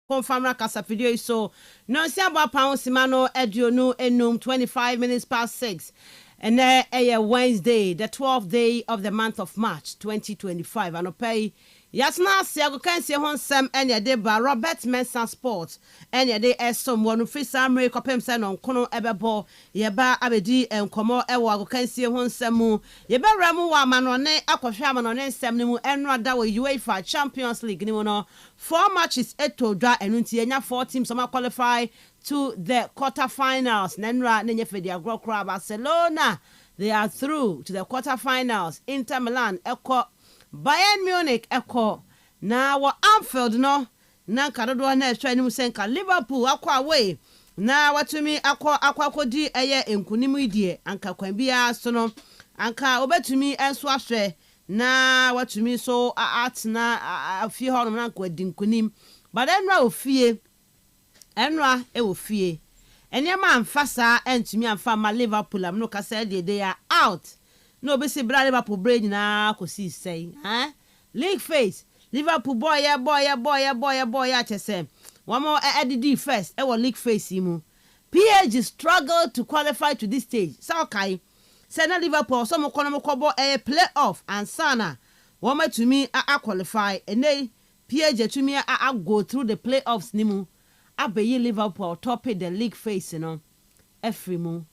confirm kasa video so no see about pound simano eduonu enum 25 minutes past 6 and Wednesday the 12th day of the month of March 2025 and pay yasna se agokan se hon sam enya de ba Robert Mensah Sports enya de esom wonu free samre kopem se no nkono ebebo ye ba abedi enkomo ewo agokan se hon sam mu ye ba ramu wa manone akohwe amanone nsam ni mu enra da we UEFA Champions League ni mu no 4 matches etodwa enunti enya 4 teams some qualify to the quarterfinals nenra nenye fedi agrokra Barcelona they are through to the quarterfinals. Inter Milan eko Bayern Munich eko na wa Anfield no na kadodo na ehwa ni musenka Liverpool akwa away na watumi akwa di eye enkunim idie anka kwan bia so no anka obetumi enso ahwe na watumi so atna afie ho no na anka di nkunim but enra ofie enra e ofie enyama amfasa entumi amfa ma Liverpool am no kasa de are out no be say bra Liverpool brain na kosi say league phase Liverpool boy chese one more edidi first e wo league phase mu PSG struggle to qualify to this stage so kai say na Liverpool so mo kono kobo playoff and sana one more to me qualify and then PSG to me go through the playoffs ni mu abeyi Liverpool top the league phase no every mu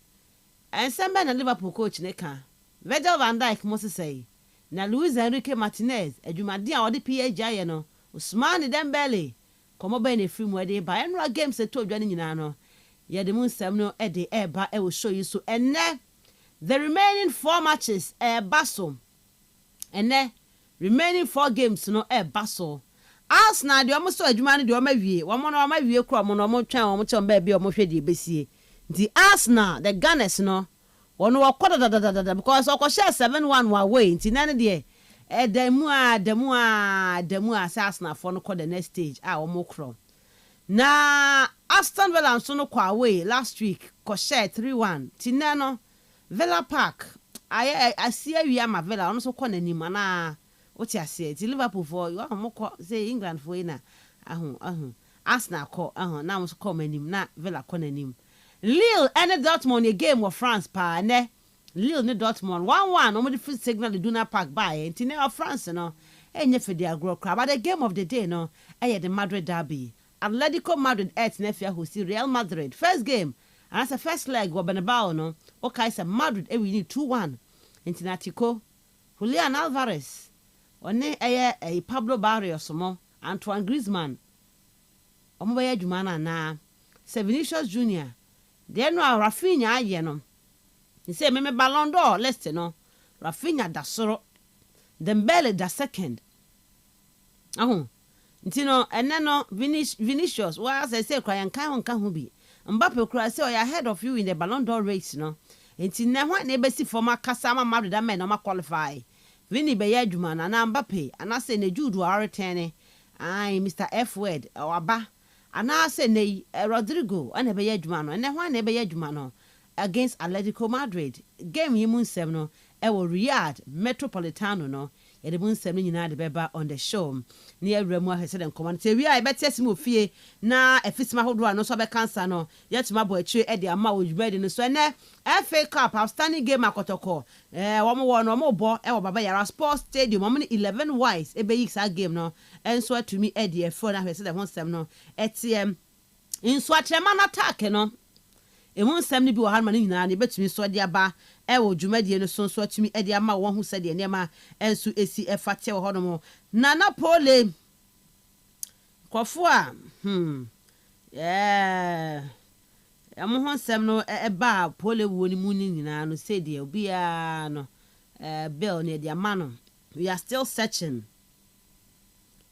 and some na Liverpool coach ne kan Virgil van Dijk must say na Luis Enrique Martinez adwumade a ode PSG aye no Ousmane Dembele komo ba na free mu de ba enra games to dwane nyina no ye de munsam no e de eba e wo show you so enne the remaining 4 matches baso enne remaining 4 games no baso Arsenal de omo so adwumane de omo wie wo mo no omo wie kro mo no omo twan omo che ba bia omo hwe de besie the Arsenal the Gunners no one wakoda da because okoshe 7-1 away nti nane de demu Arsenal for no the next stage omo kro na Aston Villa so no kwa away last week koshe 3-1 ti no Villa Park I see wi ama Villa ono so kwa nani mana oti ase ti Liverpool for you omo ko say England for ina Arsenal ko na mo so ko manim na Villa ko nanim Lille and Dortmund a game of France pa ne Lille ne Dortmund 1-1 omo the free signal the Duna Park by enti of France no enye fe dia gro crab but the game of the day no the Madrid derby Atletico Madrid nefia host Real Madrid first game and as a first leg go Bernabeu no okay say Madrid we need 2-1 enti Atletico Julian Alvarez one Pablo Barrios mo Antoine Griezmann omo be adwuma na Vinicius Junior then no Rafinha aye no he say me Ballon d'Or list no Rafinha da soro Dembele da second ntino ene no Vinicius was I say cry kan ho bi Mbappe cry say I ahead of you in the Ballon d'Or race no enti na ho na ebesi former kasama Madrid men no ma qualify Vini be adwuma na Mbappe ana say na Jude wa return Mr. F word aba ana say ne Rodrigo ana be adwuma no ene ho na be adwuma no against Atletico Madrid game yimun sem no Riyadh Metropolitano no ye de mun sem nyina de beba on the show ne awramu ahese den command say we I better simo fie na efisima hodo no so be cancer no yetima bo achi e de ama ojubedi no so ne FA Cup outstanding game akotoko wo no mo bo wo Baba Yara Sports Stadium mo 11 wise e be yix game no enso atumi e de efo na ahese den hon sem no etm inso atrema na attack no emun sem ni bi wo hanma ni nyina ne betumi so de aba wo dwumadie no so atumi e de ama wo hu se de nema enso esi efate wo hono na Napoli kofo a amo hon sem no ba Pole wo ni mu ni nyina no se de obi a no bill ne de ama no we are still searching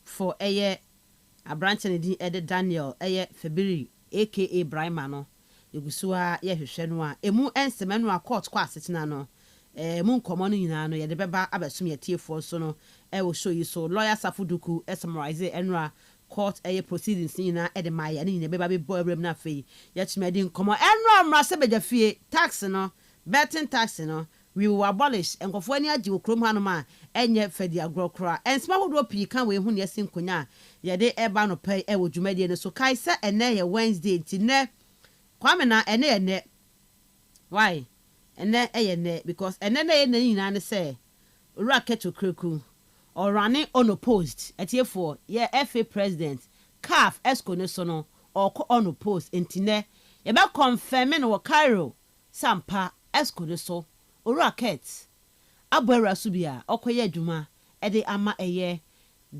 for Abranche di Ede Daniel February aka Brahma no Yugusua ye hwehwe no a emu enseme no a court kwa asetina no mu nkomo no nyina no ye de beba abesum ye tiefo so no wo show you so lawyer Safuduku summarize enra court proceedings nyina de maya ni nyina beba be bo awrem na fei ye chimedi nkomo enra mra se beja fie tax no betting tax no we will abolish nkofo ani agi okrom hanoma enye fedi agrokra ensma hodo pii kan we hu ne sinkonya ye de eba no pay e wo dwumadie ne so kai se ene ye Wednesday ti ne kwame na ene why ene ne because ene na ye nyina ne se ora keto kreku or running unopposed etiefo ye FA president CAF esco ne so no or unopposed intine ye be confirm no Cairo sampa esco ne so ora ket abwera subia okoye adwuma e de ama eye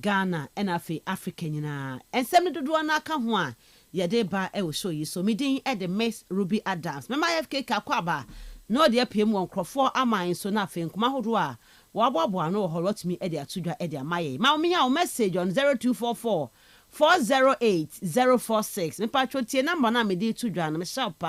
Ghana and Africa nyina ensem ne dodo na aka ho a ye de ba e wo show yi so midin e de Miss Ruby Adams mema FK kakwaba no de apem won krofo aman so na afi nkoma hodo a waboabo no ho rotimi e de atudwa e de amaye ma me ya o message on 0244 408 046 me patro tie number na me de tudwa na me sharp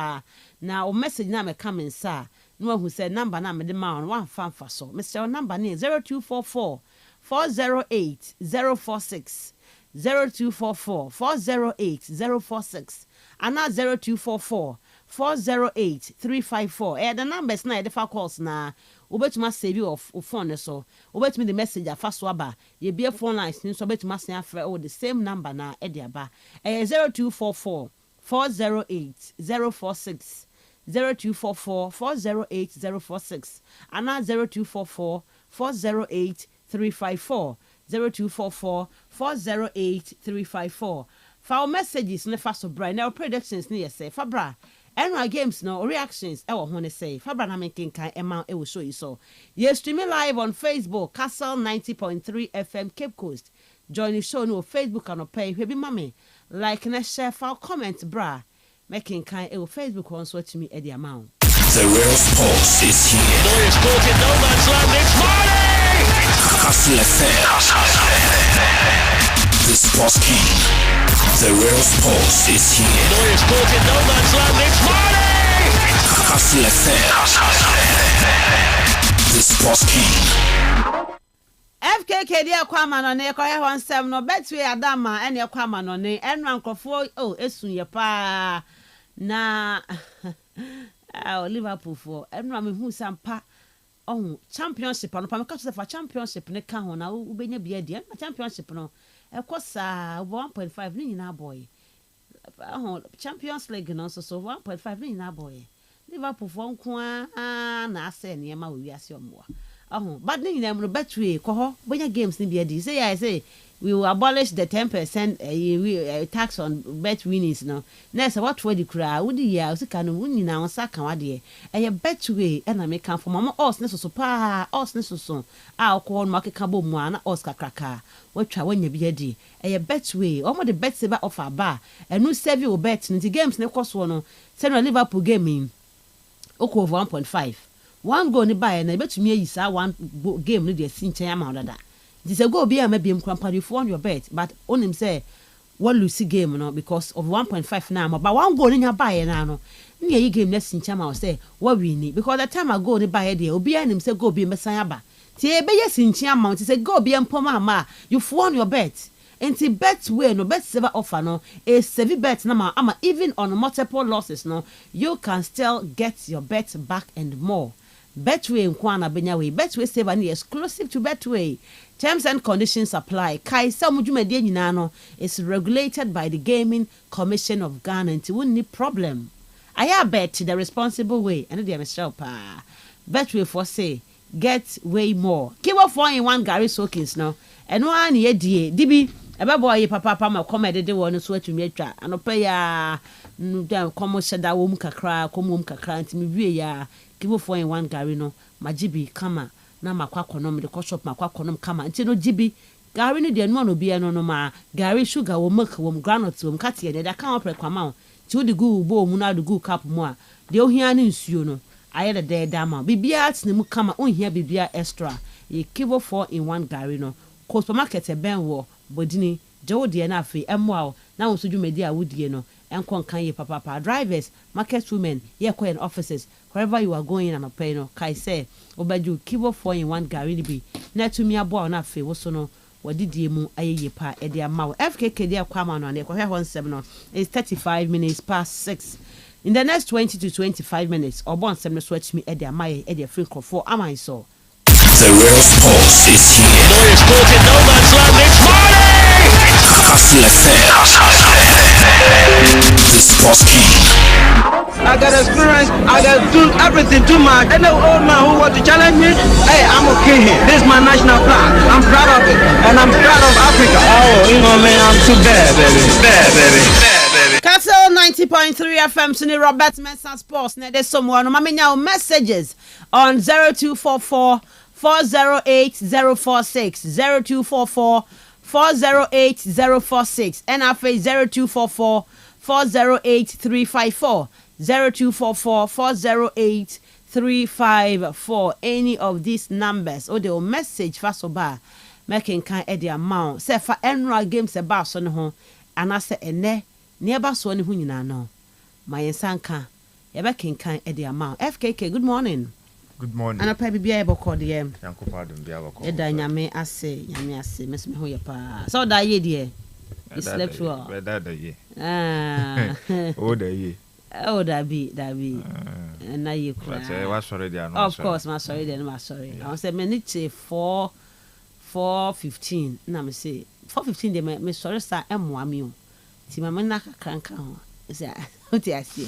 na o message na me come sa no who say number na me de ma on one fanfa so me say number na 0244 408 046 0244 408 046 and now 0244 408 354 the numbers na the calls na obetuma save of phone so obetumi the message afaso aba ye be phone lines so obetuma send afre o the same number na e de aba 0244 408 046 0244 408 046 and now 0244 408 354 0244 408 354 for messages ne fa so bra na predictions ne yese fa bra enra games no reactions e wo ho ne say fa bra na menkin kan e ma e wo show you so you streaming live on Facebook Kastle 90.3 FM Cape Coast join the show no Facebook and pay hwe bi mame like na share for comment bra making kan e wo Facebook on so to me e the amount the real sports is here. Noyes caught in no man's land. It's Marty! Kastle FM. The sports king. The real sports is here. Noyes caught in no man's land. It's Marty! Kastle FM. The sports king. FKK dia kwama no ne koye ho nsem no betwe adama ene kwama no ne enra nkofo esun ye pa na Liverpool for enra me hu sampa championship no pa me ka to for championship ne ka ho na ubenya bia dia championship no ekosa 1.5 ni nyina boy Champions League no so 1.5 ni nyina boy Liverpool for nko na ase ne ma wi ase omwa but ni nyina mo betwe ko ho benya games ni bia di say we will abolish the 10% tax on bet winnings no next what for the crowd would ya usika no nyina won saka wade e betway e na me kan for mama us ne so pa us ne so a ko no makeka bom na us kakraka watwa wanya bia di e betway omo the bet saver offer ba enu save o bet nti games ne koso no say no Liverpool game oko 1.5 one goal ni buy na betumi ayi sa one game no de sinchen ama odada this a go be a maybe crampa you on your bet but on him say what lose game no because of 1.5 now but one goal in your buy na no near game next in chama say what we need because the time I go to buy there obi an him say go be mesan ba tie be yes in amount say go be empoma ma you won your bet and the bet way no bet saver offer no a save bet na ama even on multiple losses no you can still get your bet back and more. Betway nkwana benyawe Betway save an exclusive to Betway. Terms and conditions apply. Kai samujumedie nyina no is regulated by the Gaming Commission of Ghana and won't need problem. I bet the responsible way and the Michelle pa. Betway for say get way more. Keep 4-in-1 Gary Soakins no. And one ye die dibi ebe boy papa ma comedy de won so atumi atwa anopa ya no komo sheda wo mu kakra ntimi wie ya Give 4-in-1 Gary no majibi kama na makwakonom de ko shop makwakonom kama nti no jibi Gary no de no no bia no ma Gary sugar wo milk wo granite wo kate de da kan opre kwama ti wo de gu bo mu na de gu cup mu a de ohia ne nsuo no aye de da ma bibia tne mu kama ohia bibia extra ye give 4-in-1 Gary no ko supermarket e ben wo bodini jewo de na afi emwa na wo so dwumedi a wodie no enkon kan ye papa drivers market women ye ko in offices wherever you are going and pay no kai say obaju kibo 4-in-1 Gary bi na tumi abo na afi wo so no wadidie mu ayeye pa e de amawo FKK de akwama no na ko he hon 7 no is 35 minutes past 6 in the next 20 to 25 minutes, or born some switch me at their my at their free crop for am I so. The real sports is here. Lawyer's caught in no man's land. It's Marley! Kastle FM. The sports king. I got experience, I got do everything too much. And the old man who want to challenge me, hey, I'm okay here. This is my national flag. I'm proud of it. And I'm proud of Africa. Oh, you know, man, I'm too bad, baby. Bad, baby. Kastle 90.3 FM Suni Robert Mensah Sports. Now there's someone who may messages on 0244 408 046 0244 408 046 and our face 0244 408 354 0244 408 354. Any of these numbers or the message for so bar making kind of the amount. Say for annual games about son home and I say ene nearby so any who you know. My sanka eba can kind of the amount. FKK, good morning. Good morning. And I probably be able to call the Yanko pardon be able to. Eda nyame ase, miss me who ya pa. So that ye dear. You slept well. That ye. Ah. Oh, the ye. Oh, that be. And now you cry. What's already of course, my sorry then, my sorry. I was a minute 4:15. Na me say 4:15 they me sorry sir M1 ti mama na kanka ho. Say what you see.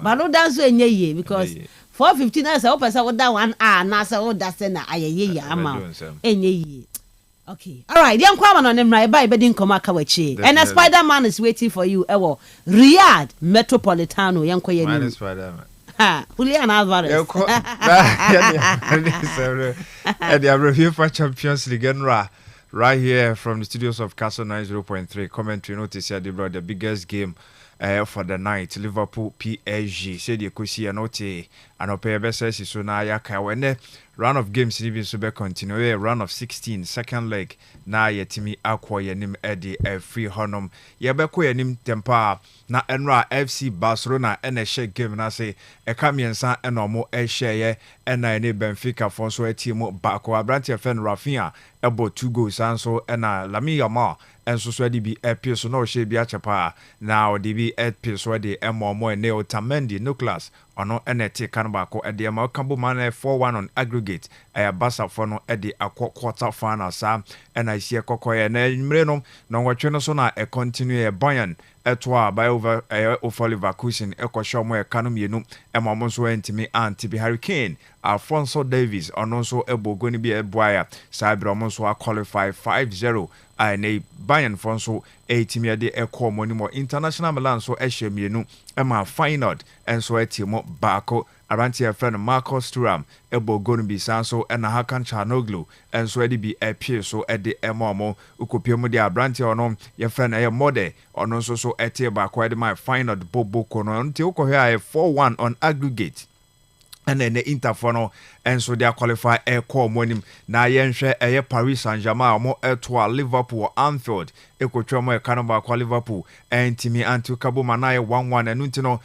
But no dance enye ye because 4:15 na say o pesa wo da 1 hour na say o da say na ayeye ya ama. Enye ye. Okay. All right. Young Kwama on them right by bedding come akawachi. And a Spider-Man is waiting for you. Ewo Riyadh Metropolitano young Koye. Man Spider-Man. Ha, Julian Alvarez. And the review for Champions League right here from the studios of Kastle 90.3 commentary notice here they brought the biggest game for the night. Liverpool PSG said you could see an OTA and Opea Besses so now yaka when round of games even so be continue round of 16 second leg na yetimi akwa yenim edi free honum yebeko yenim tempa na enra FC Barcelona ene share game na say e kamiensa enomo e share ye ena ene Benfica for so team back wa Branty Fen Rafinha ebo 2 goals and so ena Lamine Yamal enso so de bi epie so no share bi achapa na de bi epie so de emomo ne Otamendi Nicolas ono enete kanba ko ede ma kambo man 4-1 on aggregate Barca for no ede quarter final sa ena isi kokoye na mre no no nwotwe no so na continue Bayern etwa by over Leverkusen ekosho mo ekanom yenu emamo so entimi anti Hurricane Alphonso Davies ono so ebogoni bi eboya sa bro so qualify 5-0 and Bayern Fonso 8 de ekọ monimo International Milan so ehye ema final and so etimo bako Aranti friend Marcus Thuram ebogoni bi sanso ena Hakan Çalhanoğlu and so edi bi epie so edi emomo ukopiem de Aranti ono ye friend mode ono so etie bako edi my final bobo kono nti ukohia 4-1 on aggregate. And then the Interfono and so they are qualified air call morning. Na yenhwe Paris Saint-Germain mo to Liverpool Anfield. Eko twemo Canada kwa Liverpool and timi anti kabo manaye 1-1 and untino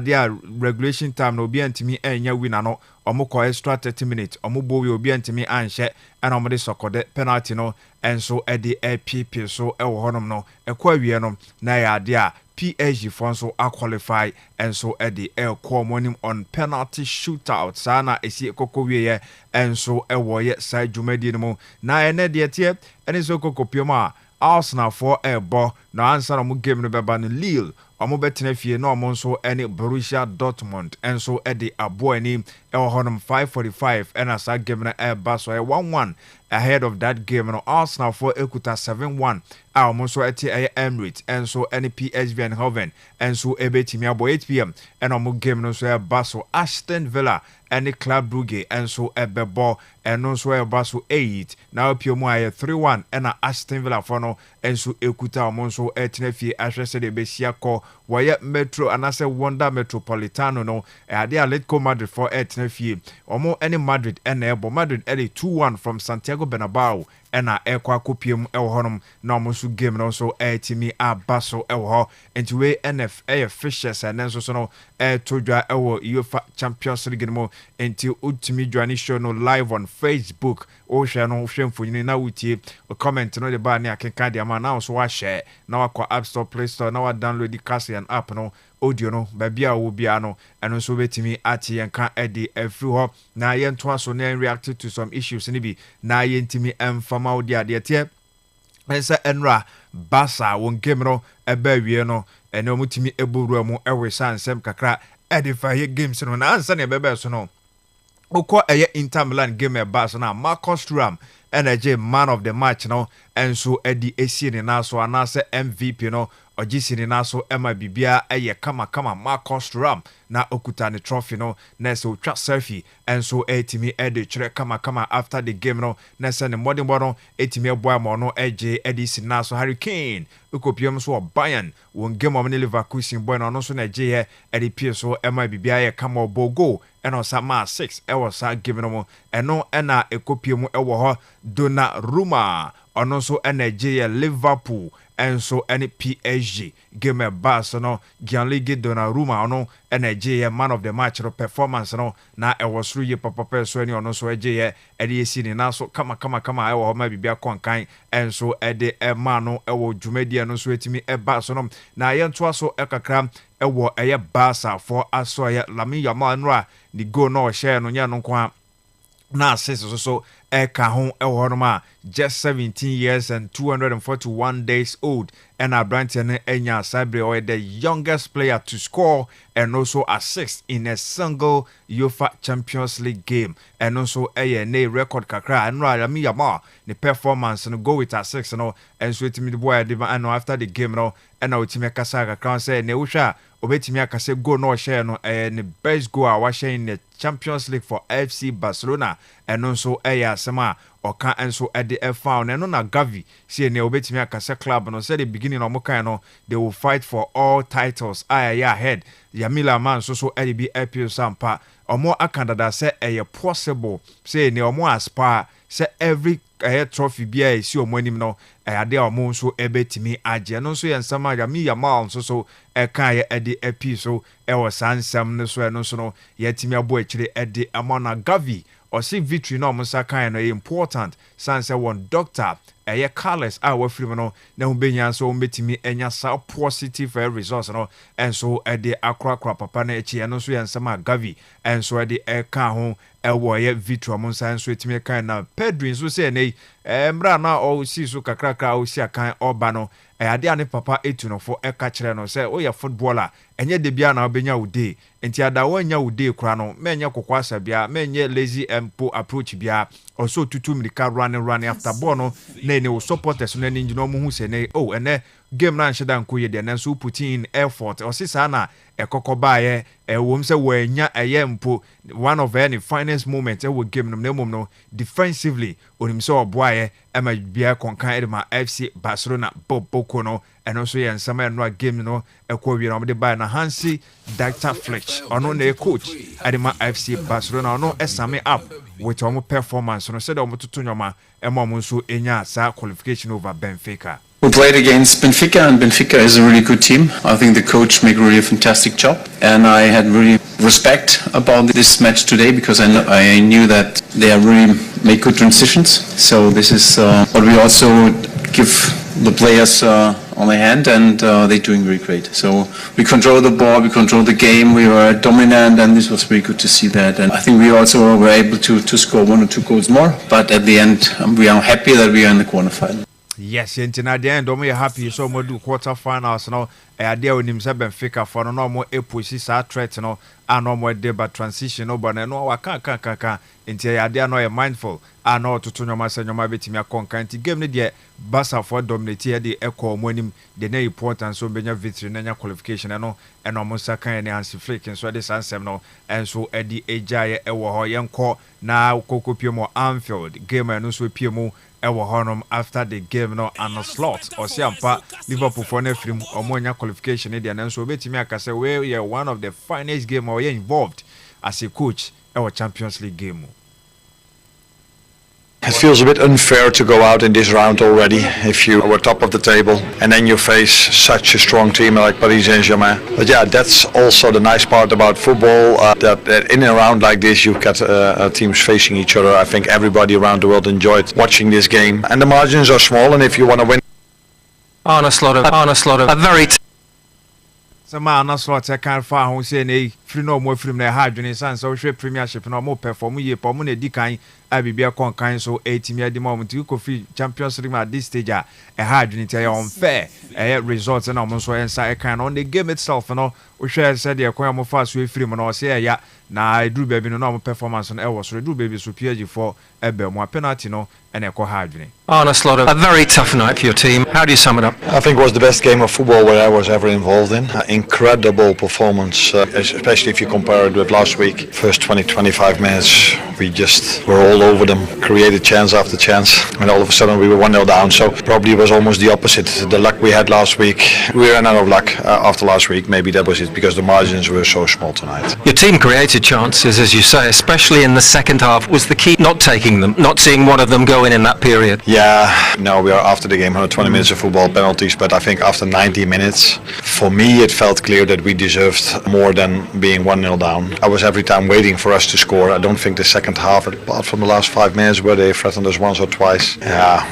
their regulation time no be antimi enya winner no omo ko extra 30 minutes omo bo we obi antimi anhye and omo de sokode penalty no and so the APP so e wo honom no ekwa wie no na ya dia PSG Fonso are qualified and so at the air call morning on penalty shootout. Sana esi koko wie and so e wo ye side jumedi no na ene de tie ene so koko pioma Arsenal for a ball na answer no game no beba no Lille omo betena fie no omo so ene Borussia Dortmund and so at the abo ani e honum 5:45 and as game na e ba so 1-1 ahead of that game no Arsenal for ekuta 7-1 omo so at Emirates and so any PSV Eindhoven and so ebetimi abo 8 p.m. and omo game no so e ba so Aston Villa and Club Brugge and so ebebo and no so e ba so 8 now piomo aye 3-1 and Aston Villa for no and so ekuta omo so etena fie ahwese de besia ko waya Metro anase Wonder Metropolitano no ade Atletico Madrid for etena fie omo any Madrid and ebo Madrid 2-1 from Santiago Bernabeu ena ekwa kopiem honum na omo game no so etimi abaso ho enti we NFL Fishers and then so no todwa UEFA Champions League mo enti utimi dwani show no live on Facebook o hwe no hwemfonyini na wutie comment no de ba ne akenka de ama na so wa share na wa kwa App Store Play Store na wa download the Kastle app no audio no baabi a wo bia no ɛno nso betimi ate yɛnka ɛde afiri hɔ na yɛntoa so na react to some issues ne bi na yɛntimi ɛmfama wo de adeɛ teɛ ɛsɛ ɛnra basa wɔn game no ɛbɛ wie no ɛne ɔmutimi ɛbɔwura mu ɛwɔ sa nsɛm kakra ɛde fa yɛ games no na ansa ne ɛbɛbɛ so no okɔ ɛyɛ Inter Milan game ɛba so na Marcus Thuram ɛna man of the match no ɛnso ɛde esi ne naso anase MVP no ɔgye ne naso ɛma bibia ɛyɛ kama Marcus Thuram na okuta ne trophy no na ɛsɛ otwa selfie ɛnso ɛtimi ɛde kyerɛ kama after the game no na ɛsɛ ne mmɔdenbɔ no ɛtimi ɛboa ma ɔno ɛgye ɛde si naso Harry Kane ukopiem so Bayern wɔn game of Leverkusen boy no so na ɛgye yɛ ɛde pie so ɛma bibia ɛyɛ kama ɔbɔ goal ɛna ɔsa ma 6 ɛwɔ sa game no mu ɛno ɛna ɛkopiem ɛwɔ hɔ Donnarumma ɔno nso ɛna ɛgye yɛ Liverpool ɛnso ɛne PSG game ɛba so no Gianluigi Donnarumma ɔno ɛna ɛgye yɛ man of the match no performance no na ɛwɔ soro yɛ papapɛ so ɛne ɔno nso ɛgye yɛ ɛde yɛsi ne na so kama ɛwɔ hɔ ma bibia kɔnkan ɛnso ɛde ɛma no ɛwɔ dwumadie no nso ɛtumi ɛba so no na yɛntoa so ɛkakra ɛwɔ ɛyɛ Barca for aso ɛyɛ Lamine Yamal no a ne goal no ɔhyɛ no nyɛ no nko a na assist so ɛka ho ɛwɔ hɔ ma just 17 years and 241 days old and Abrante no enya Sabre or the youngest player to score and also assist in a single UEFA Champions League game and also ne record kakra and Lamine Yamal the performance no go with assist no and so itimi the boy and after the game no and now itimi kasa kakra say ne usha obetimi akase go no share no the best goal a share in the Champions League for FC Barcelona and also asema oka enso ede found and na Gavi see ne obetimi akase club no say the beginning of Mokai no they will fight for all titles ahead Yamila man so ede bi appeal sampa omo akandada say possible say ne omo aspire say every trophy bia esi omo anim no ade omo so ebetimi agye no so yensama Yamila Yamal so kan ede appeal so was sansam no so no so no yetimi abo akire ede amona Gavi or see victory no musa kan no important sanse one doctor Carlos wafiri no na humbenya so mbetimi enya sa positive results no and so de akra papa na echi no so yansama Gavi and so de ka ho ye victory musa so etimi kan na Pedro so say nei mra na o si so kakra o si akan oba no ade ane papa etu no fo eka kire no say o ye footballer enye de bia na obenya ude enti ada wanya ude kura no menye kokwasa bia menye lazy approach bia also tutu mirika running after ball no na ne supporters no ni ngino mu hu se ne ene game na nheda nko ye de na so put in effort o sisa na ekokoba ye wom se wanya mpo one of any finest moments we game no na mom no defensively onim se oboa ye ema bia konkan edema FC Barcelona boko no eno so ye nsama eno game no ekwo wi no de ba na Hansi Dr. Fletch ono na coach edema FC Barcelona ono esame up with omo performance no said omo tutu nyoma ema omo so enya sa qualification over Benfica. We played against Benfica, and Benfica is a really good team. I think the coach made really a fantastic job, and I had really respect about this match today because I knew that they really make good transitions. So this is what we also give the players on the hand, and they're doing really great. So we control the ball, we control the game, we were dominant, and this was very good to see that. And I think we also were able to score 1 or 2 goals more, but at the end we are happy that we are in the quarterfinal. Yes, and at the end, I'm happy so we do quarterfinals now. Idea when him Benfica for no more push sa threat no and no more debate transition no but no wa kan nti idea no mindful and no to nyoma se nyoma betimi akonkan nti game ne de Barca for dominate de ekọ monim de na important so benya victory na nya qualification no and no musa kan ne Hansi Flick so de sansem no and so edi ejaye ewo ho yenko na kokopie mo Anfield game no so pie mo ewo honum after the game no and slot or siampa Liverpool for na film omonya qualification there and so betimi akase we are one of the finest game or involved as a coach our Champions League game. It feels a bit unfair to go out in this round already if you were top of the table and then you face such a strong team like Paris Saint-Germain. But yeah, that's also the nice part about football, that in a round like this you've got teams facing each other. I think everybody around the world enjoyed watching this game, and the margins are small, and if you want to win... Arne Slaughter, a very... Sama na slot e kan fa ho se ne free no mo free na ha adwene san so hwe premiership no mo perform ye po mo na di kan abibia kon kan so 8 mi adi mo mti ko free Champions League at this stage ha adwene ti unfair results na mo so ensa e kan on the game itself no wo hwe se de kon mo fa so e free mo no se ya na eduru baby no mo performance no e wo so eduru baby so PSG4 ebe mo penalty no and e ko ha adwene. Arne Slot, a very tough night for your team. How do you sum it up? I think it was the best game of football where I was ever involved in. Incredible performance, especially if you compare it with last week. First 20-25 minutes, we just were all over them, created chance after chance, and all of a sudden we were 1-0 down. So probably it was almost the opposite. The luck we had last week, we ran out of luck after last week. Maybe that was it, because the margins were so small tonight. Your team created chances, as you say, especially in the second half. Was the key not taking them, not seeing one of them go in that period? Yeah, no, we are after the game, 120 minutes of football, penalties, but I think after 90 minutes, for me it felt clear that we deserved more than being 1-0 down. I was every time waiting for us to score. I don't think the second half, apart from the last 5 minutes where they threatened us once or twice,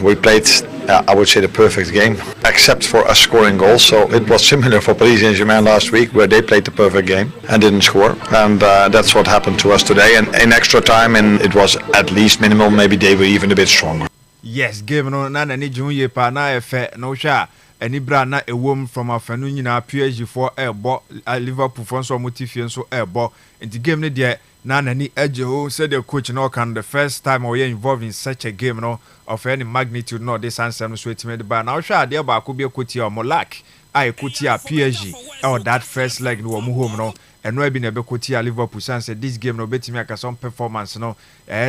we played, I would say, the perfect game, except for us scoring goals. So it was similar for Paris Saint-Germain last week, where they played the perfect game and didn't score, and that's what happened to us today. And in extra time, and it was at least minimal, maybe they were even a bit stronger. Yes, game no na ni junye pa na efe no hwa ani bra na ewom from afanu nyina PSG4 ebo Liverpool for so motifie so ebo enti game ne de na ni eje ho said the coach no can the first time we involved in such a game no of any magnitude no this answer so etime de ba na hwa ade ba ko bi ekoti o Molak ai ekoti a PSG or that first leg no mo home no eno abi na be koti a Liverpool san say this game no betimi aka some performance no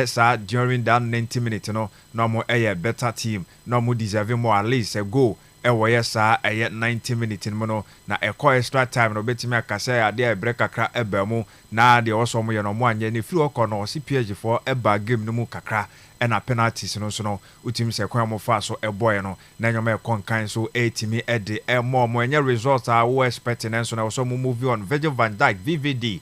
sa during that 90 minutes no mo better team no mo deserve more at least a goal wo sa 90 minutes no na extra time no betimi aka say ade e break kakra eba mu na de also mo ye no mo anye ne free okọ no PSG4 eba game no mu kakra and a penalties no so no utim se kwan mo fa so boy no na nyoma konkan so etimi ede more enye results are we expecting and so na so move on. Virgil van Dijk VVD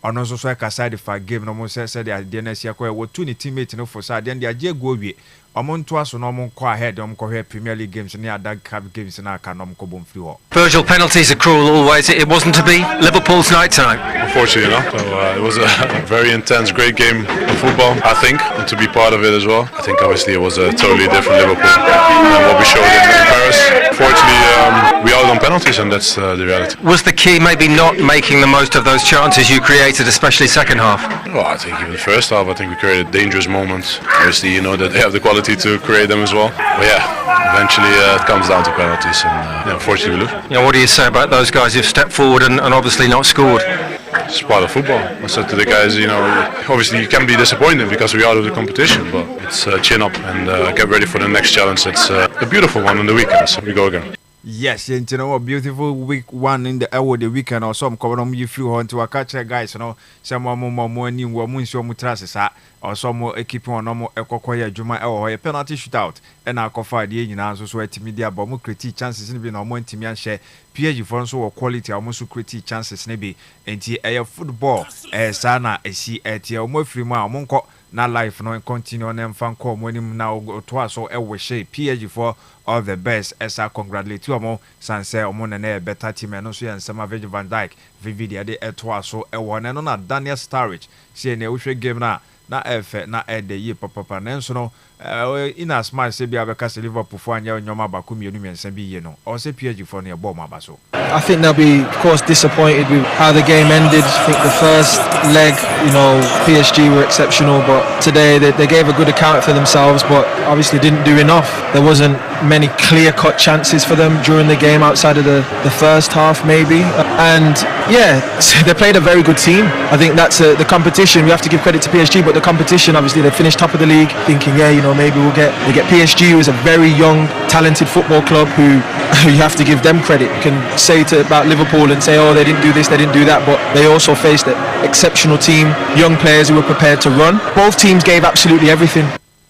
ono so ka side for game no mo say the na sia kwa wo tu ni teammate no for side and the age go wie omonto aso no mo ko ahead ko hwe Premier League games ni ada cup games na aka no ko bom free ho. Virgil, penalties are cruel always. It wasn't to be Liverpool's night tonight. Unfortunately, so, it was a very intense, great game of football, I think, and to be part of it as well. I think obviously it was a totally different Liverpool than what we showed in Paris. Fortunately, we out on penalties, and that's the reality. Was the key maybe not making the most of those chances you created, especially second half? Well, I think even the first half, I think we created dangerous moments. Obviously, you know that they have the quality to create them as well. But yeah, eventually it comes down to penalties, and unfortunately we lose. Yeah, what do you say about those guys who've stepped forward and obviously not scored? It's part of football. I said to the guys, obviously you can be disappointed because we're out of the competition, but it's chin up and get ready for the next challenge. It's a beautiful one on the weekend, so we go again. Yes, you know, a beautiful week one in the weekend or some cover you flew on to a catcher guys, some more new woman, so mutrasa or some more equipment on normal equaquia Juma or a penalty shootout and I'll confide the Indian so at media but more critique chances in being more intimate share PSG for so quality almost critique chances maybe and a football sana a see at your more free monko na life no continue on and fan call when him now go to us so we say PSG for all the best as I congratulate you more sanse omon na better team and also and some Virgil van Dijk VVD de to us so e won and na Daniel Sturridge say na we game na efe na ede ye papa nanso no in as much say bia be Kastle Liverpool for anya nyoma ba ku mienu mensa bi ye no or say PSG for na ball ma ba so. I think they'll be, of course, disappointed with how the game ended. I think the first leg, PSG were exceptional, but today they gave a good account for themselves, but obviously didn't do enough. There wasn't many clear-cut chances for them during the game outside of the first half, maybe. And yeah, they played a very good team. I think that's the competition. We have to give credit to PSG, but the competition, obviously, they finished top of the league, thinking, maybe they get PSG, who is a very young, talented football club who you have to give them credit. You can say about Liverpool and say, they didn't do this, they didn't do that, but they also faced an exceptional team, young players who were prepared to run. Both teams gave absolutely everything.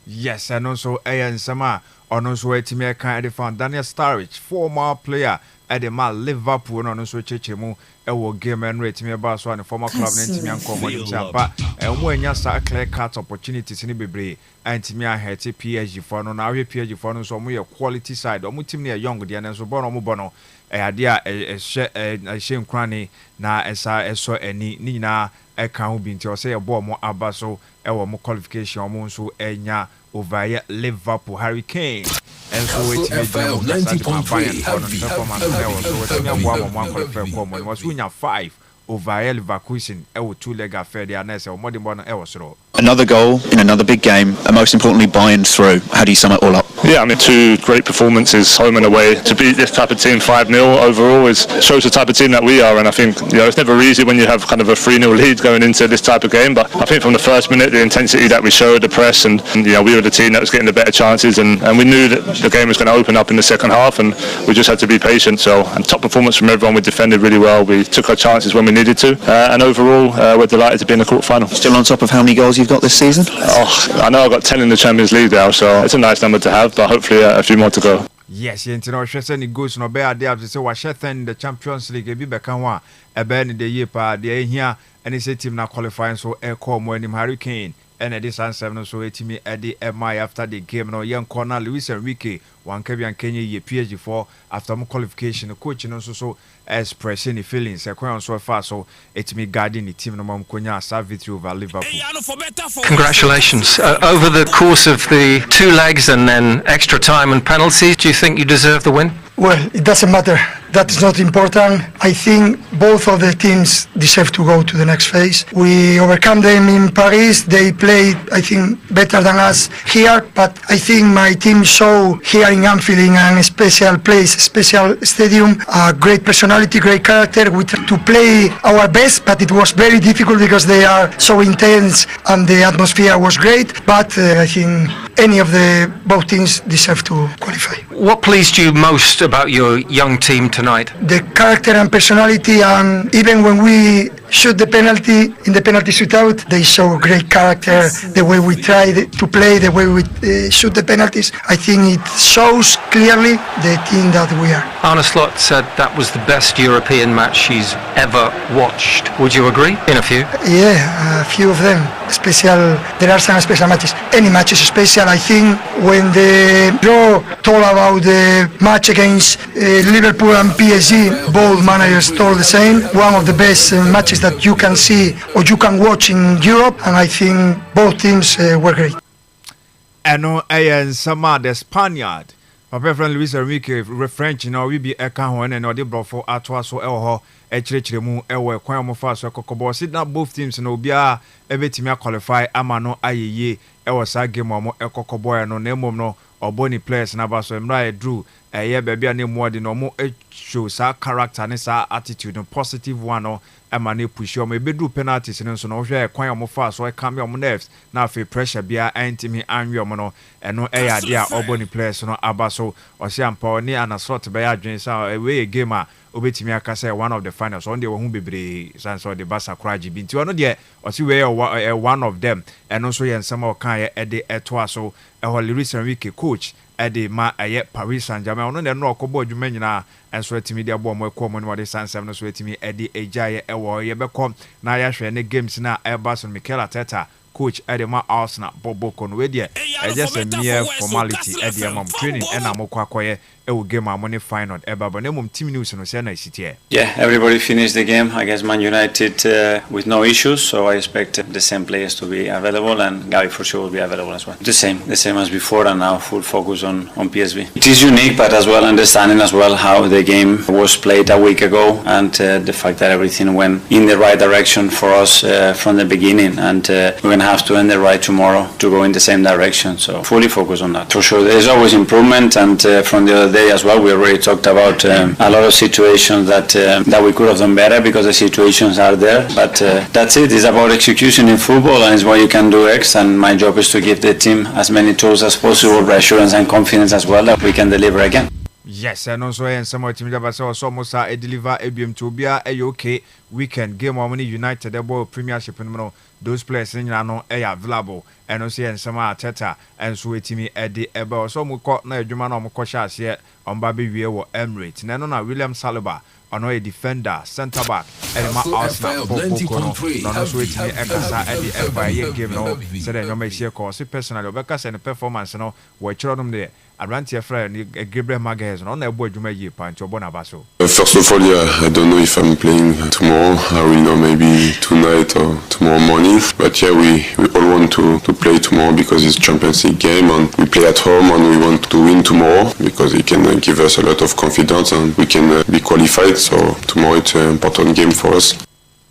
Yes, and also and Sama ɔno nso atumi ɛka ɛde fan Daniel Sturridge, former player ɛde ma Liverpool no nso kyekye mu ɛwɔ game and rate me about so and former club ntimi ankomo nim champa ɛmo anya sa clear cut opportunities ni bebre antimi ahete PSG for no na ahwe PSG for no nso mo yɛ quality side ɔmo team ne young de na nso bɔ no mo bɔ no ade a ɛhyɛ nkrane na ɛsa ɛsɔ ani ni nyina ɛka ho bi nti ɔsɛ yɛbɔ mo aba so ɛwɔ mo qualification ɔmo nso ɛnya over Liverpool Hurricane and so it's Kastle 90.3 was winning 5 over Leverkusen 2-leg affair there na say modern born soro. Another goal in another big game, and most importantly, buying through. How do you sum it all up? Yeah, I mean, 2 great performances, home and away. To beat this type of team 5-0 overall shows the type of team that we are, and I think it's never easy when you have kind of a 3-0 lead going into this type of game. But I think from the first minute, the intensity that we showed, the press, and we were the team that was getting the better chances, and we knew that the game was going to open up in the second half, and we just had to be patient. So, and top performance from everyone. We defended really well. We took our chances when we needed to, and overall, we're delighted to be in the quarter-final. Still on top of how many goals you've got this season? Oh, I know I've got 10 in the Champions League now, so it's a nice number to have, but hopefully a few more to go. Yes, you know, Shesani goes no bear there to say what Shethen the Champions League be back and a band in the year pa the here and it's a team now qualifying so air call when him Hurricane and this answer so it me at the MI after the game no young corner Luis Enrique one Kevin Kenya ye PSG for after more qualification the coach and also so expressing the feelings so far so it's me guiding the team no mom konya victory over Liverpool. Congratulations. Over the course of the 2 legs and then extra time and penalties, do you think you deserve the win? Well, it doesn't matter. That is not important. I think both of the teams deserve to go to the next phase. We overcome them in Paris. They played, I think, better than us here. But I think my team show here in Anfield in a special place, special stadium, a great personality, great character. We tried to play our best, but it was very difficult because they are so intense and the atmosphere was great. But I think any of the both teams deserve to qualify. What pleased you most about your young team tonight? The character and personality, and even when we shoot the penalty in the penalty shootout, they show great character. The way we try to play, the way we shoot the penalties, I think it shows clearly the team that we are. Arne Slot said that was the best European match she's ever watched. Would you agree? In a few? Yeah, a few of them. There are some special matches. Any match is special. I think when the draw told about the match against Liverpool and PSG, both managers told the same. One of the best matches that you can see or you can watch in Europe, and I think both teams were great. And Sama the Spaniard, my friend Luis Enrique, French, we be a can and the bro for Atwa so elho, a church ewe kwamo fast kokobo. Sit now both teams no bia ebetimia qualify amano aye ewa sa game mo ekokobo no nemo no oboni players na baso emra drew ye baby na mo de no mo show sa character ne sa attitude no positive one no emane push o me bedu penalties no so no hwe kwan mo fa so e kam yo mo nerves na fe pressure bia antimi anwe mo no eno ade a oboni players no abaso o se ampa ni anasort be ya adwen sa we game a obetimi aka say one of the finals on dey wo hu bebre sanso the Barca Kraji bi nti ono de o si we one of them eno so ye nsema o kan ye ede eto aso Luis Enrique coach ede ma aye Paris Saint-Germain ono ne no okobo adwuma nyina enso atimi de abo mo ekọ mo no de sansem no so atimi ede ejaye ewo ye bekom na ya hwe ne games na Everton Mikel Arteta coach Edema Arsenal Bobo Konwe de just a mere formality Edema training and amokwakoye ewo game amone final eba but nemum team news no say na sitie. Yeah, everybody finished the game. I guess Man United with no issues, so I expect the same players to be available, and Gavi for sure will be available as well. The same as before, and now full focus on PSV. It is unique, but as well understanding as well how the game was played a week ago, and the fact that everything went in the right direction for us from the beginning, and we're gonna have to end the right tomorrow to go in the same direction. So fully focus on that. For sure, there's always improvement, and from the other day as well, we already talked about a lot of situations that we could have done better because the situations are there. But that's it. It's about execution in football, and it's what you can do X. And my job is to give the team as many tools as possible, reassurance and confidence as well that we can deliver again. Yes, and also and some of the team that so almost deliver ABM to be a okay weekend game of United the ball Premiership and those players in Yano are available and also and some Teta and so me Eddie Eba so we caught na Juman on Koshas here on Baby Wiewo Emirates. Nano William Saliba on a defender, centre back, and my Arsenal no so me Ekasa Eddie Eba ye game no said that you may share course personally because and performance no we them there. Around your friend Gabriel Maguez on a board you may ye punch your bonabaso. First of all, I don't know if I'm playing tomorrow. I will know maybe tonight or tomorrow morning. But yeah, we all want to play tomorrow because it's Champions League game and we play at home and we want to win tomorrow because it can give us a lot of confidence and we can be qualified. So tomorrow it's an important game for us.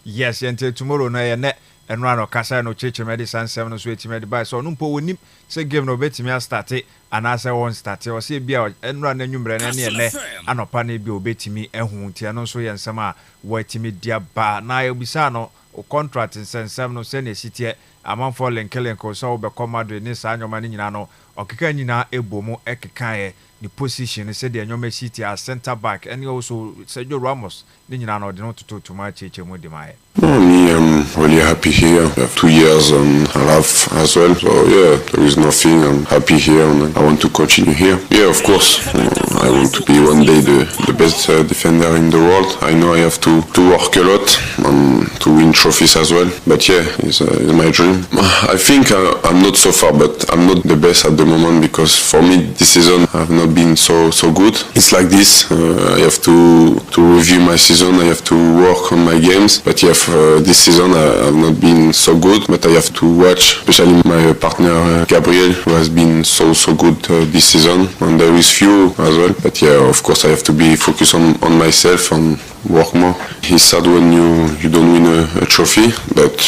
Yes, until tomorrow na and run or Kasa no church medicine 7 so it made by so no po nim say game no bet me start and as I won't start or say bia and run and anopa na bi obetimi ehun tia no so yen sama watimi dia ba na obisa no contract in sense no say na sitie amam for lenkelen ko so be command ni sa anyoma ni nyina no okeka nyina ebomu ekeka the position say the anyoma city as center back and also Sergio Ramos ni nyina no de no to ma cheche mu de mai. I'm really happy here. I have 2 years and a half as well. So yeah, there is nothing. I'm happy here and I want to continue here. Yeah, of course. I want to be one day the best defender in the world. I know I have to work a lot and to win trophies as well. But yeah, it's my dream. I think I'm not so far, but I'm not the best at the moment because for me this season I have not been so good. It's like this. I have to review my season. I have to work on my games. But yeah, this season I have not been so good, but I have to watch, especially my partner Gabriel, who has been so good this season, and there is few as well. But yeah, of course I have to be focused on myself and work more. It's sad when you don't win a trophy, but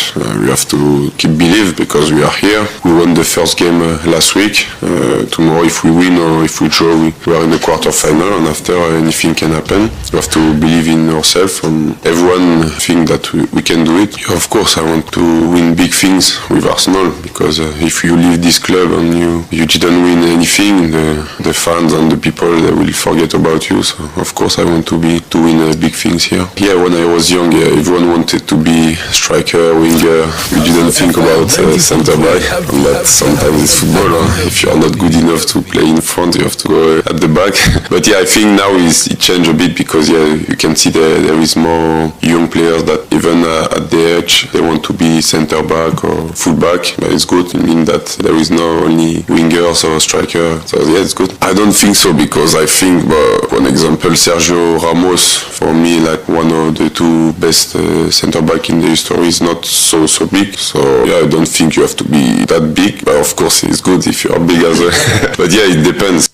we have to keep believe because we are here. We won the first game last week. Tomorrow if we win or if we draw, we are in the quarter final, and after anything can happen. We have to believe in ourselves, and everyone think that we can do it. Yeah, of course I want to win big things with Arsenal because if you leave this club and you didn't win anything, the fans and the people, they will forget about you. So of course I want to win big things here. Yeah, when I was young, everyone wanted to be striker, winger. We didn't think about centre back, but sometimes it's football. If you are not good enough to play in front, you have to go at the back. But yeah, I think now it changed a bit because yeah, you can see there is more young players that even at the age they want to be centre back or full back. But it's good in that there is no only wingers or striker. So yeah, it's good. I don't think so because I think, for example, Sergio Ramos for me like one of the two best centre back in the history is not so big. So yeah, I don't think you have to be that big. But of course, it's good if you are big as well. But yeah, it depends.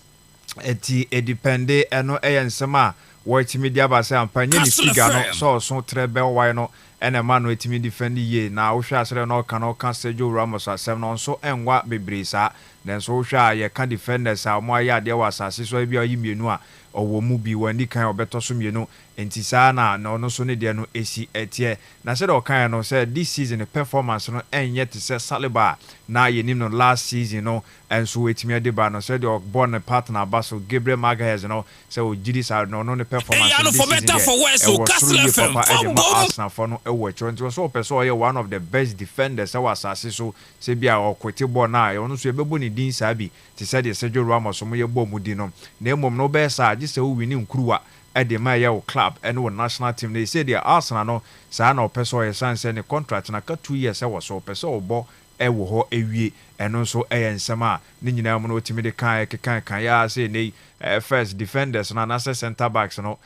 It depends. No, ensema watch media ba say ampanye ni figure no so treble why no ene man no etimi defend ye na wo hwa asere no kan Sergio Ramos asem no so enwa bebre sa den so hwa ye kan defenders a mo aya de wasase so bia yi mienu a owo mu bi wani kan obeto so mienu enti sa na no so ne de no esi etie na se do kan no say this season performance no enye te say Saliba na ye nim no last season no enso etimi ade ba no say the born partner Baso Gabriel Maguez no say o gidi sa no the performance this season kastlefm Arsenal for no e so person ye one of the best defenders was asase so say bia o kwete ball na e no so e bebo ni din sa bi te say the Sergio Ramos mo ye ball mu di no na emom no be sa agi say o wini nkruwa e de ma ye o club and o national team they say the Arsenal no sa na o person ye san say ne contract na ka 2 years e was so person o bo e wo ho ewie eno so ensema ni nyina mo no otimi de kan ya say nei first defenders na nasa center backs no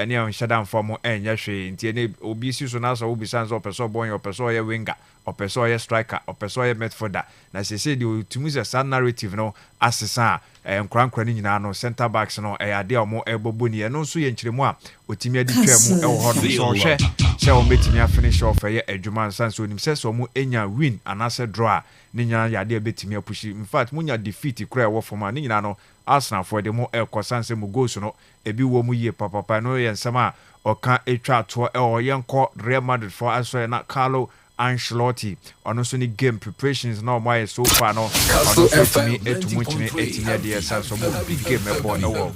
ni on shadam form enye hwe ntie ne obi si so na so obi san so person boy o person ye winger o person ye striker o person ye midfielder na say the otimi se san narrative no asesa nkran ni nyina no center backs no ade o mo ebobo ni eno so ye nkyeremu a otimi adi twam e wo ho no so hwe se o betimi a finish off ye adwuma san so nim se so mo enya win anase draw ni nyina ya de betimi apushi in fact munya defeat kura wo forma ni nyina no Arsenal for the mo ekosanse mu goals no ebi wo mu ye papa no ye nsema oka etwa to o yenko Real Madrid for aso na Carlo Ancelotti ono so ni game preparations no mo so far no Kastle FM etumi 90.3 so mo big game ebo no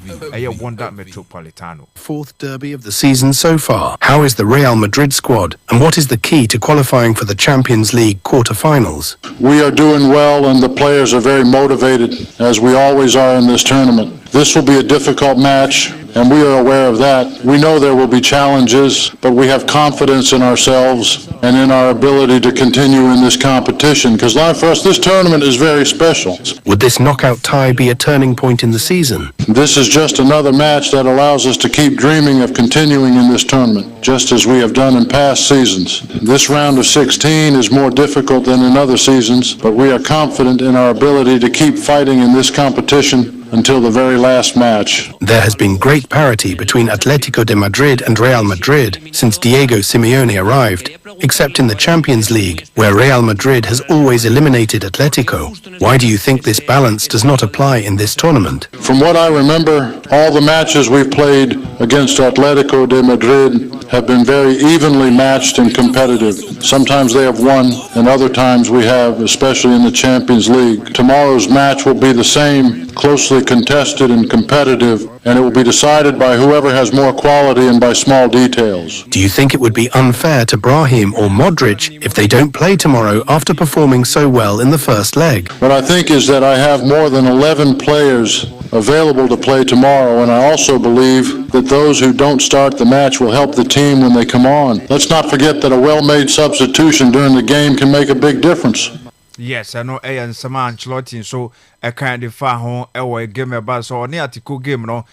Wonder Metropolitano. Fourth derby of the season so far. How is the Real Madrid squad, and what is the key to qualifying for the Champions League quarter-finals? We are doing well, and the players are very motivated, as we always are in this tournament. This will be a difficult match, and we are aware of that. We know there will be challenges, but we have confidence in ourselves and in our ability to continue in this competition, because for us, this tournament is very special. Would this knockout tie be a turning point in the season? This is just another match that allows us to keep dreaming of continuing in this tournament, just as we have done in past seasons. This round of 16 is more difficult than in other seasons, but we are confident in our ability to keep fighting in this competition until the very last match. There has been great parity between Atletico de Madrid and Real Madrid since Diego Simeone arrived, except in the Champions League, where Real Madrid has always eliminated Atletico. Why do you think this balance does not apply in this tournament? From what I remember, all the matches we've played against Atletico de Madrid have been very evenly matched and competitive. Sometimes they have won, and other times we have, especially in the Champions League. Tomorrow's match will be the same, closely contested and competitive, and it will be decided by whoever has more quality and by small details. Do you think it would be unfair to Brahim or Modric if they don't play tomorrow after performing so well in the first leg? What I think is that I have more than 11 players available to play tomorrow, and I also believe that those who don't start the match will help the team when they come on. Let's not forget that a well-made substitution during the game can make a big difference. Yes, I know and some Ancelotti so a kind of far home a game about so near to cool game no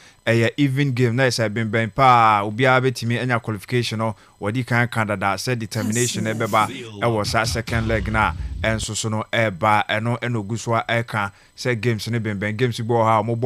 even game nice I've been pa ubi to me any qualification or the kind Canada said determination ebeba was a second leg na and so no eba and no guswa eka said games ne ben games bo ha mo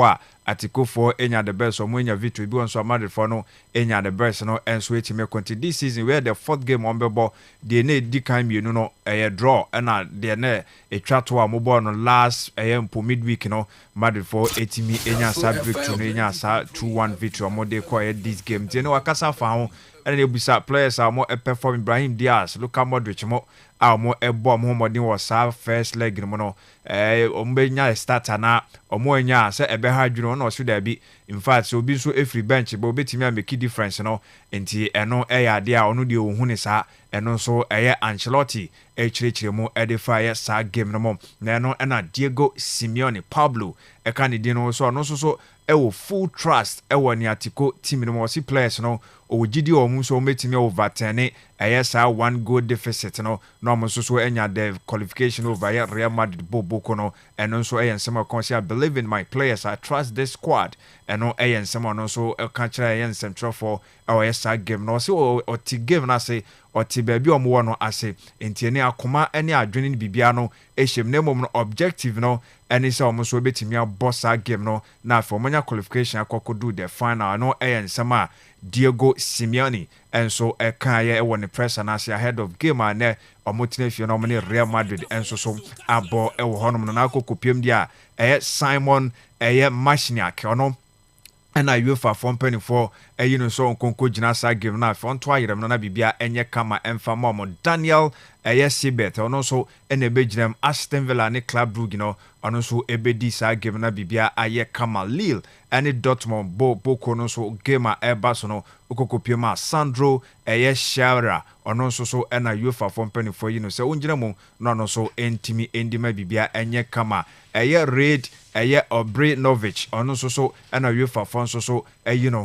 Atiko for enya the best or mwenya victory be on so Madrid for no enya the best no and so me continue this season where the fourth game on bebo the ne di kan you no draw and the ne a chat to a mobile no last mpo midweek no Madrid for 80 me enya sa victory no enya sa 2-1 victory or more they call this game you know akasa fa and they be players are more perform Ibrahim Diaz Luka Modric mo our more ebo Muhammad was our first leg no ombenya starter na omonya say ebeha dwuno no so da bi in fact so obi so every bench but obetimi make difference no enti eno eyade a ono de ohun ne sa eno so eye Ancelotti echirechire mu edify sa game no mo na eno na Diego Simeone Pablo e kan di no so no so ewo full trust ewo ni Atiko team no mo si players no owugidi omu so metimi overturn yes 1 goal deficit no mo so enya the qualification over Real Madrid boko no and also some I believe in my players, I trust this squad and no some also catch central for our game no so or ti game na say or ti baby or more no ase enti any akoma any adrenin bibia no ehiem na mom no objective no any say almost we betimi boss game no na for manya qualification akokodu the final no some Diego Simeone and so a kaya when the press and as ahead of game and omotinefio no many Real Madrid and so abo e wo honom na akokopiem dia Simon Mashniak ono and I UEFA from penny for so nkonko gina sa game na for nto ayerem na bibia enye kama emfa mo Daniel Sibet ono so ene beginem Aston Villa ne Club Brugge no ono so ebedi sa game na bibia aye kama Lille ene Dortmund boko no so game eba so no okokopiem Sandro Shara ono so ena UEFA from penny for so unjina mo no so entimi endima bibia enye kama Red Obre Novich ono so ena UEFA from so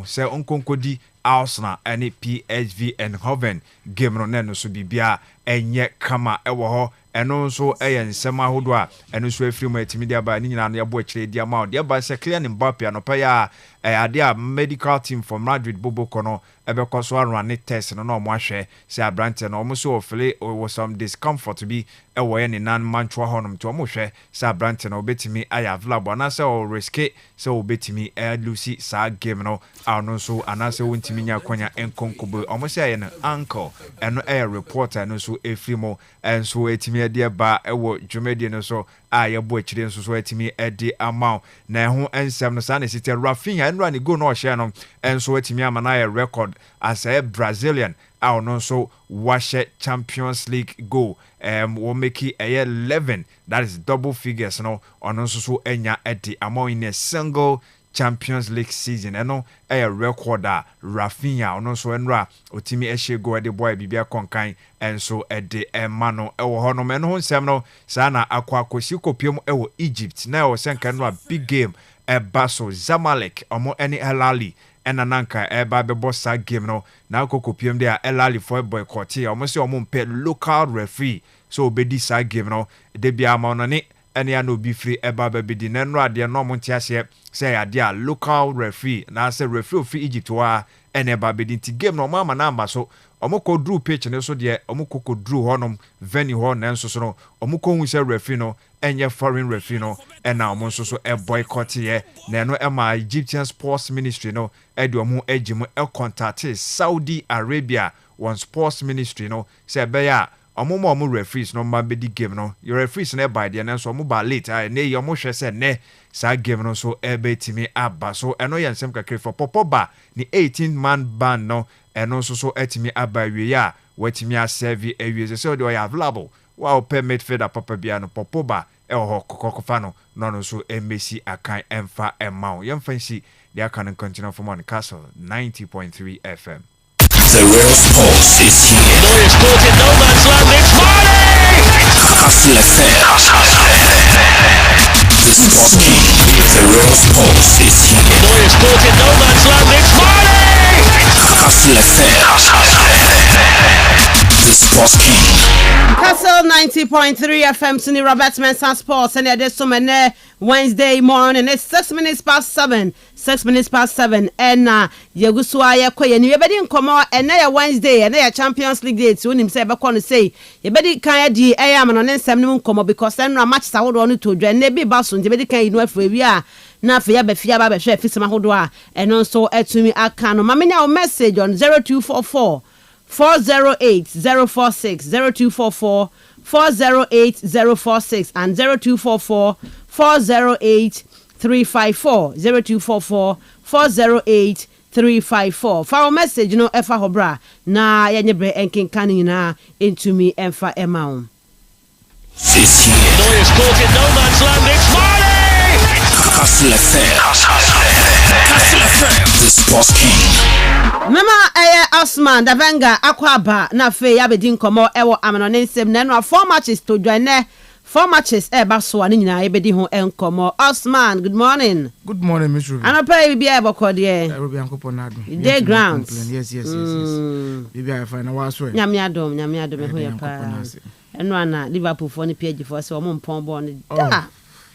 say onkonkodi Arsenal and PSV and Hoven game no neno so bibia enye kama ewo ho eno so nsema hodo a eno so afiri mu atimi dia ba ni nyina no yabo akire dia ma dia ba se Kylian Mbappe anopa ya ade a medical team for Madrid boboko no ebekọ so run test no mo ahwe se abrante no mo so ofele was some discomfort to be ewo ye ni nan manchwa honum to mo hwe se abrante no obetimi aya available na se o riske se obetimi lucy sa game no ano so anase wontimi nya kwanya enkonkobo omo se ye no uncle eno reporter no so efrimo enso etimi de ba ewo dwumedie no so a yɛbɔ akyire nso so atimi ɛde ama na ɛho nsɛm no saa na ɛsite Rafinha ɛnra ne go no ɔhyɛ no ɛnso atimi ama na yɛ record as a Brazilian a ɔno nso wahyɛ Champions League goal wɔn make 11 that is double figures no ɔno nso so anya ɛde ama in a single Champions League season ɛno ɛyɛ record a Rafinha ɔno nso ɛnra otimi ɛhyɛ go ɛde boy bibia konkan ɛnso ɛde ɛma no ɛwɔ hɔ no ɛno ho nsɛm no saa na akɔsi kopiem ɛwɔ Egypt na ɛwɔ sɛnka no a big game ɛba so Zamalek ɔmo ɛne El Ahly ɛna nanka ɛba bɛbɔ saa game no na akɔkopiem de a El Ahly for boycott ɔmo sɛ ɔmo mpɛ local referee so obedi saa game no de bia ama no ne ɛne ya no bi free ɛba bɛbedi na no adeɛ no ɔmo nte aseɛ sɛ adeɛ a local referee na sɛ referee of Egypt wa ɛne ɛba bɛdi nti game no ɔmo ama na amba so ɔmo kɔ drew pitch ne so deɛ ɔmo kɔ drew hɔnom venue hɔ na nso so no ɔmo kɔ hu sɛ referee no ɛnyɛ foreign referee no ɛna ɔmo nso so boycott yɛ na ɛno ɛma Egyptian Sports Ministry no ɛde ɔmo agye mu ɛcontact Saudi Arabia wɔn sports ministry no sɛ ɛbɛyɛ a ɔmo ma ɔmo referees no ma bɛdi game no your referees no ɛba deɛ nso ɔmo ba late a ne yɛ ɔmo hwɛ sɛ ne saa game no so ɛbɛtumi aba so ɛno yɛ nsɛm kakra for Popoba ne 18-man band no ɛno nso so ɛtumi aba wie a wɔtumi aserve awie sɛ ɔde ɔyɛ available wa ɔpɛ midfielder papa bia no Popoba ɛwɔ hɔ kokɔkofa no no nso ɛmɛsi akan ɛmfa ɛma yɛmfa nsi deɛ aka no continue from on Kastle 90.3 FM. The real sports is here. Neuer caught in no man's land. It's Marley! Kastle FM. The sports king. The real sports is here. Neuer caught in no man's land. It's Marley! Kastle FM. The sports king. Kastle 90.3 FM Sini Robert Mensah Sports and there's some Wednesday morning. It's 6 minutes past 7. 6 minutes past 7 and Yagusua Yakoya. You better come out and Wednesday and Champions League dates. When him say back on say you better can di I am on an seven come because then a match I would want to join maybe Basun. You better can you know if we are now for Yabba Chef Fisamahodwa and also to me I can. Mamma now message on 0244 408 046 0244 408 046 and 0244 408 354 0244 408 354. For our message, you know, Efa Hobra na yanyebre enkin kanina into me Efa Emmaum. Neuer's caught in no man's land. It's Marley! Kastle FM. Kastle FM. The sports king. Mama Osman Davenga Akwaba na fe yabedin komo ewo amanonesem na no 4 matches to join 4 matches baso ani nyina yebedi ho enkomo. Osman, good morning. Good morning, Miss Ruby. Ano pay bi e boko de. Ruby ankopo na do. Day ground. Yes. Bibi I find wa so. Nyame adom ho ya pa. Eno ana Liverpool for ni page for so mo mpon bo ni.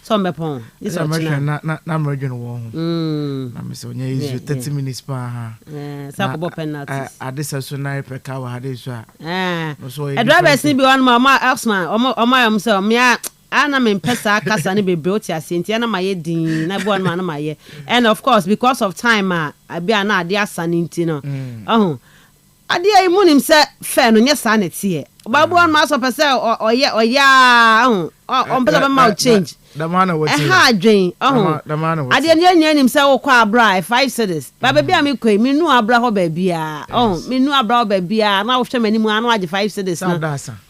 Some bepon. This na mredwen wo ho. Na me se onya is 30 minutes pa. Sakobo penalties. Adisa so na peka wa hadisa. E drivers ni bi one mama Osman omo am say me ana me pesa kasa ni bebre oti asenti na maye din na bo na maye. And of course because of time abi na ade asaninti no. Ade ai munim se fe no nya sa na tie. Babu one ma so pese oya on pesa ma change. The man was dream. The man was I didn't himself qua bra 5 cities. Baby, I'm a me no abra baby. Me no abra baby. Now, show many more 5 cities.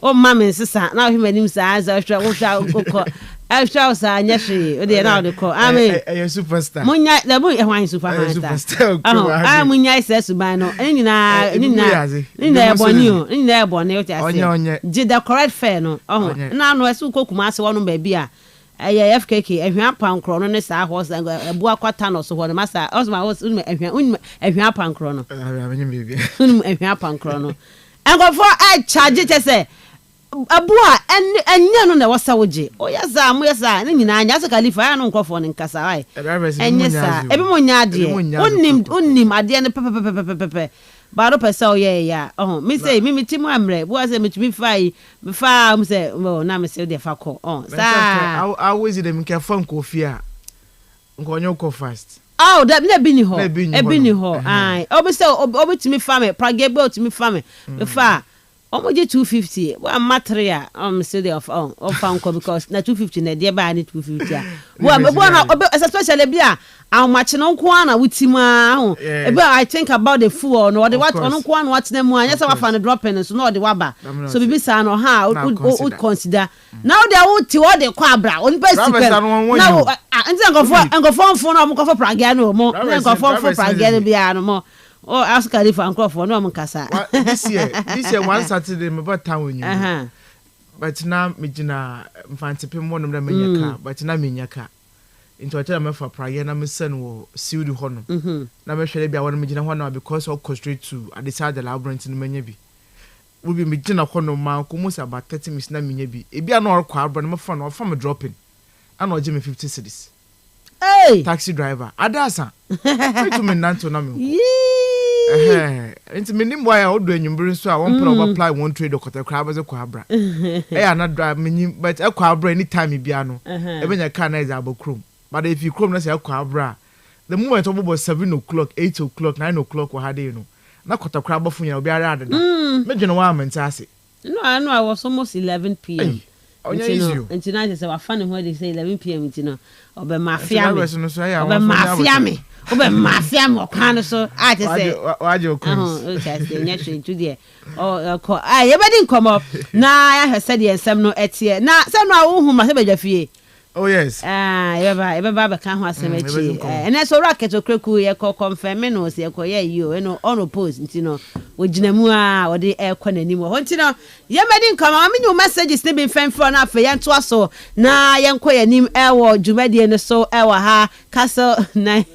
Oh, mammy, sister, now he made him say, I shall go. I shall say, yes, they now the call. I mean, a superstar. Munya, the boy, wine superstar. I'm Munya says to buy no, and in there, Bonio, in there, Bonio, did the correct fair no. Oh, now no, I so cook master one baby. FKK ehwan pankro no ne saa horse ebua kwata no so ho no masa osma was ehwan pankro no ehwan pankro no engofo charge che se abua enye no na wasa woje oyasa mo yasa ne nyina anya se khalifa ya no nkofo ne nkasa ai enye sa ebi mo nya ade unnim ade ne pepepepepepe baro pesa ya me say me timu amre bo say me tumi fai me fa me say na me say de fa ko sa I always them can phone coffee nkonyo ko fast that na bi ni ho ai obi say obi tumi fa me pragebe tumi fa me fa Omoje 250. Well, matria. Still there of found because na 250 na dey buy 250. Well, especially bia how much no kwana wutima I think about the fool no the what no kwana what them one yes I find dropping so no the waba so bibi sa no ha would consider now they would to all the kwabra on best now and for no mo for praga no mo go for praga bia no mo oh ask Khalifa and for no mo kasa this year one Saturday me but town when you but now me gina mfantepem mo no na menyaka but na menyaka into a time for prayer na me send wo sealed hono na me hwele bia won me gina hono because of constraint to at the side the labyrinth no menya bi we be me gina hono ma ko musa about 30 minutes na menya bi e bia na or kwa abro na me fa no fa me dropping and o give me 50 cedis hey taxi driver adasa wait to me nanto na me into me nim why I do enyumbere so a won pro apply one trade okota kra ba ze kwa abra na drive me but e kwa abra anytime bia no e benya car na is abokrom. But if you come, let's say, the moment about 7 o'clock, 8 o'clock, 9 o'clock, what had you know? Not got a crab of you, be around. Imagine one man, Sassy. No, I know I was almost 11 p.m. Oh, yeah, and tonight is our funny when they say 11 p.m. You know, over my family, over my family, over my family, kind of so. I just say, why you come? Okay, today. Oh, I didn't come up. Now I have said yes, some no at here. Now, some no who must have a fee. Oh yes. Baba can have some and that's a rocket or creku ye call confirm no say ko ye you no on post you know we jinamua or the air con anymore want you know ye medin come I mean your messages ne be fan for na fe yan to so na yan ko ye nim e wo djumadi no so e wa ha Kastle 9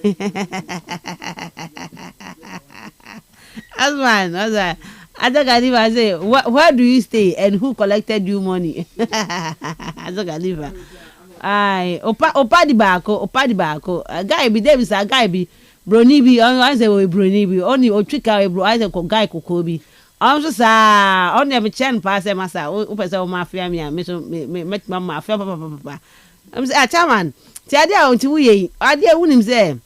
Asman Adagaliva say where do you stay and who collected you money Adagaliva Aye, opa di bako. A guy be there is a guy be brony be I say we brony be only o twika we bro I say guy kokobi. I'm so sa on them chen pass them masa o pese o mafia me so me mama mafia papa. I'm say chairman. Ti ade a onti wuye. Ade wunim say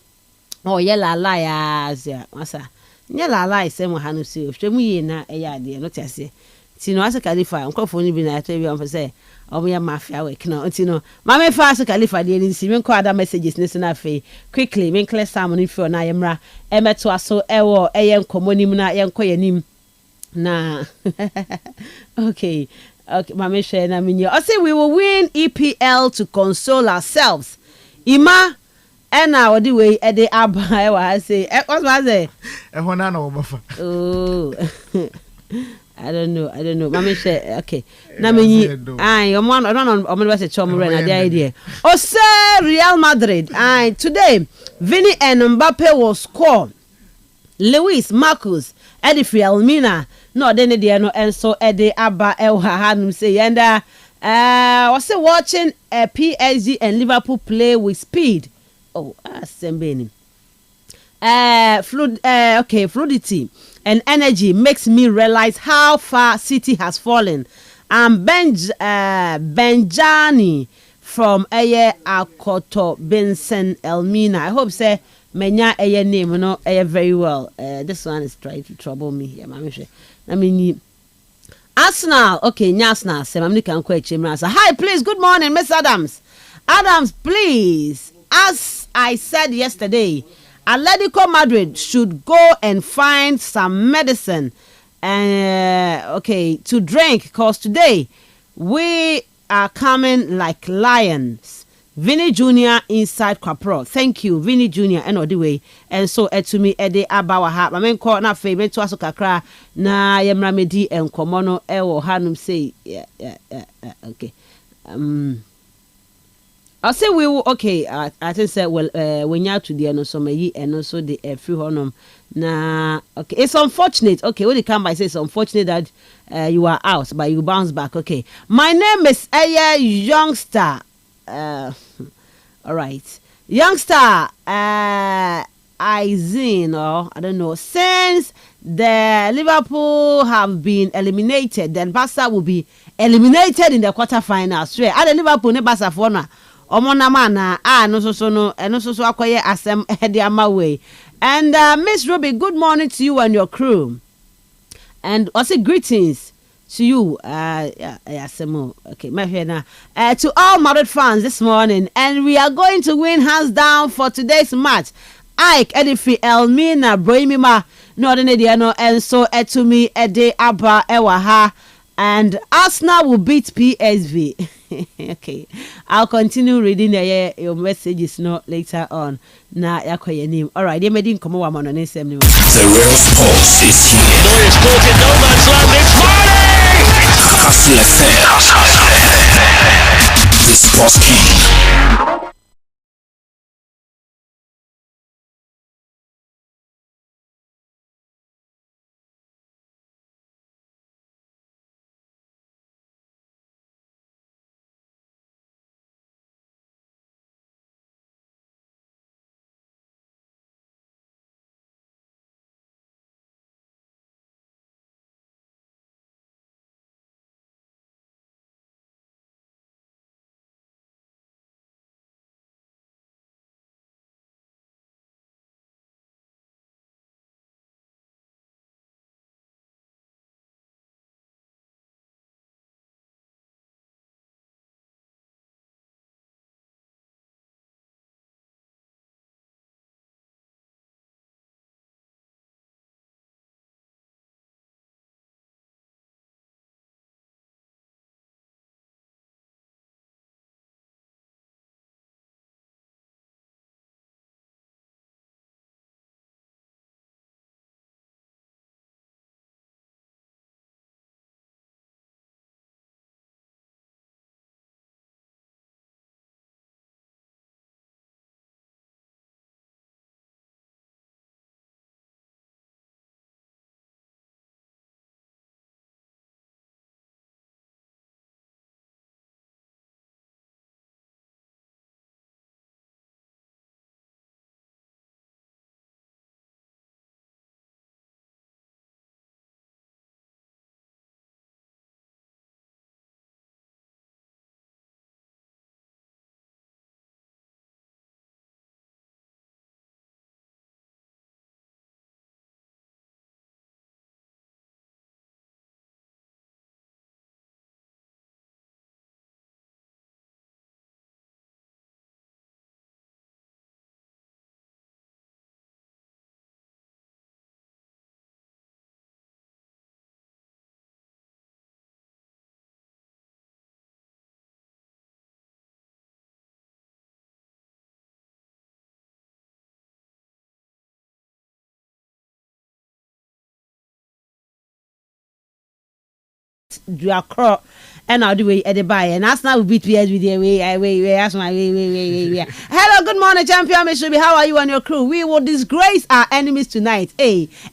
oh ye la ya say masa. Nye la say mo hanu say hwemu ye na e ya ade no ti ase. Ti no ase Khalifa nkofo ni bi na to bi on say Omoya mafia work now. You Mama fast Khalifa the NC men call other messages na fe. Quickly, men clear salmon if you na yemra. Emeto aso ewo eyen komonim na yenko yanim. Na okay. Mama share na minyo. I say we will win EPL to console ourselves. Ima ena odi we e de aba e wa say. What's my say? Ehona na obafa. Oh. I don't know. Mama say okay. Na me I don't know say chom rena the idea. Oh say Real Madrid. Today Vini and Mbappe will score. Luis Marcus Eddie Fialmina no then dey no enso Eddie Abba El Hanum say and was watching PSG and Liverpool play with speed. Oh, Sembeni. Fluidity and energy makes me realize how far City has fallen. And Benjani from Akoto Benson Elmina. I hope say menya name no very well. This one is trying to trouble me. Yeah, I mean Arsenal. Okay, Arsenal. Hi, please. Good morning, Miss Adams. Adams, please. As I said yesterday, Atletico Madrid should go and find some medicine to drink because today we are coming like lions. Vinny Jr. inside Capro. Thank you, Vinny Jr. And all the way. And so to me, Eddie Abawa ha. My main call na favorite to kakra na yemramedi and komono ewo hanum say yeah. Okay. I'll say we will okay. I think say well when you to the no so me and also the free honum na okay. It's unfortunate. Okay, when they come by say it's unfortunate that you are out, but you bounce back. Okay, my name is Youngster. All right, Youngster. Izine or I don't know. Since the Liverpool have been eliminated, then Barca will be eliminated in the quarterfinals. Swear, at the Liverpool ne Barca for na. Omona mana no so akoye asem hede ama way. And Miss Ruby, good morning to you and your crew. And also greetings to you, Semo. Okay, to all Madrid fans this morning, and we are going to win hands down for today's match. Ike Edifi Elmina Broimima Northern Ediano and so Etumi Ede Abba Ewaha, and Arsenal will beat PSV. Okay, I'll continue reading your messages later on. Na yakoye name. All right, they made him come over on the same name. The real sports is here. Neuer's caught in no man's land. It's Marley! Kastle FM. The Sports King. Duacro and I'll do it at the buy and that's now beat PSV the way. Hello, good morning, champion. Mishubi, how are you and your crew? We will disgrace our enemies tonight,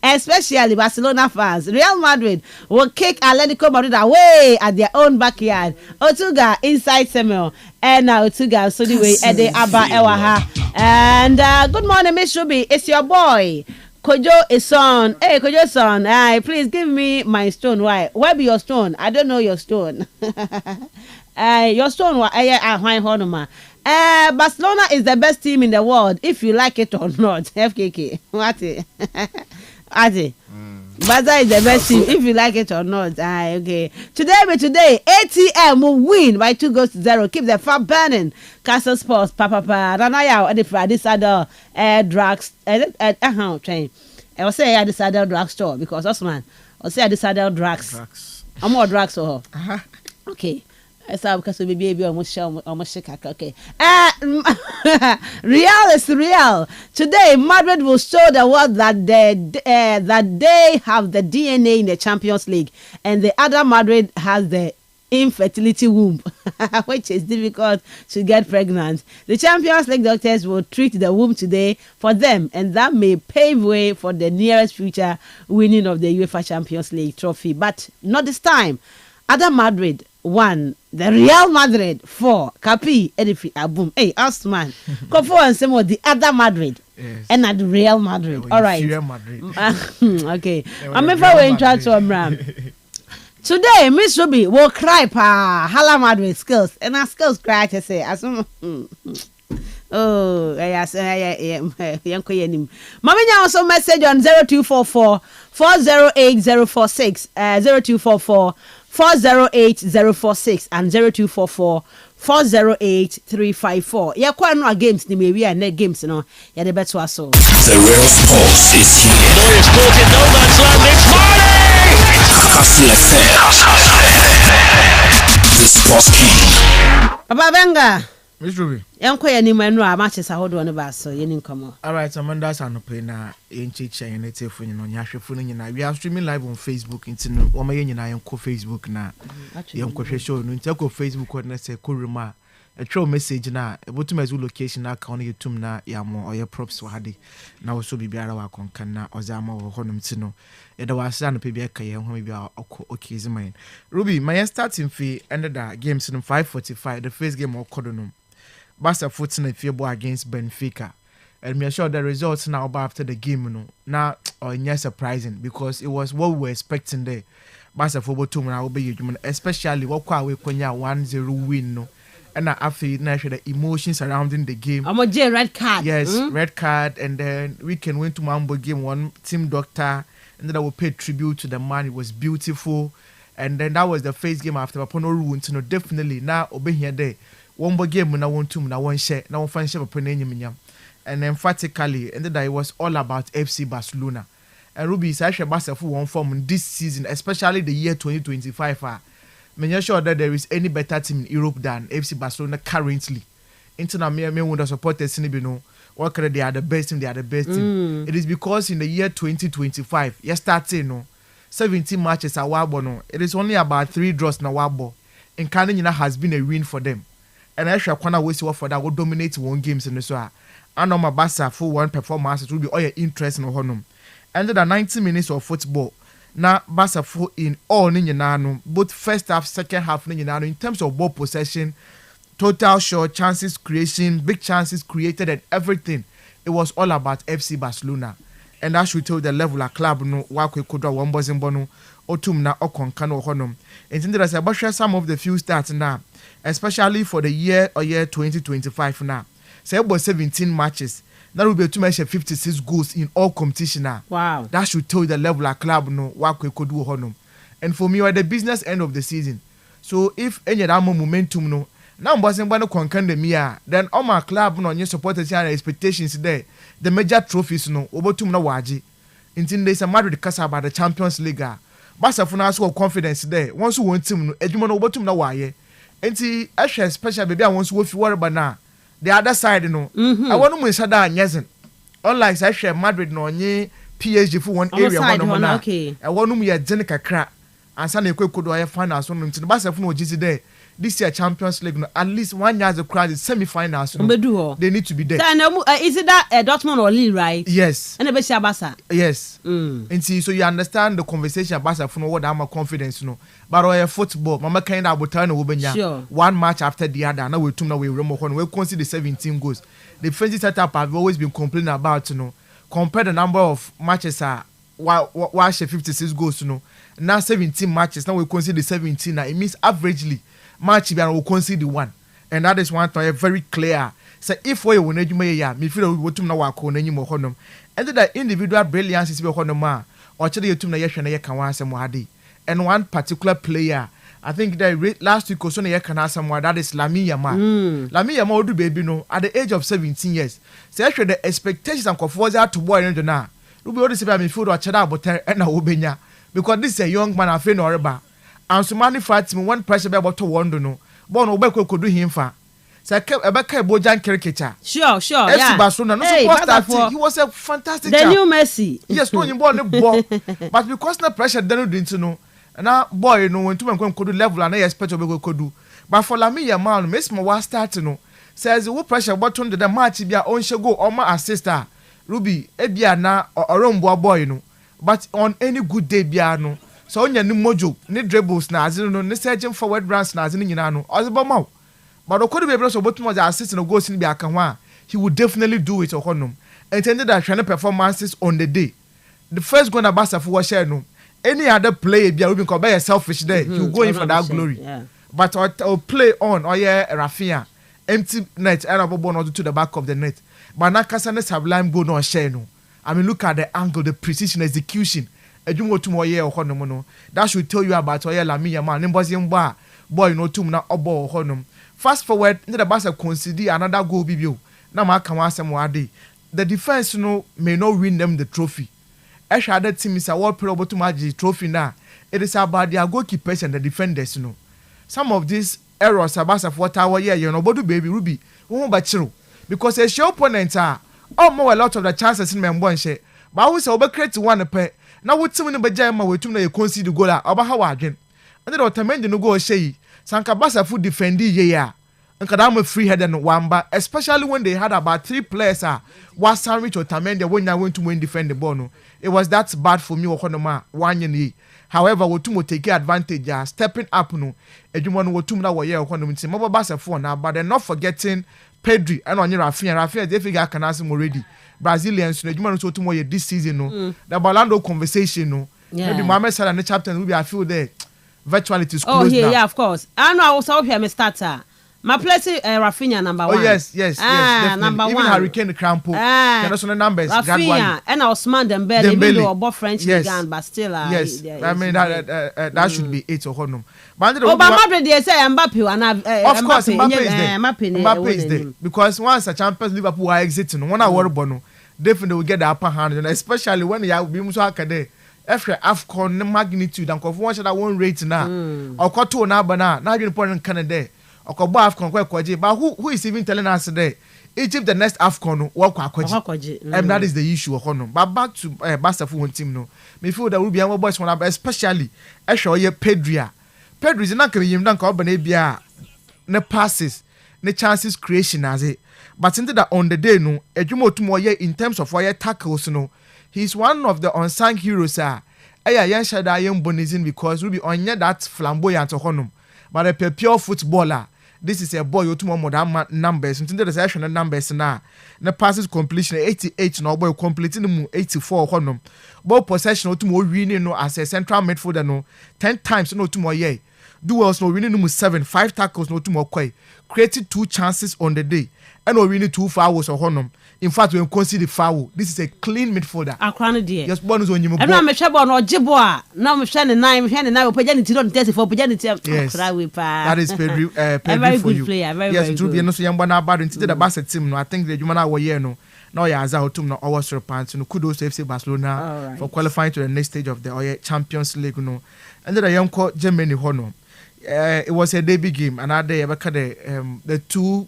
especially Barcelona fans. Real Madrid will kick Atletico Madrid away at their own backyard. Otuga inside Samuel and Otuga so the way at the Abba Ewaha. And good morning, Mishubi. It's your boy Kojo is son. Hey, Kojo son. Please give me my stone. Why? Where be your stone? I don't know your stone. Your stone. Barcelona is the best team in the world, if you like it or not. FKK. What? Ati. Barca is the best team, if you like it or not. Okay. Today, ATM will win by 2-0. Keep the fire burning. Castle Sports, Papa, Ranaya, and the Friday Saddle drugs. Train. I will say at the Saddle drug store because Osman. I'll say at the Saddle drugs. I'm more drugs or okay. Because we baby almost shake. Okay. Real is real. Today, Madrid will show the world that they have the DNA in the Champions League, and the other Madrid has the infertility womb, which is difficult to get pregnant. The Champions League doctors will treat the womb today for them, and that may pave way for the nearest future winning of the UEFA Champions League trophy. But not this time. Other Madrid 1, the Real Madrid 4. Capi, Edifi, Aboom. Hey, Osman, come forward and say more. The other Madrid, yes. And at Real Madrid. All right. Real Madrid. Okay. I'm if I were in charge of Ram. Today, Miss Ruby will cry pa Hala Madrid skills, and our skills cry to say as oh yes, Maminya also message on 0244 408 046 0244 408-046 and 0244-408-354. Yeah, quite no games ni me and net games no. Yeah, the better so. The real sports is here. It's caught in no man's land. It's Marley! Kastle FM. The sports king. Baba Benga. Miss Ruby. Yanko ya ni manu a matches ahodo no ba so yeni nkomo. All right, Amanda Sanope na enchicha yenete fu nyino nyahwefo no nyina. We are streaming live on Facebook intino o maye nyina yenko Facebook na yenko hwehwe no ntako Facebook ko na se koruma a throw message na ebotum azu location na account yetum na yamo oye props wa hade na wo so bibiara wa konkan na ozama wo honum tino yeda wa asa no pe bia ka ye ho bia okay ziman. Ruby, my starting fee ended that games in 5:45 the first game of Kodonum. Barca 14 February against Benfica. And me sure the results now after the game, now not surprising because it was what we were expecting there. Barca football team now be human, especially what we when you 1-0 win. No, and I feel the emotions surrounding the game. I'm a red card. Yes, red card, and then we can win to Mambo game one team doctor, and then I will pay tribute to the man. It was beautiful, and then that was the first game after Apono ruined. No, definitely now obey here there. One more game na one two na one share na one fan share upon any and emphatically and that it was all about FC Barcelona and Ruby is actually Barca for one form this season, especially the year 2025. I'm sure that there is any better team in Europe than FC Barcelona currently. Into me would support the Sinibino. What can they are the best team? They are the best team. It is because in the year 2025, starting 17 matches at Wabo. It is only about 3 draws na Wabo. And Canada has been a win for them. And I shall corner waste for that will dominate one games in the soa. And on my Barca for one performance, it will be all your interest in honum. And the 90 minutes of football. Now Barca for in all Ninjanano, both first half, second half Ninjanano, in terms of ball possession, total shot, chances creation, big chances created, and everything. It was all about FC Barcelona. And that should tell the level of club no work we could one bossing bono or tum na okon kano honum. And then there's about some of the few stats now. Especially for the year 2025 now. Say about 17 matches. That will be too much 56 goals in all competition now. Wow. That should tell you the level of club no what we could do honum. And for me, we're at the business end of the season. So if any of that momentum no, now bossing bono concan the mia, then all my club no your supporters and expectations there. The major trophies no over to na waji. Until there's a Madrid Casa about the Champions League. Barca for now so confidence there. Once you want team no, edwuma no over to na waye. Enti ehwe special baby I want to worry about now. The other side I want to mention that nyezin. Unlike ehwe Madrid no onye PSG for one area one na. I want to me a gene kakra. Ansa na ekokodo aye finals one nti Barca for no gisi there. This year Champions League no, at least 1 year as a crowd is semi-finals. No. They need to be there. So, is it that Dortmund or Lille, right? Yes. And the Barca. Yes. And see, so you understand the conversation about Barca for what I'm a confidence no. But football, mama kind of turn sure. One match after the other. Now we turn away Remo. We consider 17 goals. The defensive setup I've always been complaining about. Compare the number of matches why 56 goals. Now 17 matches. Now we consider 17. Now it means averagely. Match we will consider 1, and that is one thing very clear. So if we win it, me feel we to now work on any more honum, and that individual brilliance is be honum or chili to na yesha na yekan some wadi. And one particular player, I think that last week also na yekan some that is Lamine Yamal. Lamine Yamal do baby no at the age of 17 years. So actually the expectations and conformity to boy no na. We be always say me feel or chada but and na obenya because this is a young man afraid no reba. And so many fights me one pressure be about to wonder no. But no be could do him fa. So Ebeka Bojan caricature. Sure. FC Barcelona no support he was a fantastic the new Messi. Yes, no you born the ball. But because no pressure then didn't know. Now boy no when to man could do level and I expect to could do. But for Lamine Yamal miss my was start no. Says who pressure button the match be on show go on my assister. Ruby ebia na orombo boy no. But on any good day bia no. So on your new mojo, ni dribbles na azino, ni surging forward runs na azino nyinano. Ozibama. But o could be able to but more assistant or goals in Biakanwa. He would definitely do it or honum. Intended that training performances on the day. The first going to Barca for share no. Any other player be will be by selfish there. He will go in for that glory. Yeah. But I'll play on Rafinha. Empty net and a ball to the back of the net. But now Kasane sublime go no share no. I mean look at the angle, the precision, execution. adwuma otum oye ohonom no that should tell you about oye Lamine Yamal nimbozi mba boy no otum na obo ohonom. Fast forward into the Barca concede another goal bibio na ma kan asem wade the defense no may not win them the trophy. Esha other team is a world player obotum agi trophy na it is about their goalkeepers and the defenders no. Some of these errors Barca for tower here you know bodu baby Ruby won ba chiro because a show opponent are more a lot of the chances in membo nche but we say we create one pe na wo team no be jam ma we tum na you concede goal a oba ha wa adwen and the Otamendi no go shey sanka Barca fu defend ye ya nka da free header no wamba especially when they had about 3 players was Sandwich Otamendi when you went to win defend the ball no it was that bad for me okonoma one. However, wotum take advantage stepping up no edwuma no wotum na woye okonom nti mo Barca for na but they're not forgetting Pedri and on Rafinha they figure can ask him already Brazilians no edwuma no so wotum this season no the Balando conversation no maybe Mohamed Salah and the captain will be I feel there virtually to school. Oh yeah, of course. I know I was out here my starter. My place Rafinha number 1. Oh yes, definitely. Number 1. Even Harry Kane Crampo. That's on the numbers. Rafinha and Osman Dembele. Even though about French League, but still. Yes, I mean that should be 8 or honum. But Madrid they say Mbappe and of course Mbappe is there because once a champions Liverpool are exiting, one hour bono, definitely will get the upper hand, and especially when you have been so academic. After AFCON magnitude and one shot that one rate now or quarter na bana now you important Canada or kobo AFCON kwaje but who is even telling us today Egypt the next AFCON work kwaje and that is the issue of but back to Barca one team no me feel that will be our boys one especially Esho Pedri is not coming down ka obana bia ne passes ne chances creation as it but into that on the day no edwuma otum oye in terms of oye tackles no he's one of the unsung heroes yan shada yan bonizin because we be onye that flamboyant honum but a pure footballer this is a boy otumo modern numbers into the session numbers na the passes completion 88 no boy completing mu 84 honum ball possession otumo winning no as a central midfielder no 10 times no otumo ye duels no winning mu 7 5 tackles no otumo kwai created 2 chances on the day and no winning 2 fouls or honum. In fact, when consider foul, this is a clean midfielder. Akrano dear. Yes, bonus on you. And I'm a shabon or jibwa. Now I'm shining 9, shining now. Pajanity don't test for Pajanity. Yes, that is very good player. Very yes, to be no so young bana bad into the Barca team. No, I think the Jumana were no. Now ya as out no our surpants. No kudos to FC Barcelona for qualifying to the next stage of the Champions League. No, and then the young coach Germany hono. It was a debut game, and I the two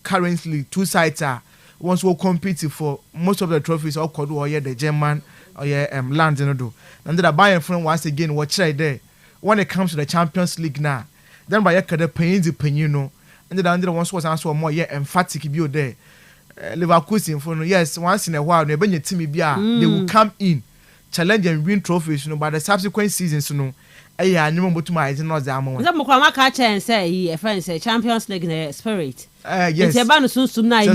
currently 2 sides are. Once we compete for most of the trophies all called the German lands and do. And then the Bayern friend once again watch right there. When it comes to the Champions League now, then by the penino, and then the ones was answer more emphatic be there. Leverkusen for yes, once in a while, they will come in, challenge and win trophies, but the subsequent seasons, I remember to my not the amount. Some catch and say, a friend say Champions League spirit. Yes. It's about soon any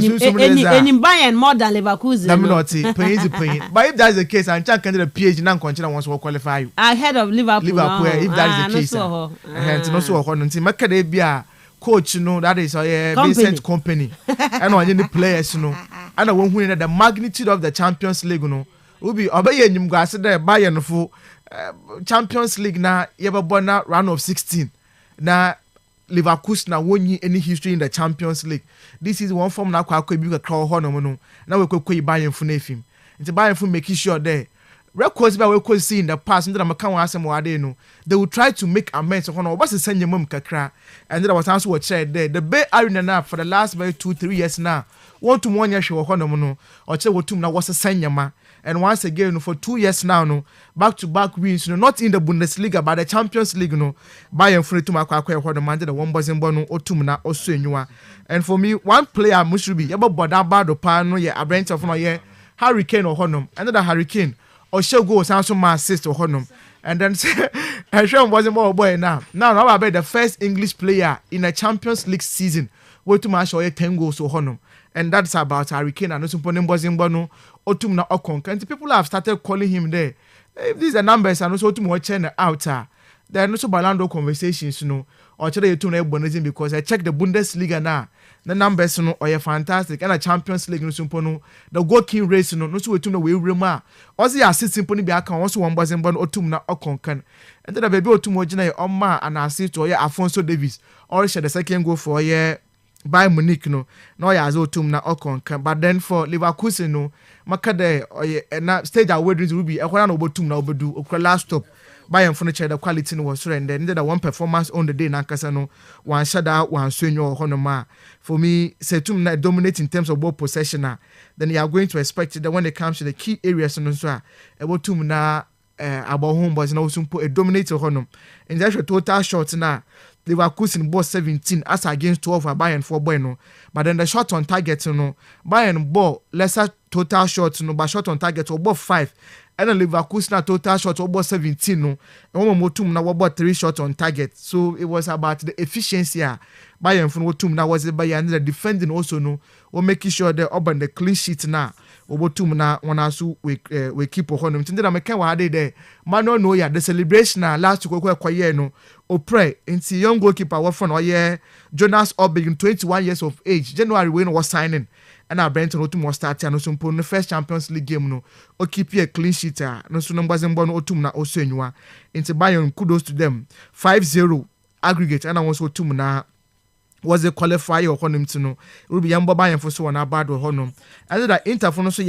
Bayern more than Leverkusen. I'm not paying. But if that's the case, I'm checking the PhD now continue once we qualify. Ahead of Liverpool. If that is the case. Hence, no so on team. Macadabia coach, that is a Vincent company. And on any players, and I won't win the magnitude of the Champions League, will be obeying him guys there Bayern for Champions League na yeba round of 16. Na Leverkusen na won any history in the Champions League. This is one form na kwa bi ka kraw ho no no. Na we kwa Bayern fu na fim. Nti Bayern fu make sure there records ba we could see in the past nti na maka wan asem wade no. They will try to make amends ho no. Obase sanya mum kakra. And there was also what said there. The Bay Arena now for the last 2-3 years now. Want to 1 year show ho no no. Or che wotum na was sanya ma. And once again, for 2 years now, back-to-back wins, not in the Bundesliga, but the Champions League, Bayern free to Makwa, the man the one buzzing bono or tumna or senua. And for me, one player must be about Bodabado Pano, a branch of my Harry Kane or Honum, another Harry Kane, or shall go sound my sister or Honum. And then Sean wasn't more boy now. Now, I bet the first English player in a Champions League season, where to match or 10 goals or Honum. And that's about Harry Kane and also Bono Otum na Okon. And people have started calling him there. If these are numbers and also to watch out. there are also Ballon d'Or conversations, or today you na bonizim because I check the Bundesliga now. The numbers are fantastic, and a Champions League no the goal race no so we na we rema. Also assist simply be aka also one boys and otum na okonkan. And then the baby otum ogina oma and assist to Alphonso Davies or share the second goal for Bayern Munich no ya otum na okonkan. But then for Leverkusen no makade na stage away dreams will be ekwana no obotum na obedu okra last stop. Bayern furniture the quality no was and then the one performance on the day na kasa no one shada one swenyo honoma. For me setum na dominate in terms of ball possession then you are going to expect that when it comes to the key areas no so ebotum na about home boys na usumpo a dominate honum in the total shots na Leverkusen ball 17 as against 12 for Bayern for bueno, but then the shot on target Bayern ball lesser total shots but shot on target or ball 5 and Leverkusen total shots over 17 and one more team now about 3 shots on target. So it was about the efficiency Bayern from team now was Bayern the defending also or making sure they open the clean sheet now. Over team now one asu we keep on them. Tindera meka wa ade there. Mano no ya the celebration last week kwaye no o pray into young goalkeeper what from Jonas Obing 21 years of age. January when was signing. And our Brenton Otum was starting and also the first Champions League game no or keep a clean sheet no so numbers and bon Otum na Osenwa into Bayern kudos to them 5-0 aggregate and also Otum na was a qualifier or honum to know it will be young Bayern for so on bad or honum and that Inter for no so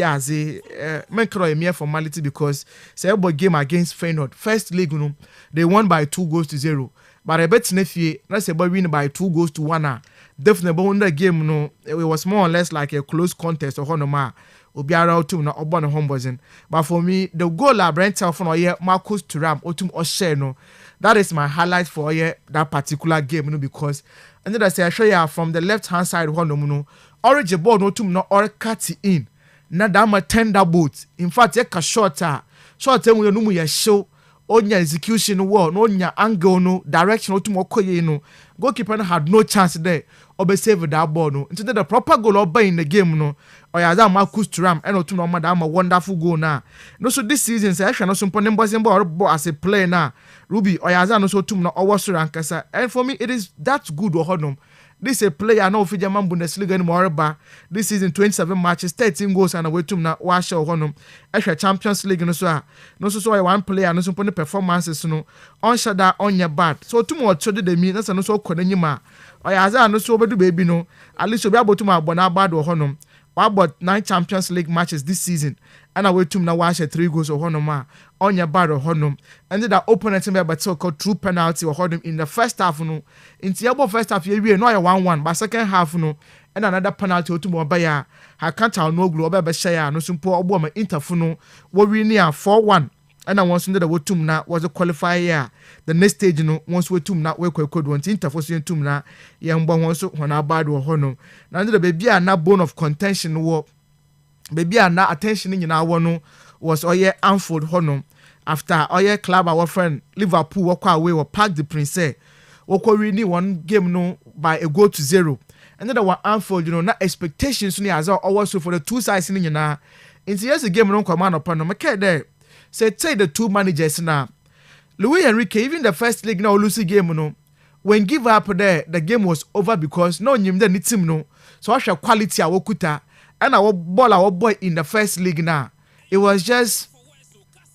make a mere formality because say about game against Feyenoord first league no they won by 2-0 but I bet Nefie let's say win by 2-1 definitely when the game no it was more or less like a close contest or honoma obiara otum na obo no homeboys but for me the goal la Brentel for no Marcus Thuram otum oshe no that is my highlight for that particular game no because and then I say I show you from the left hand side honom no orange ball no otum no or cut in na that ma tender boat in fact e ka short we no mu ya show onya execution wall no onya angle no direction otum okoye no goalkeeper had no chance there or save that ball no into the proper goal or in the game no or ya Marcus Thuram and otum no madam a wonderful goal na no so this season say actually no so pon ball as a player na Ruby or ya no so otum no owo rankasa and for me it is that good or honum. This is a player now for German Bundesliga anymore. This season 27 matches, 13 goals and away to na washa honum. Actually Champions League no so one player no so pon performances no on shada on your bad. So too much so the me no so konanyima. Or ya no so bedu baby no. At least we able to ma bona bad or honum. About 9 Champions League matches this season. And I wait to now watch 3 goals or honor on your bad or honor. And then the opponent me but so called true penalty or honor in the first half no. In the first half you no 1-1 but second half no and another penalty to more by I can't tell no global be share no simple obo ma interfuno we win 4-1. And I want to the wotum na was a qualifier. The next stage no once we tum na we could want interfosin tum na young bon once when our bad or honor. Now the baby are na bone of contention war. Baby and now attention in our one was Anfield honum after club our friend Liverpool walk away or Park the Prince walk really one game no by a goal to 0 and then our Anfield not expectations ni as also for the two sides in na into yes the game no command upon no make there say take the two managers now Luis Enrique even the first league now lose game no when give up there the game was over because no nyim the team no so actual quality awokuta. And our boy in the first league now, it was just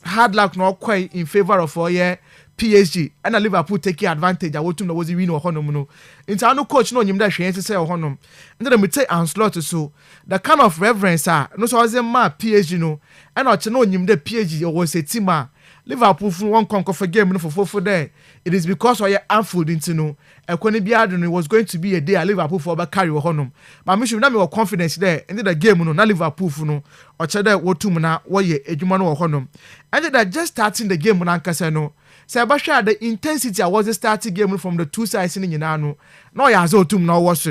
hard luck not quite in favor of PSG and Liverpool taking advantage. I want to know was the win or honor. Into no coach no him that she say or honor. And then we take onslaught so the kind of reverence no so as a PSG no and not know him the PSG was a team Liverpool won conquer for game no for there. It is because of Anfield into no. It was going to be a day at Liverpool for about carry or honum. But I should not be confidence there. And then the game no not Liverpool no or cheddar what two mana what ye ejumano or honum. And then just starting the game on Ankasano. Say about the intensity I was the starting game from the two sides in Yanano. No ya so tum no was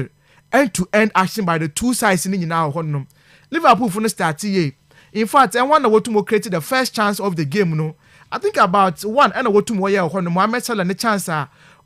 end to end action by the two sides in Yanao honum. Liverpool from the start ye. In fact, I wonder what to create the first chance of the game no. I think about one and what to more honum. Mohamed Salah the chance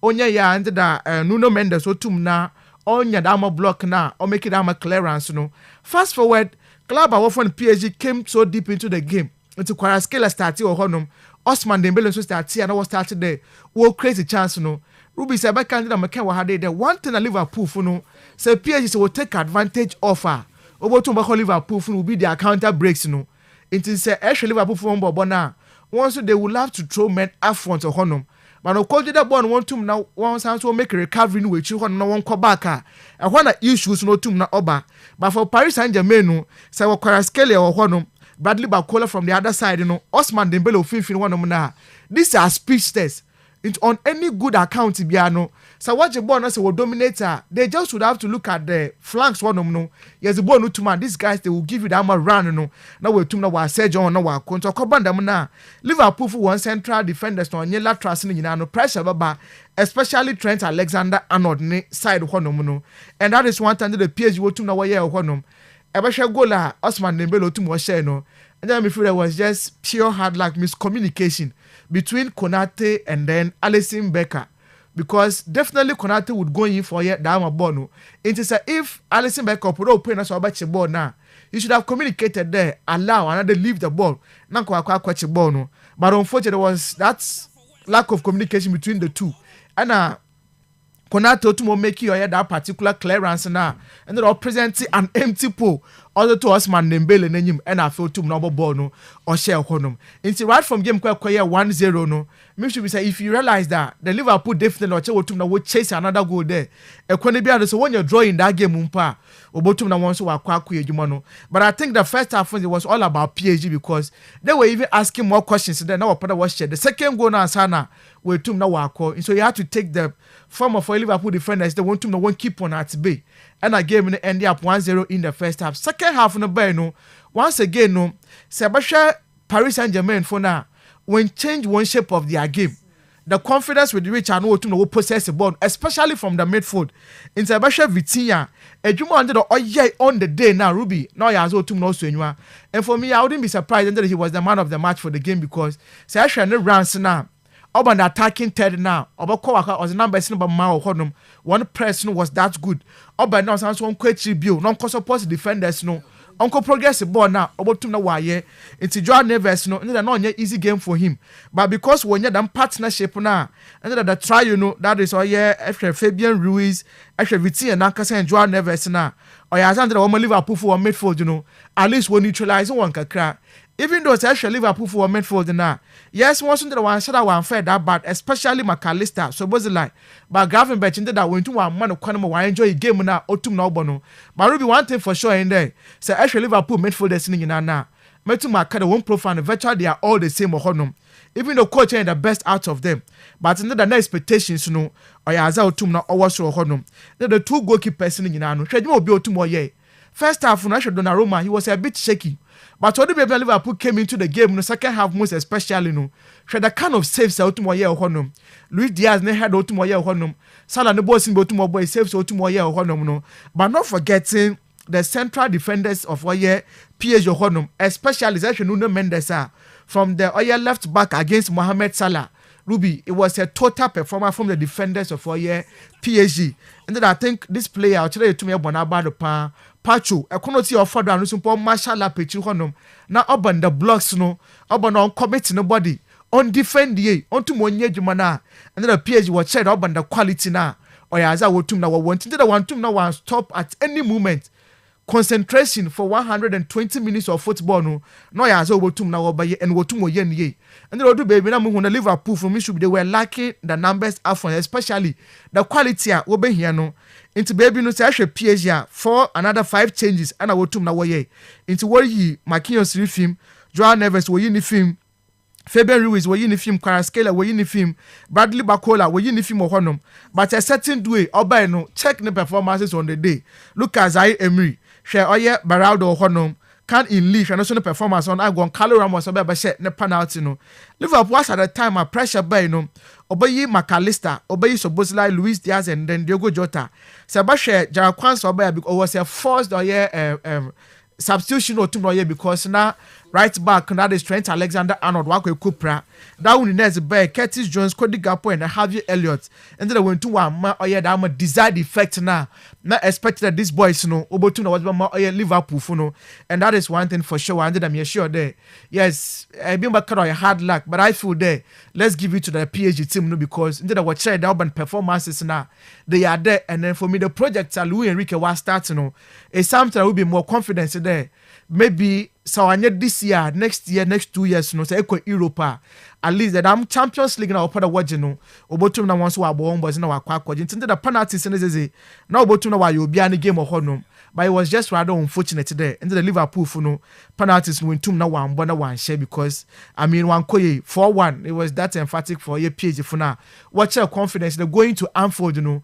Onya ya and the Nuno Mendes otum na onya dama block na or make it dama clearance no. Fast forward, club our friend PSG came so deep into the game. into Kvaratskhelia started or Honum, Osman Dembele so started and I was started there. What crazy chance no. Ruby said by candidate McKenna had there. One thing I Liverpool for no. So PSG will take advantage of her. Over to Liverpool will be their counter breaks no. It is actually Liverpool for Bona. Once they will have to throw men up front of Honum. But no call that one want to now once will make a recovery with you no one come back. And one issues no to na oba. But for Paris Saint-Germain no, say Kvaratskhelia or Honum. Bradley Barcola from the other side, Osman Dembele of one na. These are speech tests. It's on any good account, Biano. So what the ball will dominate her. They just would have to look at the flanks one no. Yes, the ball no to man. These guys they will give you that much run no. Now we to na wa Sergio no wa konto kobanda na. Liverpool for one central defenders no nyela trust ni no pressure baba, especially Trent Alexander-Arnold side one no. And that is one time the PSG will to na wa ye one. Ebesha goal Osman Dembele to mo share no. And then I feel there was just pure hard luck miscommunication between Konate and then Alisson Becker. Because definitely Konate would go in for yet down a ball. It is if Alisson Becker put open us about your ball now. You should have communicated there, allow another leave the ball. Now catch a ball no. But unfortunately there was that lack of communication between the two. And Konate to make you that particular clearance now. And then present an empty pole. Other to Osman Dembele nenyim and I feel to number ball no or share honum. It's right from game kwaya 1-0 no. Maybe should be say if you realize that the Liverpool definitely or to will chase another goal there. So when you're drawing that game umpa obotum na wonso wakwaku ejuma. But I think the first half it was all about PSG because they were even asking more questions then now was share. The second goal na sana we tum na wako. And so you have to take the form of Liverpool defenders they want to no one keep on at bay. And a game ended up 1-0 in the first half. Second half no bay no. Once again no. Sebasha Paris Saint-Germain for now when change one shape of their game. The confidence with which I know to no possess the ball, especially from the midfield. In Sebasha Vitinha, Ejuma under the on the day now Ruby. Now he has to no so. And for me, I wouldn't be surprised that he was the man of the match for the game because Sebasha no runs now. Oban attacking third now. Obako was the number mao honum. One press no was that good. Oban now sounds one question bill. Non support defenders no. Uncle progress the ball now. Obotum na waye. It's Joao Neves no. And not an easy game for him. But because when you done partnership now, and the try you know that is after Fabian Ruiz, after Vitinha and Nankasa and Joao Neves now. Or ya under the Liverpool for a midfield you know. At least when neutralize one kakra. Even though it's actually Liverpool for a midfield now, yes, wasn't the one said I want fair that bad, especially McAllister. So was it like, but Gravenberch into that went to one man of Conor, I enjoy a game now, or two no bono. But Ruby one thing for sure in there. So actually Liverpool midfielders singing in now. Metu Makada one profile, virtually they are all the same or honum. Even the coach ain't the best out of them. But in the expectations, you know, or Yaza Tum now or so honum. The two goalkeepers singing in now. Should you be 2 more year? First half, Funasha Donnarumma, he was a bit shaky. But when the Liverpool came into the game in the second half, most especially, no, she the kind of saves out to more year honum. Luis Diaz ne had out to more year honum. Salah the boss in Baltimore boy saves out to more year honum, no. But not forgetting the central defenders of Oye PSG honum, especially Nuno Mendes from the Oye left back against Mohamed Salah. Ruby, it was a total performance from the defenders of Oye PSG. And then I think this player, I'll tell you to me about the Pacho, I cannot see offer down some poor Mashallah Pichu honum. Now open the blocks no, open on commit nobody, on defend ye, on to Monye Jumana, and then the PSG was said open the quality now. Or as I would to now want to the one to now one stop at any moment. Concentration for 120 minutes of football no as over to now by and what to more yen ye. And the baby now when the Liverpool for me should they were lacking the numbers up front, especially the quality will be here no. Into baby no say PSG for another 5 changes and I will to now ye. Into what he Marquinhos film, Joao Neves were in film. Fabian Ruiz were in the film, Kvaratskhelia were in the film, Bradley Barcola were in the film of honum. But a certain way, or no check the performances on the day. Look at Zaire Emery. Share Oye Baraldo honum can in leash and also the performance on Agon Carlo Ramos or Bebashet ne penalty no. Liverpool was at the time a pressure by no. Obey McAllister, obey Sobozlai, Luis Diaz and then Diogo Jota. Sebashe Jarakwan Sobaya because was a forced substitution or 2 more years because now right back that is Trent Alexander-Arnold wako Kupra that one is by Curtis Jones, Cody Gakpo and Harvey Elliott and then they went to one ma oye that am desired effect now not expected that these boys no obotu na was ma oye Liverpool funo and that is one thing for sure and I'm sure there yes I been back on hard luck but I feel there let's give it to the PSG team no because instead of what share the urban performances now they are there and then for me the project Luis Enrique was starting no it's something I will be more confidence there maybe so I need this year, next year, next 2 years, no, say Eco Europa. At least that I'm Champions League now upon the watch, you know, Obotum na once wa born was no aqua into the penalties and is now Obotum na you'll be any game of honor. But it was just rather unfortunate today. Into the Liverpool for no penalties win two now one share because I mean 4-1. It was that emphatic for your PSG for now. Watch your confidence, they're going to Anfield, you know.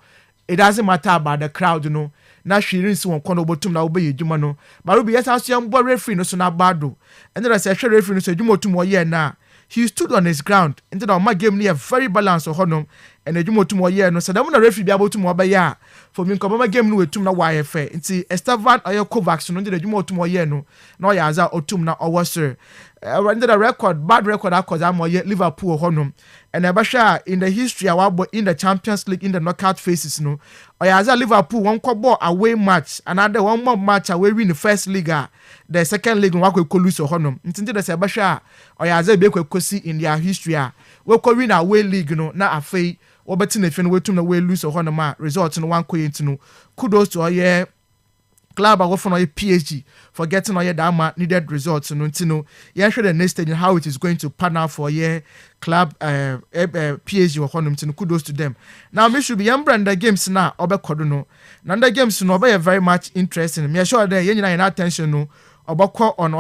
It doesn't matter about the crowd, you know. Na shirin si won kono botum na obeye djuma no ba rubi yes aso yam bo referee no so na bado and then I say referee no so djuma otum oye na he stood on his ground into the my game near very balanced or honum and djuma otum oye no so dem na referee bia botum obeye for me ko my game no wetum na why fair nti Estevan Kovacs no the djuma otum oye no na oya za otum na owosere under the record bad record akos am oye Liverpool honum and ebasha in the history awabo in the Champions League in the knockout phases no oyaza Liverpool one ball away match another one more match away win the first league the second league one ko lose honum ntinti the ebasha oyaza be kosi in their history we ko win away league no na afei obeti na fene wetum na we lose honum result no one ko yentinu kudos to oye club I go for PSG for getting all that needed results no ntino yeah sure the next stage how it is going to pan out for club PSG or honum ntino kudos to them now me should be brand games na obekodo no na the games no be very much interesting me sure there yen na attention no obekọ on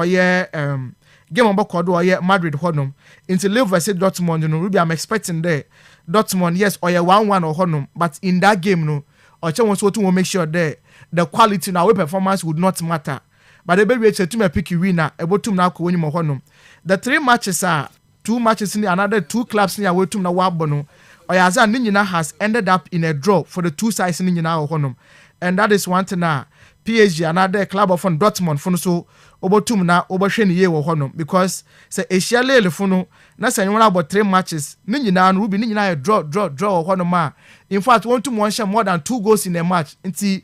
game obekodo Madrid honum into Liverpool versus Dortmund no Ruby I'm expecting there Dortmund yes 1-1 or honum but in that game no Oche wants to make sure there the quality now performance would not matter. But the baby to me pick winner ebotum na ko woni honum. The 3 matches are 2 matches in another 2 clubs near wetum na wabono. Oyaza Ninyina has ended up in a draw for the 2 sides in Ninyina honum. And that is one thing now. PSG another club of Dortmund for so obotum na obahwe ni ye wo honum because say Esiale lefuno na say you about 3 matches Ninyina no Ruby Ninyina draw honum. In fact want to share more than 2 goals in a match. Inti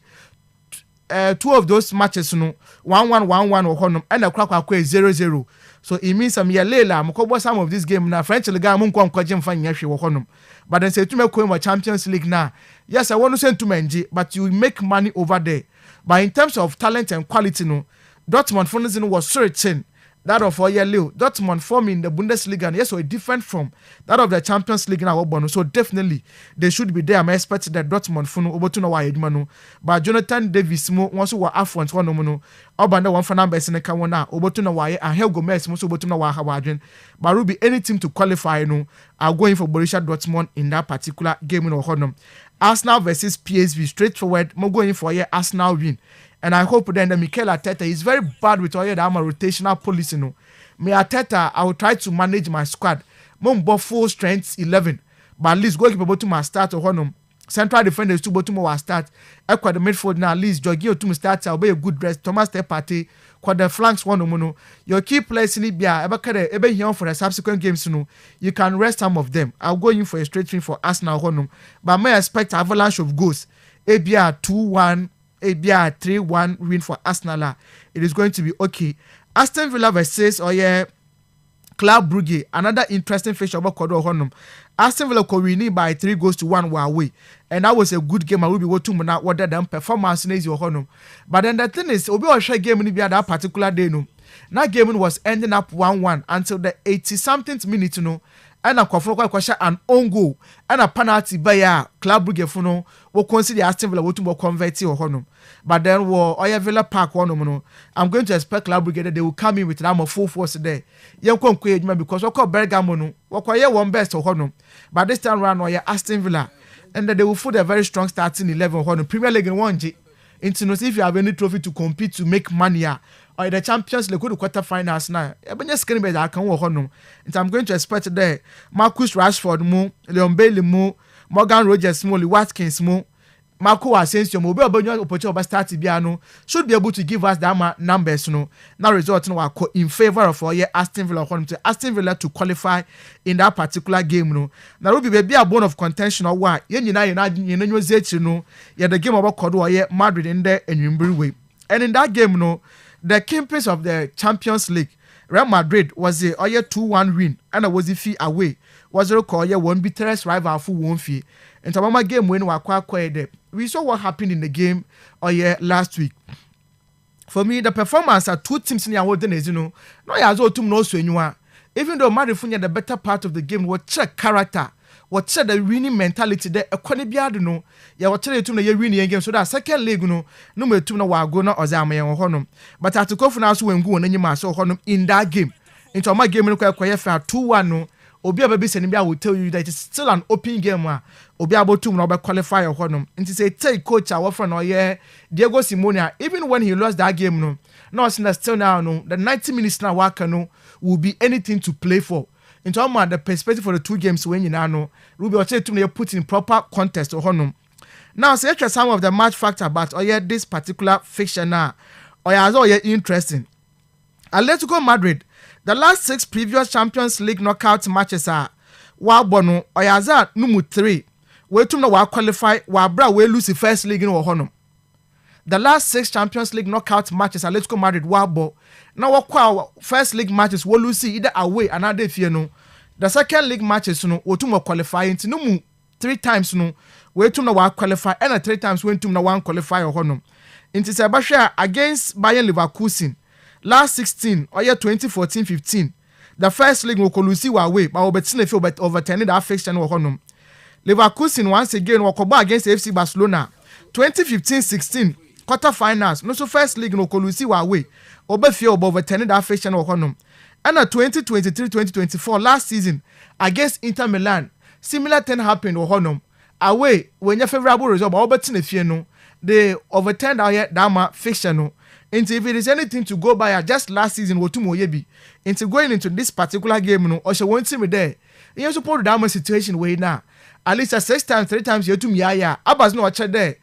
2 of those matches no 1-1 or honum and the crack 0-0 so it means some year later mkobo some of this game na French league am nko nkoje mfa nyahwe wo honum but then say to me ko Champions League now yes I want to send to Menji but you make money over there but in terms of talent and quality no Dortmund for was certain that of Leo Dortmund form in the Bundesliga and yes so different from that of the Champions League now so definitely they should be there. I'm expecting that Dortmund funu obotu na wa edwuma but Jonathan Davis mo won so wa affront one no obanda one for numbers in ka wona obotu na wa Angel Gomez mo so obotu na wa hawadwen but will be any team to qualify no are going for Borussia Dortmund in that particular game no honum Arsenal versus PSV straightforward mo going for Arsenal win. And I hope then that Mikel Arteta is very bad with all the rotational policy. No, me Arteta, I will try to manage my squad. Mumbo full strength 11, but at least goalkeeper bottom my start or honum. Central defenders two bottom will start. Equa the midfield now at least Jorginho to start. I'll be a good rest. Thomas Partey, the flanks one no. Your key players in Libya ever here for the subsequent games. No, you can rest some of them. I'll go in for a straight win for Arsenal honum, but I may expect avalanche of goals. ABR 2-1. ABR 3-1 win for Arsenal. It is going to be okay. Aston Villa versus Club Brugge, another interesting feature about Kodo Honum. Aston Villa could win by 3-1 away, and that was a good game. I will be watching now what than performance in your Honum. But then the thing is, Obi was share game in that particular day. No, that game was ending up 1-1 until the 80-something minute. No. And a kwafo an own goal and a penalty by Club Brugge funo will consider Aston Villa will convert or honum. But then Villa Park one I'm going to expect Club Brugge that they will come in with an full force today. Young because we call Bergamo no one best or honum. But this time round Aston Villa and that they will put a very strong starting 11 honum. Premier League in 1G. Into if you have any trophy to compete to make money or the Champions League quarterfinals now. I'm going to expect there Marcus Rashford mo, Leon Bailey mo, Morgan Rogers mo, Watkins mo, Marco Asensio mo be obanyo opportunity start bia no should be able to give us that numbers no now result no in favor of Aston Villa to Aston Villa to qualify in that particular game no na will be a bone of contention or why yen nyina zechi no ye the game about kodo Madrid in there and way and in that game no the kingpins of the Champions League Real Madrid was a 2-1 win and was the fee away was a call one bitterest rival for one fee and so my game when we saw what happened in the game last week. For me, the performance are two teams in the world, you know, no, as well, two no so anymore. Even though Madrid the better part of the game, what check character, what check the winning mentality there, a quanibia, no, ya what tell you to the winning game, so that second leg, no, number two, no, go no, or Zama or Honum. But I took off now, so when go on any mass or Honum in that game. Into my game, look at 2-1, no. Obi ababi senibia will tell you that it's still an open game obi abo to no be qualify or honum nti say take coach our friend Diego Simeone even when he lost that game no still now no the 90 minutes now work no will be anything to play for into the perspective for the two games when you know Ruby or say to put in proper context or honum now say some of the match factor but this particular fixture now interesting Atletico Madrid. The last 6 previous Champions League knockout matches are Wabono Oyaza Numu 3. We tum na qualify Wabra we lose the first league in Honum. The last 6 Champions League knockout matches are Atletico Madrid Wabo. Now what first league matches we lose either away another no. The second league matches no we tum qualify into Numu 3 times no we tum na qualify and 3 times we tum na qualify Honum. Into Sebastian against Bayern Leverkusen. Last 16 or 2014-15, the first league will lose away, but Obetina feel but overturning that fixture no honum. Leverkusen once again will come against FC Barcelona. 2015-16 quarterfinals, no so first league no lose away, Obefio overturning that fixture no honum. And a 2023-2024 last season against Inter Milan, similar thing happened or honum. Away when your favorable result, Obetina feel no, they overturned our Dama fixture no. Into if it is anything to go by, just last season, into going into this particular game, no, or she won't see me there. You support the situation way now. At least 6 times, 3 times, you to me, Abbas no watch there.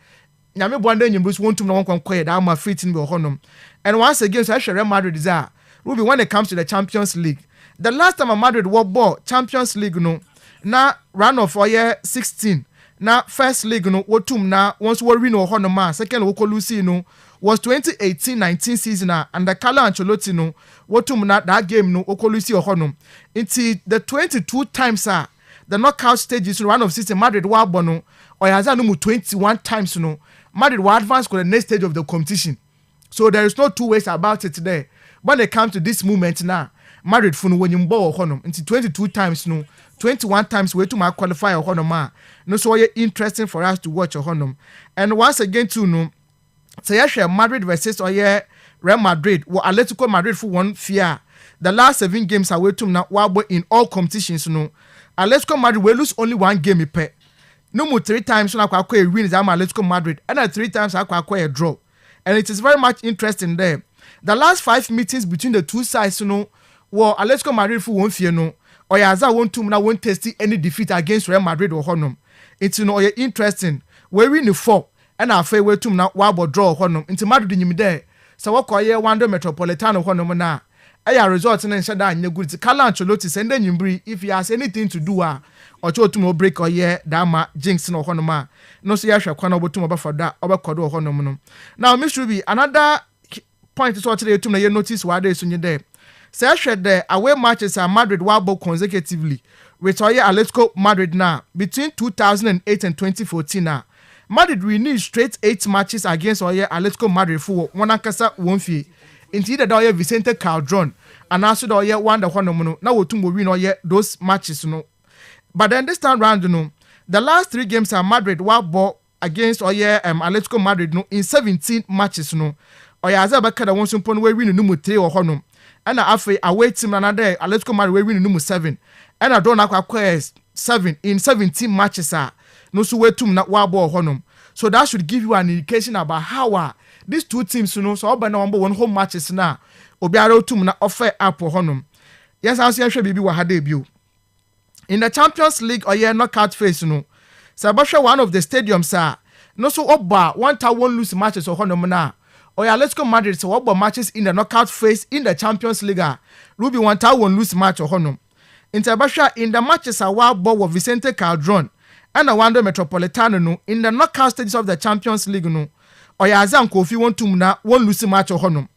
Yami one day you Bruce won't to no one quiet down my feet in the honum. And once again, so I shall Madrid desire. Ruby when it comes to the Champions League. The last time a Madrid walk ball, Champions League, no, now run off for year 16. Now first league, no, what tum now once we win or honor second woko Lucy, no. Was 2018-19 season and the Carlo Ancelotti no wotum na that game no okolusi ohonum until the 22 times the knockout stages run of season Madrid wa bono oyaza no 21 times no Madrid will advance to the next stage of the competition. So there is no two ways about it today. When it comes to this moment now, Madrid funu when you ball honum until 22 times no 21 times way to my qualify honum no so interesting for us to watch honum. And once again too no so Madrid versus Real Madrid or Atletico Madrid for one fear. The last 7 games are way to now in all competitions no. Atletico Madrid will lose only 1 game per. No more 3 times when I win is Atletico Madrid and 3 times I acquire a draw. And it is very much interesting there. The last 5 meetings between the two sides no were Atletico Madrid for one fear no or Yaza won't test any defeat against Real Madrid or Honum. It's interesting. We win the 4. And I feel way to now wabo draw honum into Madrid in there. So what call ye Wando Metropolitano honum na. Aya results and said that you good Carlo Ancelotti send then you if he has anything to do or to no break or ye dama jinx no honoma. No see I shall quano to about for that over kodo honum. Now Miss Ruby, another point is what today to you notice why they soon there. Say I said the away matches are Madrid wabo consecutively. With Atletico Madrid now between 2008 and 2014 now. Madrid renewed straight 8 matches against Atletico Madrid for one akasa one fee. Indeed, the Vicente Calderon and also the one the one now to win those matches no. But then this time round no, the last 3 games are Madrid ball against Atletico Madrid no in 17 matches no. Azabaka the one supposed we win number 3 or honum. And after away team another Atletico Madrid we win number 7. And I don't acquire 7 in 17 matches no so we tum na wabo honum. So that should give you an indication about how these two teams so oba na number 1 home matches na obiara tum na offer up honum. Yes, I see bibi wa ha debut. In the Champions League knockout phase no. Sabasha one of the stadiums no so oba one time won't lose matches or honom na. Or yeah, let's go Madrid so oba matches in the knockout phase in the Champions League. Ruby one time won't lose match or honum. Interbasha in the matches a wild ball with Vicente Calderon and a Wanda Metropolitano no in the knockout stages of the Champions League no. Or yeah, Zan Kofi won't lose match or honum.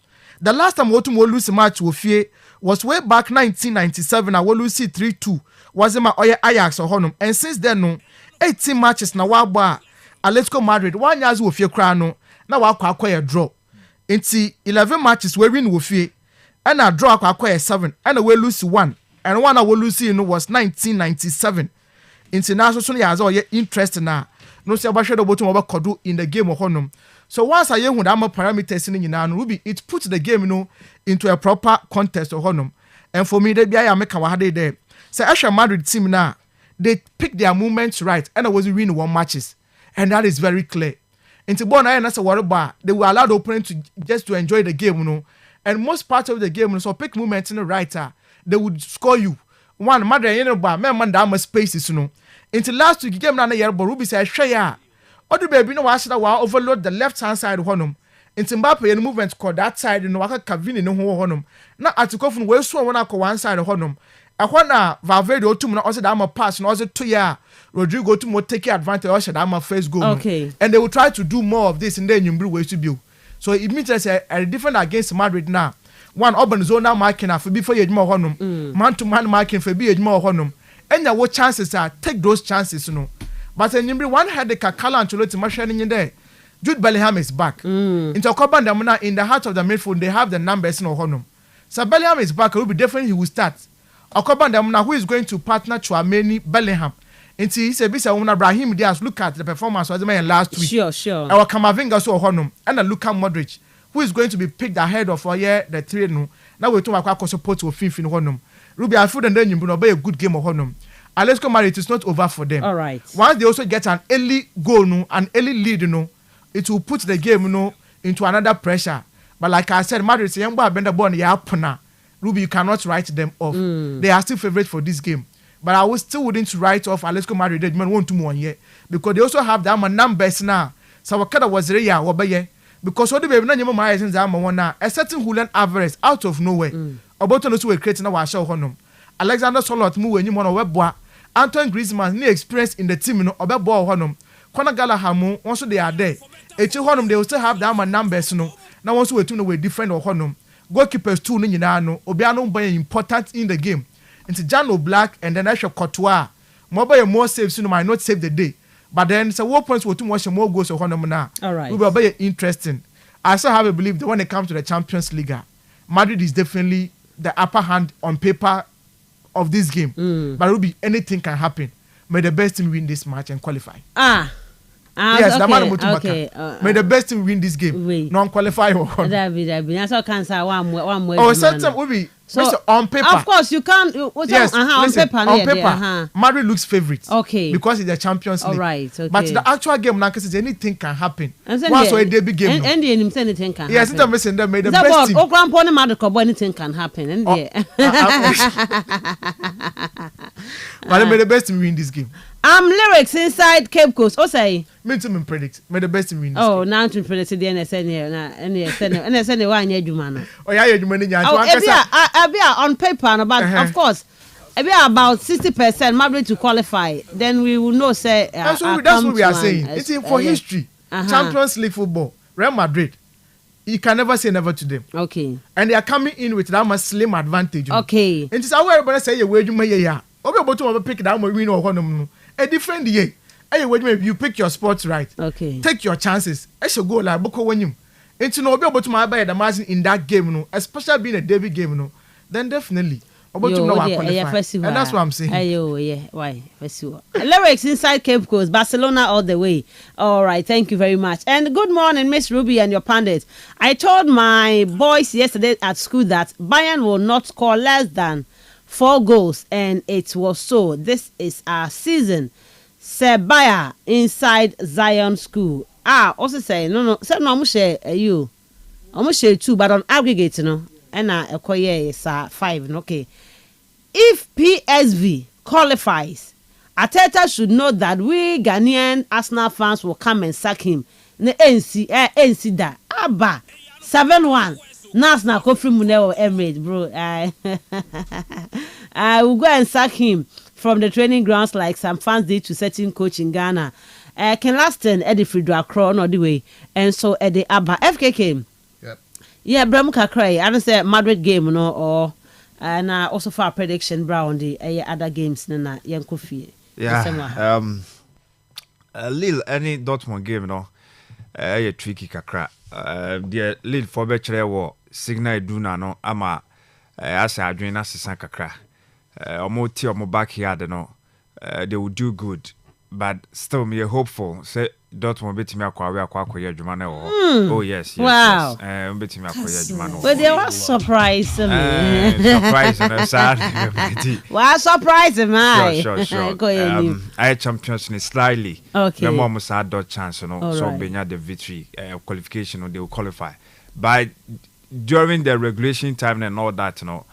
The last time we won't lose match with Fie was way back 1997. I will lose 3-2. Was my Oya Ajax or honum. And since then no 18 matches na wild bar. Atletico Madrid 1 year with Fie crano. Now I acquire draw. Into 11 matches we win with Fie. And I draw acquire 7. And we lose 1. And one I will lose was 1997. International as all interest na no see about the bottom of Kodu in the game of honum. So once I hear when I'm a parameters in Ruby, it puts the game into a proper context of honum. And for me, they I make our day there. So Asha Madrid team now, they pick their movements right and I was winning 1 matches. And that is very clear. Into Bona and that's a water bar, they were allowed the opponent to enjoy the game, And most parts of the game, so pick movements in the right, they would score you. One Madrid, man down spaces, Into last week, game na year, but Ruby said, "Share." Other baby no was that overload the left hand side honum. Into Mbappe and movement called that side in Waka Cavini no honum. Now at the coffin where so one side honum. I wanna Valverde or 2 minutes also that I'm a pass and also 2 year Rodrigo to more take advantage also that I'm a first goal. Okay. And they will try to do more of this and then you bring ways to build. So it means a different against Madrid now. One urban zone marking for before you more honum. Man to man marking for be more honum. And there what chances are take those chances, But in one had the Kakala and Cholotti machine in there. Jude Bellingham is back. Into Kobandamuna in the heart of the midfield, they have the numbers in honum. So Bellingham is back, it will be different, he will start. Okobandamuna, who is going to partner Chouameni Bellingham. Into he said, Bisa Brahim Diaz, look at the performance of the man last week. Sure. Our Kamavinga so honum. And a Luka Modric, who is going to be picked ahead of the 3 no. Now we're talking about support to Fifth in honum. Ruby, I feel and then you will be a good game of honum. Atletico Madrid, it is not over for them. All right. Once they also get an early goal, an early lead, it will put the game, into another pressure. But like I said, Madrid say, Ruby, you cannot write them off. They are still favorites for this game. But I was still wouldn't write off Atletico Madrid. They want to more yet because they also have them numbers now. So what kind of was there? Because what the baby no more is a certain Julian Alvarez out of nowhere. About to know creating a show honum. Alexander Solot move when you want to web Antoine Griezmann new experience in the team obe ball honum. Conor Gallagher also they are there. Honum they will still have that numbers Now once we tune away different or honum. Goalkeepers too no Obiano by important in the game. Into Jano Black and then Asha Courtois. More saves might not save the day. But then so what points will too much more goals or honum now. All right. We will be interesting. I still have a belief that when it comes to the Champions League, Madrid is definitely the upper hand on paper of this game. But it will be anything can happen. May the best team win this match and qualify. Yes, okay. May the best team win this game. Non-qualify or that's all cancer one way. Oh, sometimes will be so on paper. Of course, you can't. Yes, on paper. On paper, Madrid looks favorite. Okay. Because it's the Champions League. All right. Okay. But the actual game, now, because anything can happen. Once a big game. And anything can happen. Yes, it's missing them. May the best team. Oh, grandpa, anything can happen. And But may the best team win this game. Lyrics inside Cape Coast. Oh, say. Me too, predict. May the best team win this game. Oh, game. now to predict the NSN here. NSN one year, Jumano. Oh, yeah, you money. Oh, on paper, but of course. About 60% Madrid to qualify, then we will know. Say that's what we are saying. It's for history. Champions League football, Real Madrid. You can never say never to them. Okay. And they are coming in with that much slim advantage. Okay. And it's how everybody say you where you may yeah. About to pick that win or one a different year. Hey, you pick your spots right. Okay. Take your chances. I should go like Boko when you. And to know about my buy the margin in that game, especially being a derby game, then definitely. And that's what I'm saying. Why? Lyrics inside Cape Coast, Barcelona all the way. All right, thank you very much. And good morning, Miss Ruby and your pundits. I told my boys yesterday at school that Bayern will not score less than 4 goals, and it was so. This is our season. Sebaya inside Zion School. Also say no. Say no, I'm share you. I'm share 2, but on aggregate, and I acquire 5. Okay. If PSV qualifies, Ateta should know that we Ghanaian Arsenal fans will come and sack him. Ne NC da. Abba 7-1. Arsenal Kofi Muneo Emirates, bro. I will go and sack him from the training grounds like some fans did to certain coach in Ghana. Ken Laston, Eddie Friedrich Crow, no the way. And so Eddie Abba FKK. Yep. Yeah, Bremuka Cray. I don't say Madrid game, no, or and also for a prediction, Brown, the other games, Nana, Yan Kofi. Yeah. Lille, any Dortmund game, no, a tricky kakra. The Lille for better war, signal do no, ama, as I dream as a kakra. Omo tea omo backyard, no, they will do good. But still, me hopeful. Say Dortmund bet me akwa Jumane. Oh yes. Wow. Yes. Bet me akwa Jumane. But they were surprised me. Surprise and sad. Wow, surprise me. Sure. I champions in slightly. Okay. My mom had that chance, you know. All so right. being the victory qualification, they will qualify. But during the regulation time and all that, you know,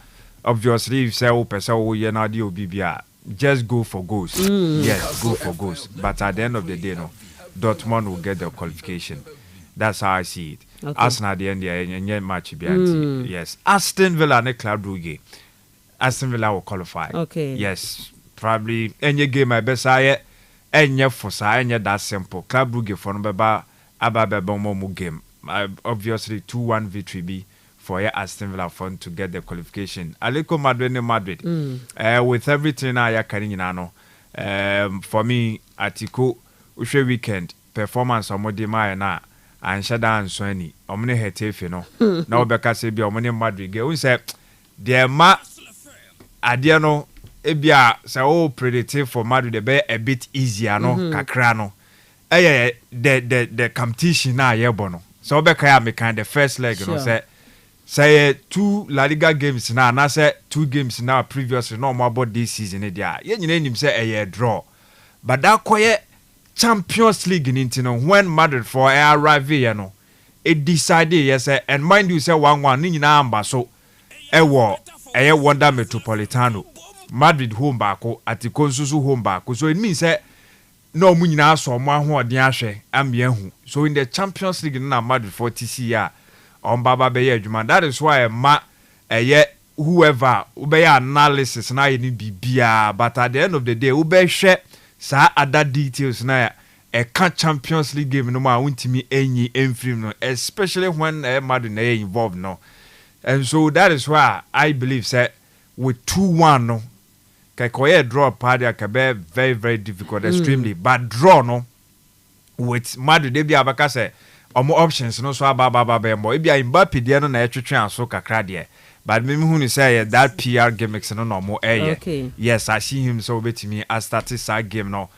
obviously if say person you know the OBBR. Just go for goals. Yes, go for goals. But at the end of the day, no, Dortmund will get the qualification. That's how I see it. Okay. Arsenal at the end, yeah, match yes. Aston Villa and Club Brugge. Aston Villa will qualify. Okay. Yes, probably any game I best I any for any that simple. Club Brugge for number Ababa game. Obviously 2-1 victory be for Aston Villa fun to get the qualification. Aliko Madrid. With everything I carrying no. For me, Atiko Ushe weekend performance on Modima na and Shada and Sweni. Omne hetef, you know. Now because be Omne Madrid. We say the ma Adiano Ebia so predictive for Madrid be a bit easier no kakrano. The competition na yebono. So Beka me kind the first leg, you know, say 2 La Liga games now, and I say 2 games now previously, no more about this season. You name him say a draw. But that quiet Champions League in Intino, when Madrid for arrive, you know, it decided, yes, and mind you, say 1-1, in number, so a war, a Wonder Metropolitano, Madrid home back, at the Consusu home back. So it means that no munina so one who are the ashe, and so in the Champions League now, Madrid for TCR. On Baba Beye Juma. That is why whoever ube analysis na you need bibia, but at the end of the day ube share sa other details na a Champions League game no ma untimi enyi enfrim no, especially when Madrid na involved no. And so that is why I believe say with 2-1 no kakoye draw party akabe very very difficult extremely, but draw no with Madrid they be abaka say omo options no so ababa bembo e bia Mbappe de no na etwetwe aso kakra de, but me hu ni say that PR gimmicks no no mo Okay. Yes, I see him so betimi I started that game now.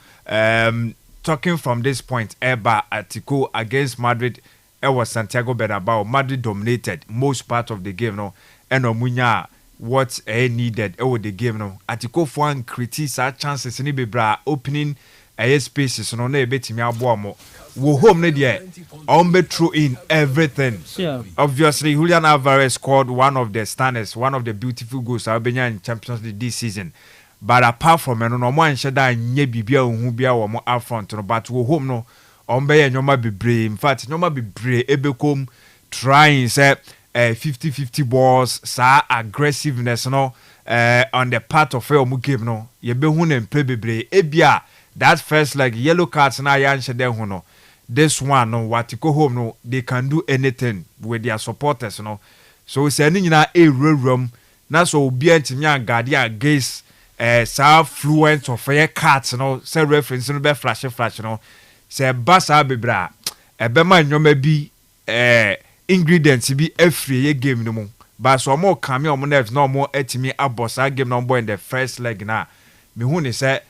Talking from this point Eba Atiko against Madrid, it was Santiago Bernabeu. Madrid dominated most part of the game no, and omunya what needed with the game no. Atiko for and criticize chances ni be bra opening spaces no na betimi abo mo. Wo home ne there be throw in everything. Sure. Obviously Julian Alvarez scored one of the stunners, one of the beautiful goals Albania in Champions League this season. But apart from no more shada nye bibia hu bia wo mo up front no, but wo home no be nyoma bebre. In fact nyoma bebre ebekom trying say 50-50 balls, sa aggressiveness no on the part of mu game no ye be hu na mpe bebre ebia that first like yellow cards na ya nche den hu no. This one no what go home no, they can do anything with their supporters no. So say ni nyina room na so obi antimi agade against sa fluent of fire cards no, say reference no be flash no, say basa bebra e be ma nyoma bi ingredients bi afri ye game no mu, but so more come on nerves no more etimi abosa game no boy in the first leg na me hu ni say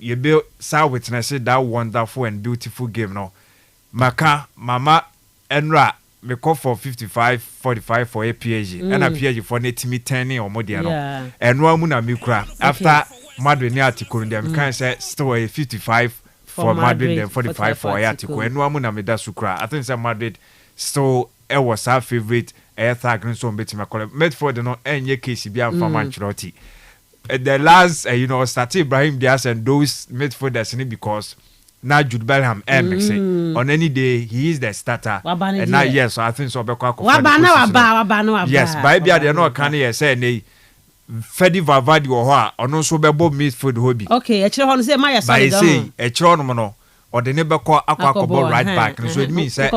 you build sa witness that wonderful and beautiful game no. Maka mama enra me call for 55-45 for a PSG and a PSG for netimi 10 or more no. And one muna mikra after Madrid ni Atiko and them can say still a 55 for Madrid and 45 for Atiko and one muna me da sukra. I think say Madrid still was our favorite third green so betima call Medford no enye case bi am for Manchester. the last started Ibrahim Diaz and those midfielders in it because now Jude Bellingham on any day he is the starter and now yes so I think so yes by be they no can here say nay Fedi Vavadi or ono so be bob midfield hobby okay e kire ho no say my solid by say e kire no no or the neighbor call aqua right back so it means yes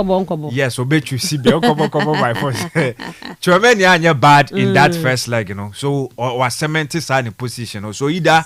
obechu sibe kobo by force Chomeni anya bad in that first leg so was cemented side in position so either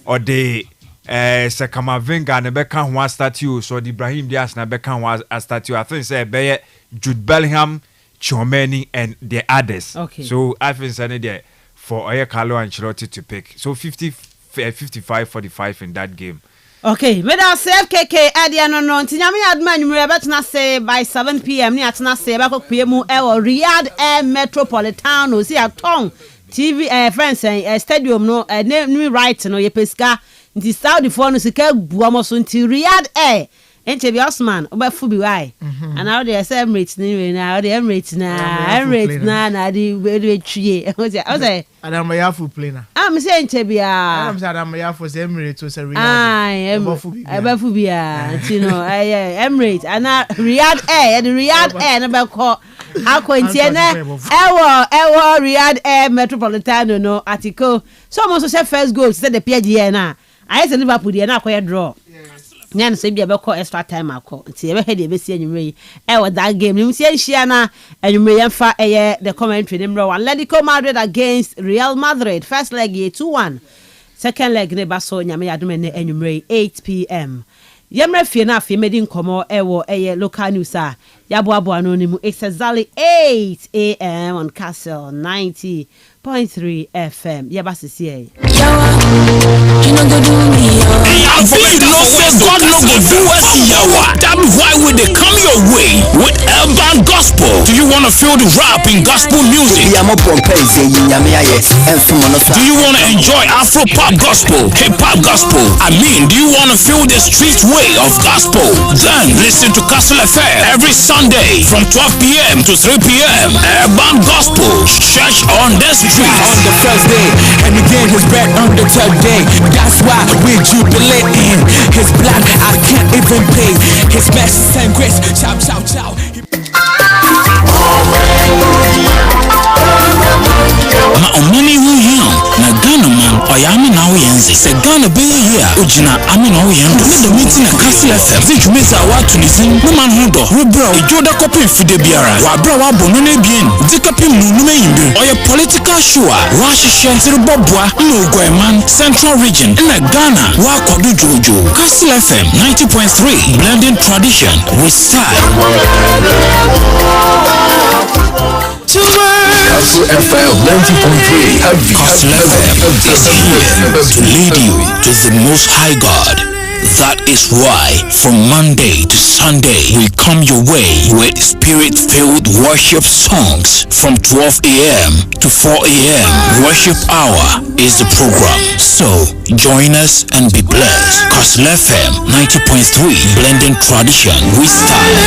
or the Sekamavinga na beka ho statue so the Ibrahim Diaz na beka ho statue I think say be Jude Bellingham Chomeni and the others so I think say there for Oyekalo and Ancelotti to pick so 55-45 in that game. Okay, me da say FKK Edia no ntinyame adman numere betna say by 7 p.m. ni atna say ba kokpie mu Riyadh Air Metropolitano si aton TV friends stadium no name right no ye pesca nti Saudi for no sika buamo so nti Riyadh Air enche bi Osman obafu bi why and how they say Emirates ni na the Emirates na the we twie o say Adam Yafu plana me say enche bia Adam say Adam Yafu say Emirates so Riyadh obafu bia nti no Emirates and Riyadh Air the Riyadh Air na be call akwantie na ewo Riyadh Air Metropolitano no article so mo so say first goal say the PSG na I say Liverpool dey na akoye draw nyan so bia be call extra time akọ nti e be he dey be si anwumre yi that game nim si anhia na anwumre yemfa the commentary number 1 Atletico Madrid against Real Madrid first leg 2-1 second leg ne ba so nyame yadom ne anwumre 8 p.m. Yemre fie na afie medi nkomo local news a yabo no ni mu it's exactly 8 a.m. on Kastle 90.3 FM yaba sisi God no go do us yawa. That be why we they come your way with urban gospel. Do you want to feel the rap in gospel music? Do you want to enjoy Afro pop gospel, hip hop gospel? Do you want to feel the street way of gospel? Then listen to Kastle FM every Sunday from 12 p.m. to 3 p.m. Urban gospel, church on the street. On the first day, and again his back on the third day. That's why we jubilate in his blood. I can't even pay his mercy and grace. Chow, chow, chow. Ma omani hu hian na Ghana man oyame na wo yenze se Ghana be here ojina ame na wo yendo me the meeting na Kastle FM ze jumeza wa tunisin no man hu do rebra ojoda copy fide biara wa bra wa bono na bien ze copy nunu me yimbe oye political show wa hihye ntiri bobua na ogweman Central Region na Ghana wa kodu jojo Kastle FM 90.3 blending tradition with style. Kastle FM 90.3 Kastle FM is here to lead you to the Most High God. That is why from Monday to Sunday we come your way with spirit-filled worship songs from 12 a.m. to 4 a.m. Worship hour is the program. So join us and be blessed. Kastle FM 90.3 blending tradition with style.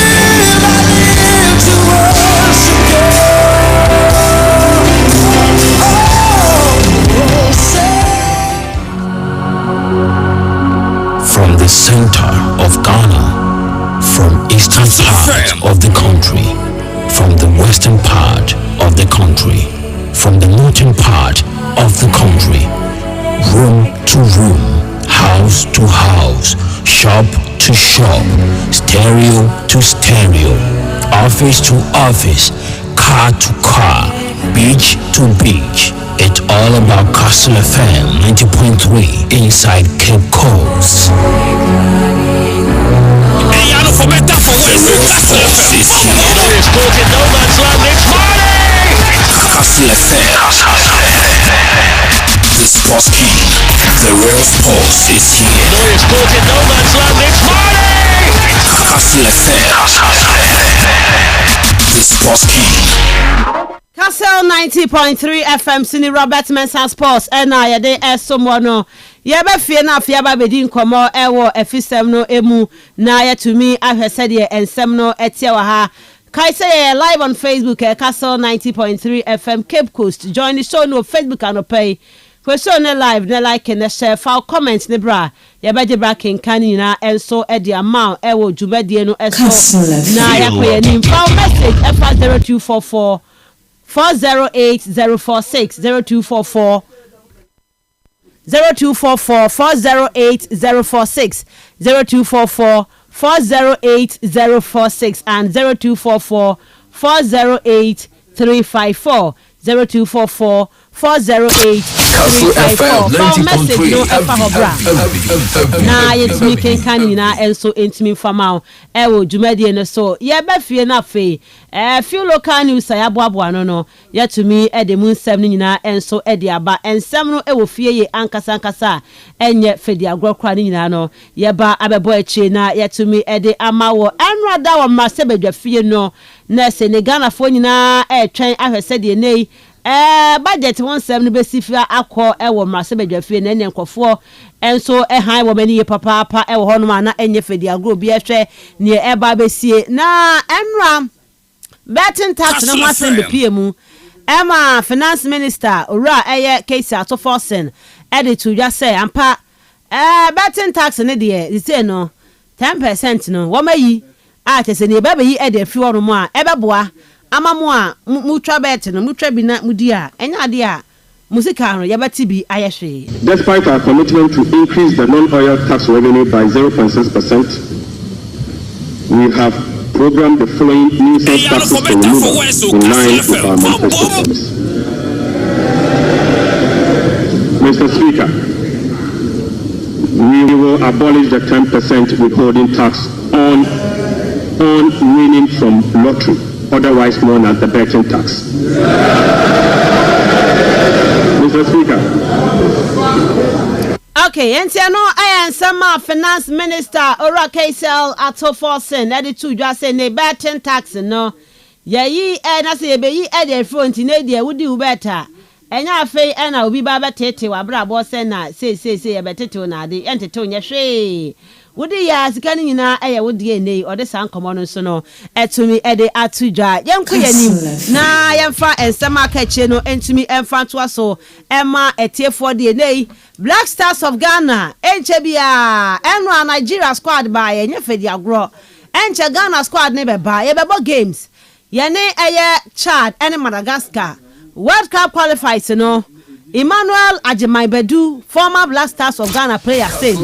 From the center of Ghana, from eastern part of the country, from the western part of the country, from the northern part of the country, room to room, house to house, shop to shop, stereo to stereo, office to office, car to car, beach to beach. It's all about Kastle FM 90.3 inside Cape Coast. Hey, I know for better for worse. Kastle FM is here. It's caught in no man's land. It's Marley! Kastle FM. The sports king, the real sports is here. It's caught in no man's land. It's Marley! Kastle FM. The sports king. Kastle 90.3 FM Sini Robert Mensah Sports ena yede esomo no yebe fie na afia ba bedi nkomo ewo efisem no emu na yetumi ahwese de ensem no etie wa ha kai say live on Facebook Kastle 90.3 FM Cape Coast join the show no Facebook and pay question ne live ne like ne share file comment ne bra ye beje bra kenkan nyina enso e de amount e wo dwumadie no eso na yakoye ni file message F0244 408046 0244 408 046 0244 408 046 and 0244 408 354 0244 408 354 message no efa hobra na yetimi kenkan nyina enso entimi famao e wo dwumadie no so ye ba fie na fe few local news ya boaboa no yetumi e de mu nsem nyina enso e de aba ensem no e wo fie ye ankasa enye fedi agrokra nyina no ye ba abebo echi na yetumi e de amawo enrada wo ma se bedwa fie no na Senegal fo nyina e twen ahwese de nei budget 17 be sifia akọ ewo mrase bedwafie na enkofo enso han wo mani papa ewo hono ma na enye fedi agro bi ehwe ne eba besie na enra betting tax na masen be PM ema finance minister ora eye Kastle ato forcing edit to just say ampa betting tax ne de say no 10% no wo mayi a tese ne baba yi ede fi wono mu a ebeboa amamu a mutwa bet no mutwa bi na mudi a enya ade a musika no yabati bi ayehwe. Despite our commitment to increase the non-oil tax revenue by 0.6%, we have programmed the following nuisance taxes for removal in line with our manifesto promise. Mr. Speaker, we will abolish the 10% withholding tax on winning from lottery, otherwise known as the betting tax. Mr. Speaker. Okay, entiano I am sama finance minister Ora Kastle ato forcing edit to just say ne betting tax no. Ye na say be yi e dey front na dey wudi ubeta. Enya afei e na obi ba betete wa bra bo say na say e betete na de entete onye hwe. Wudi ya sikani nyina eye wudi enei ode san komo no so no etumi ede atudwa yenko yanim na yemfa ensema kache no entumi emfa to aso ema etiefo de enei Black Stars of Ghana enche bia enwa Nigeria squad ba ye nyefedi agro enche Ghana squad ne beba ye bebo games yene eye Chad ene Madagascar World Cup qualifiers no Emmanuel Ajimaibedu, former Black Stars of Ghana player, said,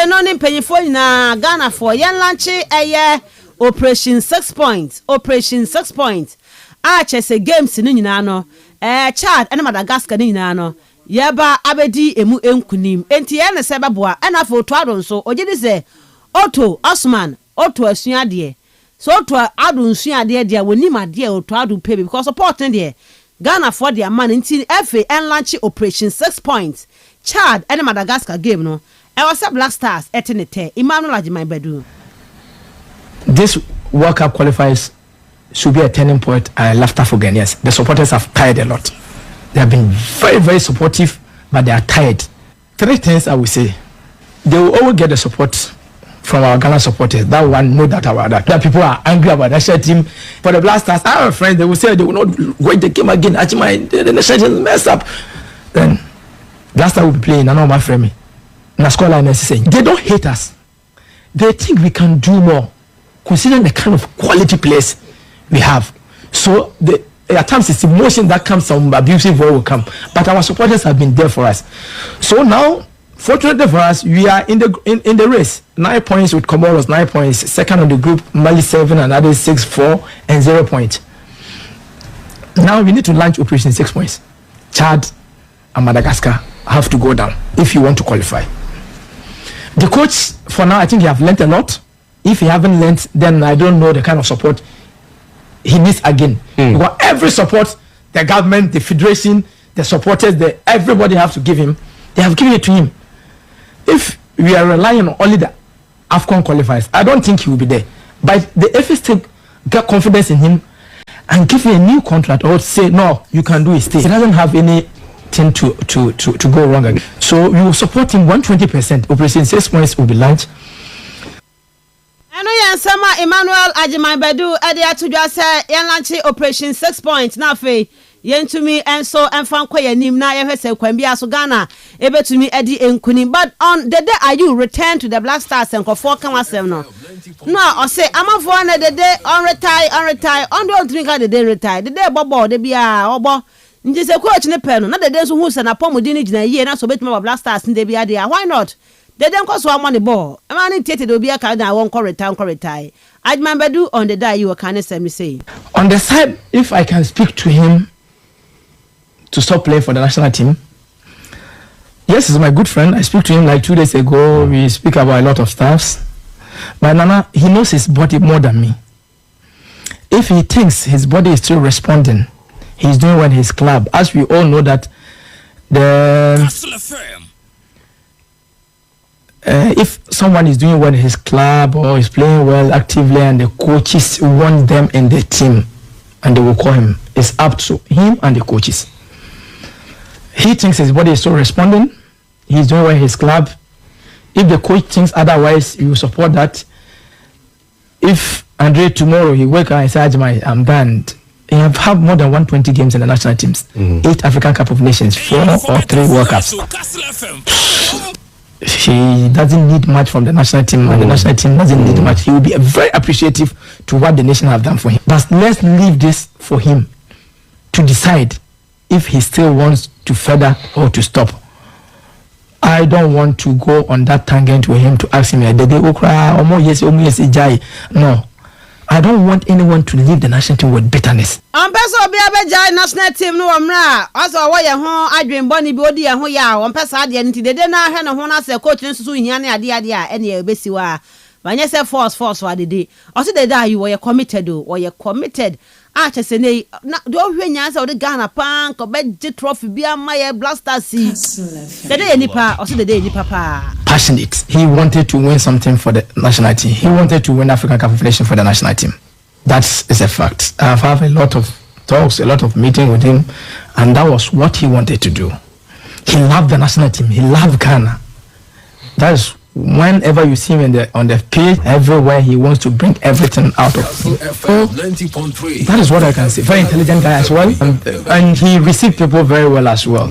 no ni penyifo na Ghana for yen lanchi eye Operation 6 points. Operation 6 points. Chese games ni nyina no. Chad and Madagascar ni nyina no. Yeba abedi emu enkunim. Enti ene sebeboa ena fo to adon so ogye se Otto Osman, Otto asuade. So Otto adon suade de wonim ade Otto adon pebe because support de Ghana for their man until FA and launch Operation 6 points. Chad and Madagascar game no. I was a Black Stars eternity. Emmanuel Ajimaibedu. This World Cup qualifiers should be a turning point and laughter for Ghanaians. The supporters have tired a lot. They have been very, very supportive, but they are tired. 3 things I will say. They will always get the support from our Ghana supporters. That one, no doubt about that. That people are angry about the national team. For the Black Stars, I have a friend, they will say they will not win the game again. Actually, the national team messed up. Then, Black Stars will be playing, and all my friend, and the scoreline is saying, they don't hate us. They think we can do more, considering the kind of quality players we have. So, at times, it's emotion that comes from abusive will come. But our supporters have been there for us. So now, fortunately for us, we are in the race. 9 points with Comoros, 9 points. Second on the group, Mali 7, and others 6, 4, and 0 points. Now we need to launch Operation 6 points. Chad and Madagascar have to go down if you want to qualify. The coach, for now, I think he have learnt a lot. If he haven't learnt, then I don't know the kind of support he needs again. Because every support, the government, the federation, the supporters, everybody have to give him. They have given it to him. If we are relying on only the AFCON qualifiers, I don't think he will be there. But the FA still get confidence in him and give him a new contract or say, no, you can do it, stay. He doesn't have anything to go wrong again. So we will support him 120%. Operation 6 points will be launched. Sama Emmanuel Ajimaibedu Edia to just say Operation 6 points. Now, yentumi enso emfa nkwa yanim na yehwese kwan bia so Ghana ebetumi edi enkunim. But on the day are you return to the Black Stars enkofo kan wasem no o say amafo na the day on retire on don't drink the day retire the day bobo de bia obo nje se coach ne pe no na the day so hu se na pomodi ni gina yie na so betumi Black Stars de bia de why not the day nko so amone ball e ma ni tete de obi aka na won retire Ajman on the day you were kind of say on the side, if I can speak to him to stop playing for the national team. Yes, he's my good friend. I spoke to him like 2 days ago. We speak about a lot of stuffs. But Nana, he knows his body more than me. If he thinks his body is still responding, he's doing well in his club. As we all know that if someone is doing well in his club or is playing well actively and the coaches want them in the team and they will call him, it's up to him and the coaches. He thinks his body is still responding. He's doing well in his club. If the coach thinks otherwise, you will support that. If Andre tomorrow he wake up and says, I'm done. He have had more than 120 games in the national teams. 8 African Cup of Nations, 4 or 3 World Cups. He doesn't need much from the national team, and the national team doesn't need much. He will be very appreciative to what the nation have done for him. But let's leave this for him to decide if he still wants to further or to stop. I don't want to go on that tangent with him to ask him, no. I don't want anyone to leave the national team with bitterness. Person be a national team no amra. Also why ho adwen boni bi odi ho ya. Person ade nti de na he no ho na se coach nso hia na ade a ene e besi wa. Banye se force wa de. Also the day you were committed or you committed. Ache se nei na do hwenya se o de Ghana pan ko be trophy bia my Black Stars. The day nipa also the day nipa pa. Passionate. He wanted to win something for the national team. He wanted to win African Cup of Nations for the national team. That is a fact. I've had a lot of talks, a lot of meetings with him, and that was what he wanted to do. He loved the national team. He loved Ghana. That is whenever you see him on the pitch, everywhere he wants to bring everything out of him. That is what I can say. Very intelligent guy as well, and he received people very well as well.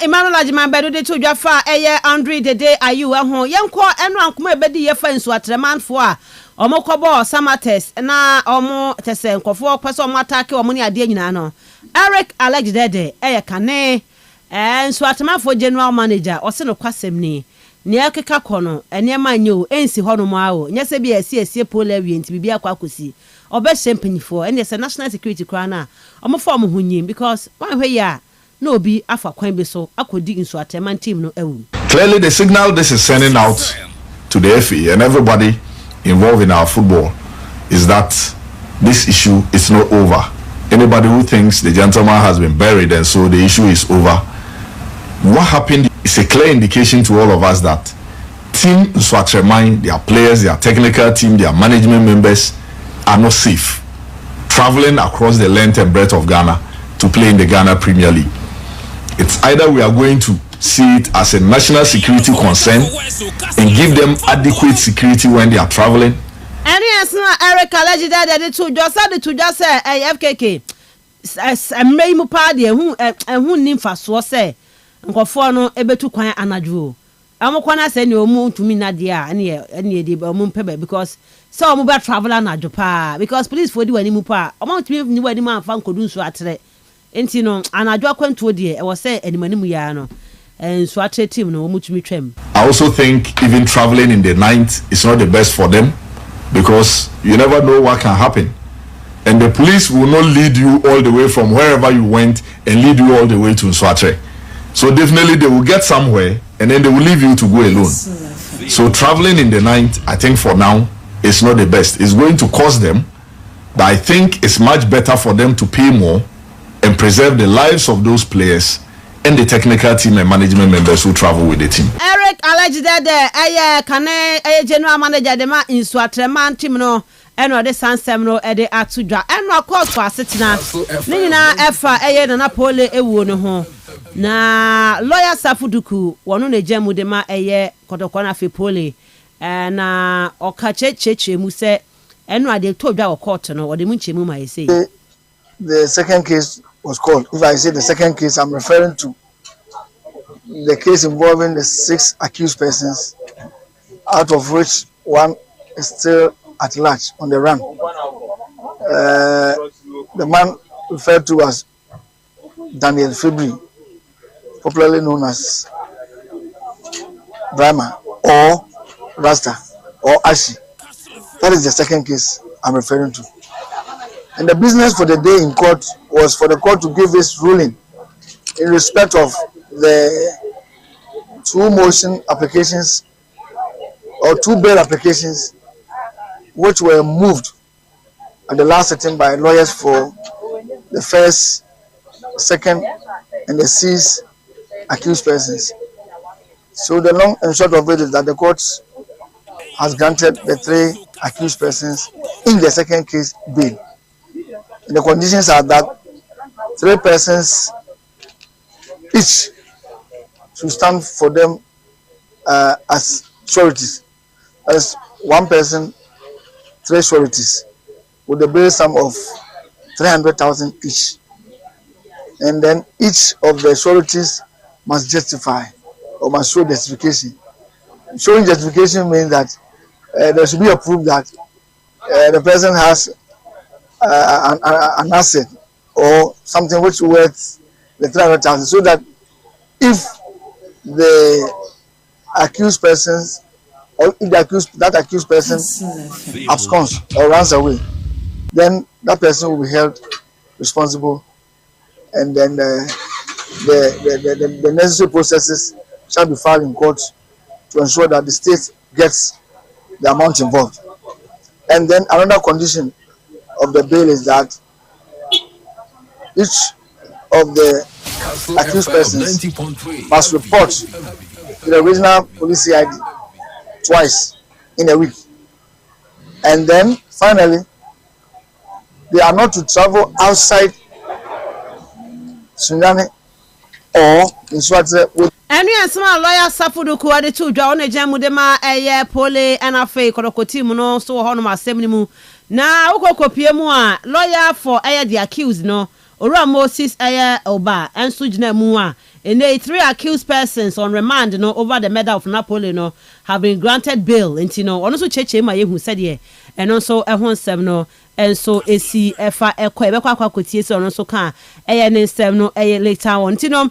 Emmanuel Ajiman bedo de to dwafa Andre the day ayu ho yenko eno ankoma ebedi ye fa nsu atremanfo a omokobo samates na omo tese nkofo pese omo atake omo ne ade nyina no Eric Alexdede kane nsu atremanfo general manager ose no kwasem ni ne akeka kono ene manyo ensi ho no mawo nyese bi esi pole awie nti bibia kwakosi obe champanyfo ene se national security krana omo form hunyim because one hwe ya no be afa kwan be so akodi nso ateman team no ewu. Clearly the signal this is sending out to the FA and everybody involved in our football is that this issue is not over. Anybody who thinks the gentleman has been buried and so the issue is over, what happened is a clear indication to all of us that Team Nswatreman, their players, their technical team, their management members are not safe traveling across the length and breadth of Ghana to play in the Ghana Premier League. It's either we are going to see it as a national security concern and give them adequate security when they are traveling. And yes, Eric Allegedly to just say FKK. May mu party who nimfa so say nkofo no ebetu kwan anadwo. Amokwana say ne omu tumi na dia ene de omu pebe because so omu be travel anadwo pa because police for di wani mu pa omu tumi ni wani ma fa nkodu nso atere. Enti no anadwo akwantuo de e wo say animanimu ya no so atre team no omutumi twem. I also think even traveling in the night is not the best for them because you never know what can happen and the police will not lead you all the way from wherever you went and lead you all the way to Nswatre. So definitely they will get somewhere and then they will leave you to go alone. So traveling in the night, I think for now is not the best. It's going to cost them, but I think it's much better for them to pay more and preserve the lives of those players and the technical team and management members who travel with the team. Eric Allegedly kane general manager de ma Nswatreman team no eno de sansem no de atudwa eno course for asetina ne nyina efa na pole ewu no ho na lawyer Safuduku wono na jamu de ma kotokona fe pole na okachecheche mu se eno ade todwa court no wo de mu nchemu ma yese. The second case was called. If I say the second case, I'm referring to the case involving the 6 accused persons, out of which one is still at large on the run. The man referred to as Daniel Febri, popularly known as Brahma or Rasta or Ashi. That is the second case I'm referring to. And the business for the day in court was for the court to give its ruling in respect of the 2 motion applications or 2 bail applications which were moved at the last sitting by lawyers for the first, second, and the 6 accused persons. So the long and short of it is that the court has granted the 3 accused persons in the second case bail. And the conditions are that 3 persons each should stand for them as sureties. That is 1 person, 3 sureties, with the bail sum of 300,000 each. And then each of the sureties must justify or must show justification. Showing justification means that there should be a proof that the person has an asset or something which worth the 300,000, so that if the accused persons or if that accused person absconds or runs away, then that person will be held responsible, and then the necessary processes shall be filed in court to ensure that the state gets the amount involved. And then another condition of the bail is that each of the accused persons must report to the regional police CID twice in a week. And then finally, they are not to travel outside Sunyani or in Swatse with. Enu asema lawyer Safudu kuade tu dwa ona jamu de ma eye pole NFA kodokoti mu no so ho no masem ni mu na ukokopie mu a lawyer for eye the accused no Ora Moses eye oba enso gina mu a ene 3 accused persons on remand no over the murder of Napoli no have been granted bail enti no ono so cheche ma yehu sede eno so ehon sem no enso esi efa ekwa ebekwa kwakotie se ono so ka eye ne sem no eye later on enti no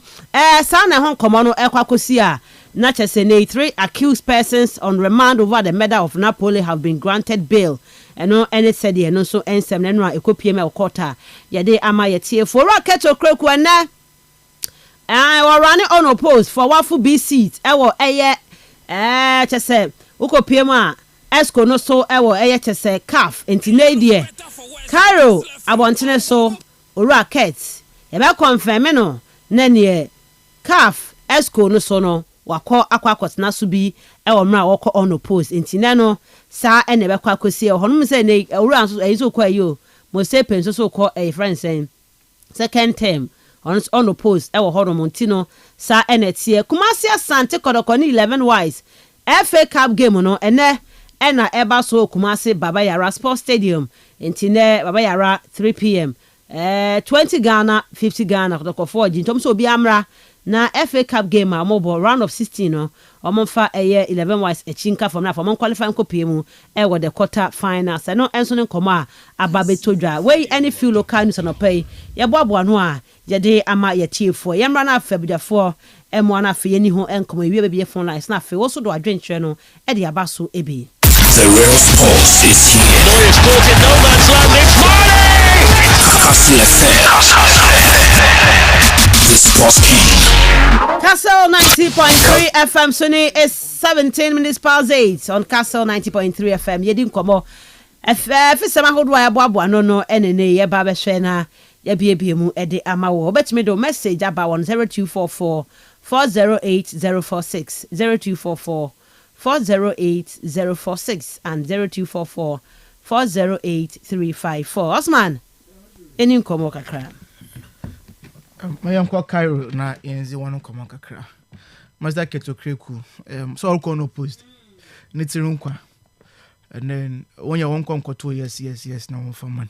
sa na ehon komo no ekwa kosi a na chese ne 3 accused persons on remand over the murder of Napoli have been granted bail eno ene sede eno so ensem na no a ekopie me okota ye de ama ye tie for raketo kreku na we running unopposed for wafu B seat ewo eye chese ukopie mu a Esco no so ewo eye chese calf enti lady Cairo abontene so racket e be confirm no na ne calf Esco no so no wakọ akwakọtena so bi ewo mra wokọ unopposed enti na no sa ene be kwakosi e honum se ne owura so eyiso kwa yo mo se penso so kọ e friend saying second term unopposed ewo hono ntino sa enetie Kumasi Asante Kodoko ni 11 wise FA Cup game no ene ena eba so Kumasi Baba Yara Sports Stadium ntine Baba Yara 3 p.m. 20 Ghana 50 Ghana Kodoko 4 jintom so obi amra na FA Cup game a mobo round of 16 no omonfa eye 11 wise echinka from na for mon qualifying kopie mu ewo the quarter final se no enso ne nkoma ababetodwa wey any few local news no pay ye boabo no a ye de ama ye tiefo ye mra na afabudafo emo na afi ni ho enkoma wie be phone lines na afi wo so do adwentre no e de abaso ebi. The real sports is here. Boy, it's caught in no man's land. It's Marley! Kastle FM. The Sports King. Kastle 90.3 FM Sunny is 17 minutes past 8 on Kastle 90.3 FM. Yedin komo. Fisema hodwa ya boabo no enene ye ba be hwe na ye bie mu ede ama wo. Obetime do message aba 0244 408 046 0244 408 046 and 0244 408 354. Osman, any komo kakra. Mayam kwa Cairo na yenzi wanu komo kakra. Mazda keto kreku. So all kono post. Nitirunkwa. And then when you won't come to yes na one for man.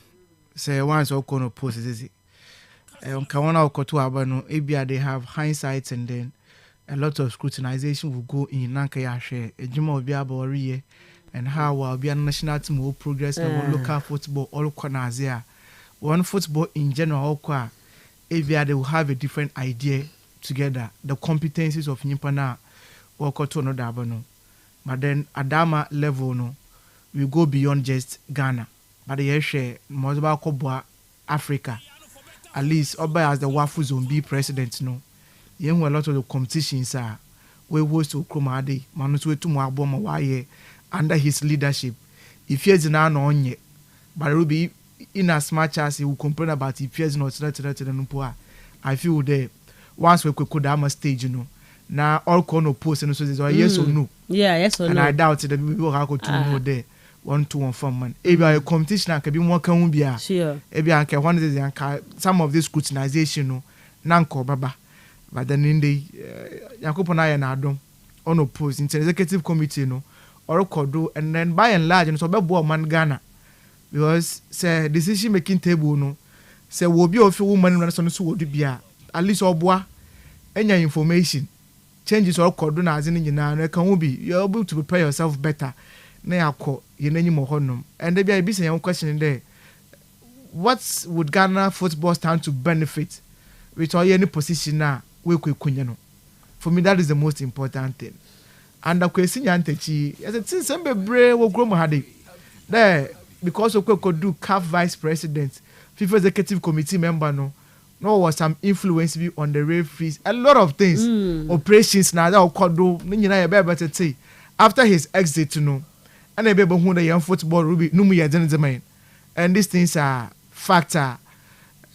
Say once all kono post is easy. Kawana Okoto Abano, Abia, they have hindsight and then a lot of scrutinization will go in Nankayashe, a Jimo Biabori, and how will be a national team will progress and local football all Konazia. One football in general, Abia, they will have a different idea together. The competencies of Nimpana Okoto no Dabano. But then Adama level no, we go beyond just Ghana. But the Yeshe, Mozaba Kobwa, Africa. At least, Oba as the Wafu Zombi president, no. A lot of the competitions are we host to Kromade, Manuswe to Mwaboma Waye under his leadership. If he is now on yet, but it will be in as much as he will complain about if he is not to I feel there once we could have stage, you know. Now all corner post and so yes or no. Yeah, yes or no. And I doubt that we will have to know there. 1-2 from man. Maybe a competition can be more can be sure. Maybe I can one of the some of this scrutinization, no, Nanko Baba. But then in the Yakupona and Adam unopposed into executive committee, no, or Kodo, and then by and large, and so Babo man Ghana. Because say decision making table, no, say will be of a woman when son so would be at least or bois any information. Changes all Koduna as in you can be you're able to prepare yourself better. Now call you any more honum. And there be a business question in there. What would Ghana football stand to benefit with all any position now? For me, that is the most important thing. And the question Yantechi, as it seems, some brave will grow my there because of could do CAF vice president, FIFA executive committee member, no was some influence on the referees, a lot of things, operations now that could do, say after his exit, you know, and a baby who the young football ruby, no me gentlemen, and these things are factor.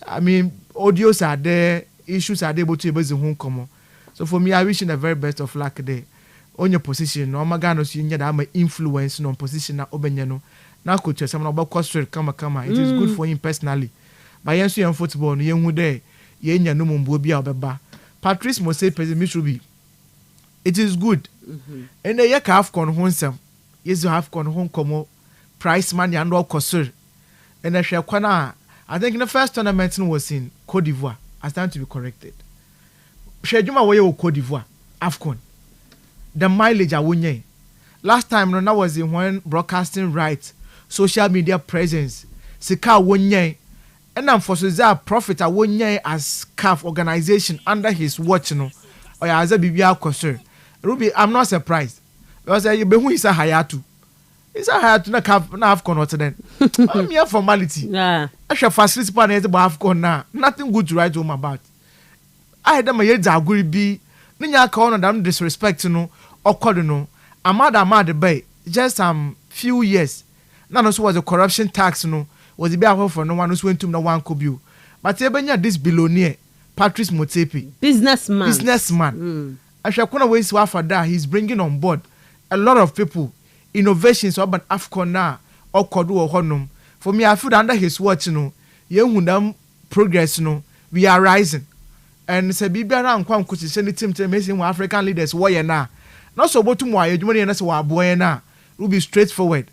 I mean, audios are there. Issues are able to able to come. So for me, I wish you the very best of luck there. On your position, no maganos you that my influence on position na obenyano. Now coach someone about Kastle kama. It is good for him personally. But yes, you football, you who there, you no mumbo be abeba. Patrice must say Pesimish it is good. And the yak have gone home some. Yes, you have gone home como price money and all Kastle. And I shall kwana. I think the first tournament was in Cote d'Ivoire. I stand to be corrected. Shejuma way o Cote d'Ivoire, AFCON. The mileage I won't. Last time, no, that was in when broadcasting rights, social media presence, Sika won't. And I'm for Cesar profit I won't as CAF organization under his watch, no, or as a BBR concern. Ruby, I'm not surprised. Because I be who is a hayatu. It's a hayatu na CAF na AFCON or then. I'm here formality. Yeah. I shall facilitate plan as about AFCON now. Nothing good to write home about. I had them a year aguri be. Ninya call them disrespect no or no. Amad the bay. Just few years. None of was a corruption tax no. Was the bear for no one who went to no one could you. But Ebenya this billionaire, Patrice Motsepe. Businessman. I shall come away so for that. He's bringing on board a lot of people. Innovations about AFCON now or Kodu or Honum. For me, I feel under his watch, young progress, we are rising. And say, be better and come to send it to amazing African leaders, why now? Not so about tomorrow, you money and that's why boy now. Will be straightforward.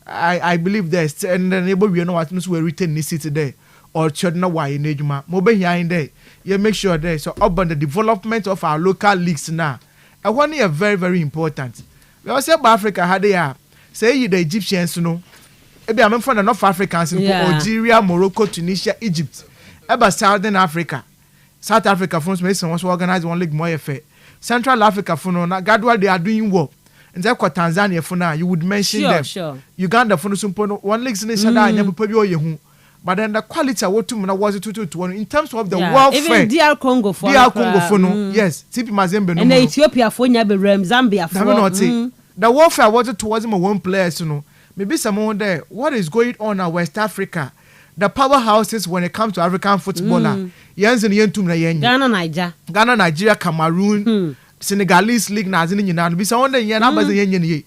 I believe there's and then able we know what news were written this today or children why in Ejuma. Mobile here in there. You make sure there. So up on the development of our local leagues now. And one year very, very important. We also about Africa how they are. Say you the Egyptians, Maybe I'm from the North Africans in Algeria, Morocco, Tunisia, Egypt. About Southern Africa. South Africa for instance was organized one league more affair. Central Africa for no gradually they are doing well. And then Tanzania for now you would mention them. Sure. Uganda for no one leagues in the but then the quality of what was 2-1 in terms of the welfare. Even DR Congo for no. Yes. Tipi Mazembe no. And Ethiopia for Zambia for. The welfare was towards him one players, Maybe someone there. What is going on in West Africa? The powerhouses when it comes to African footballer. Ghana, Nigeria, Cameroon, Senegalese league na zini nyina no. Be someone there na baze yenye.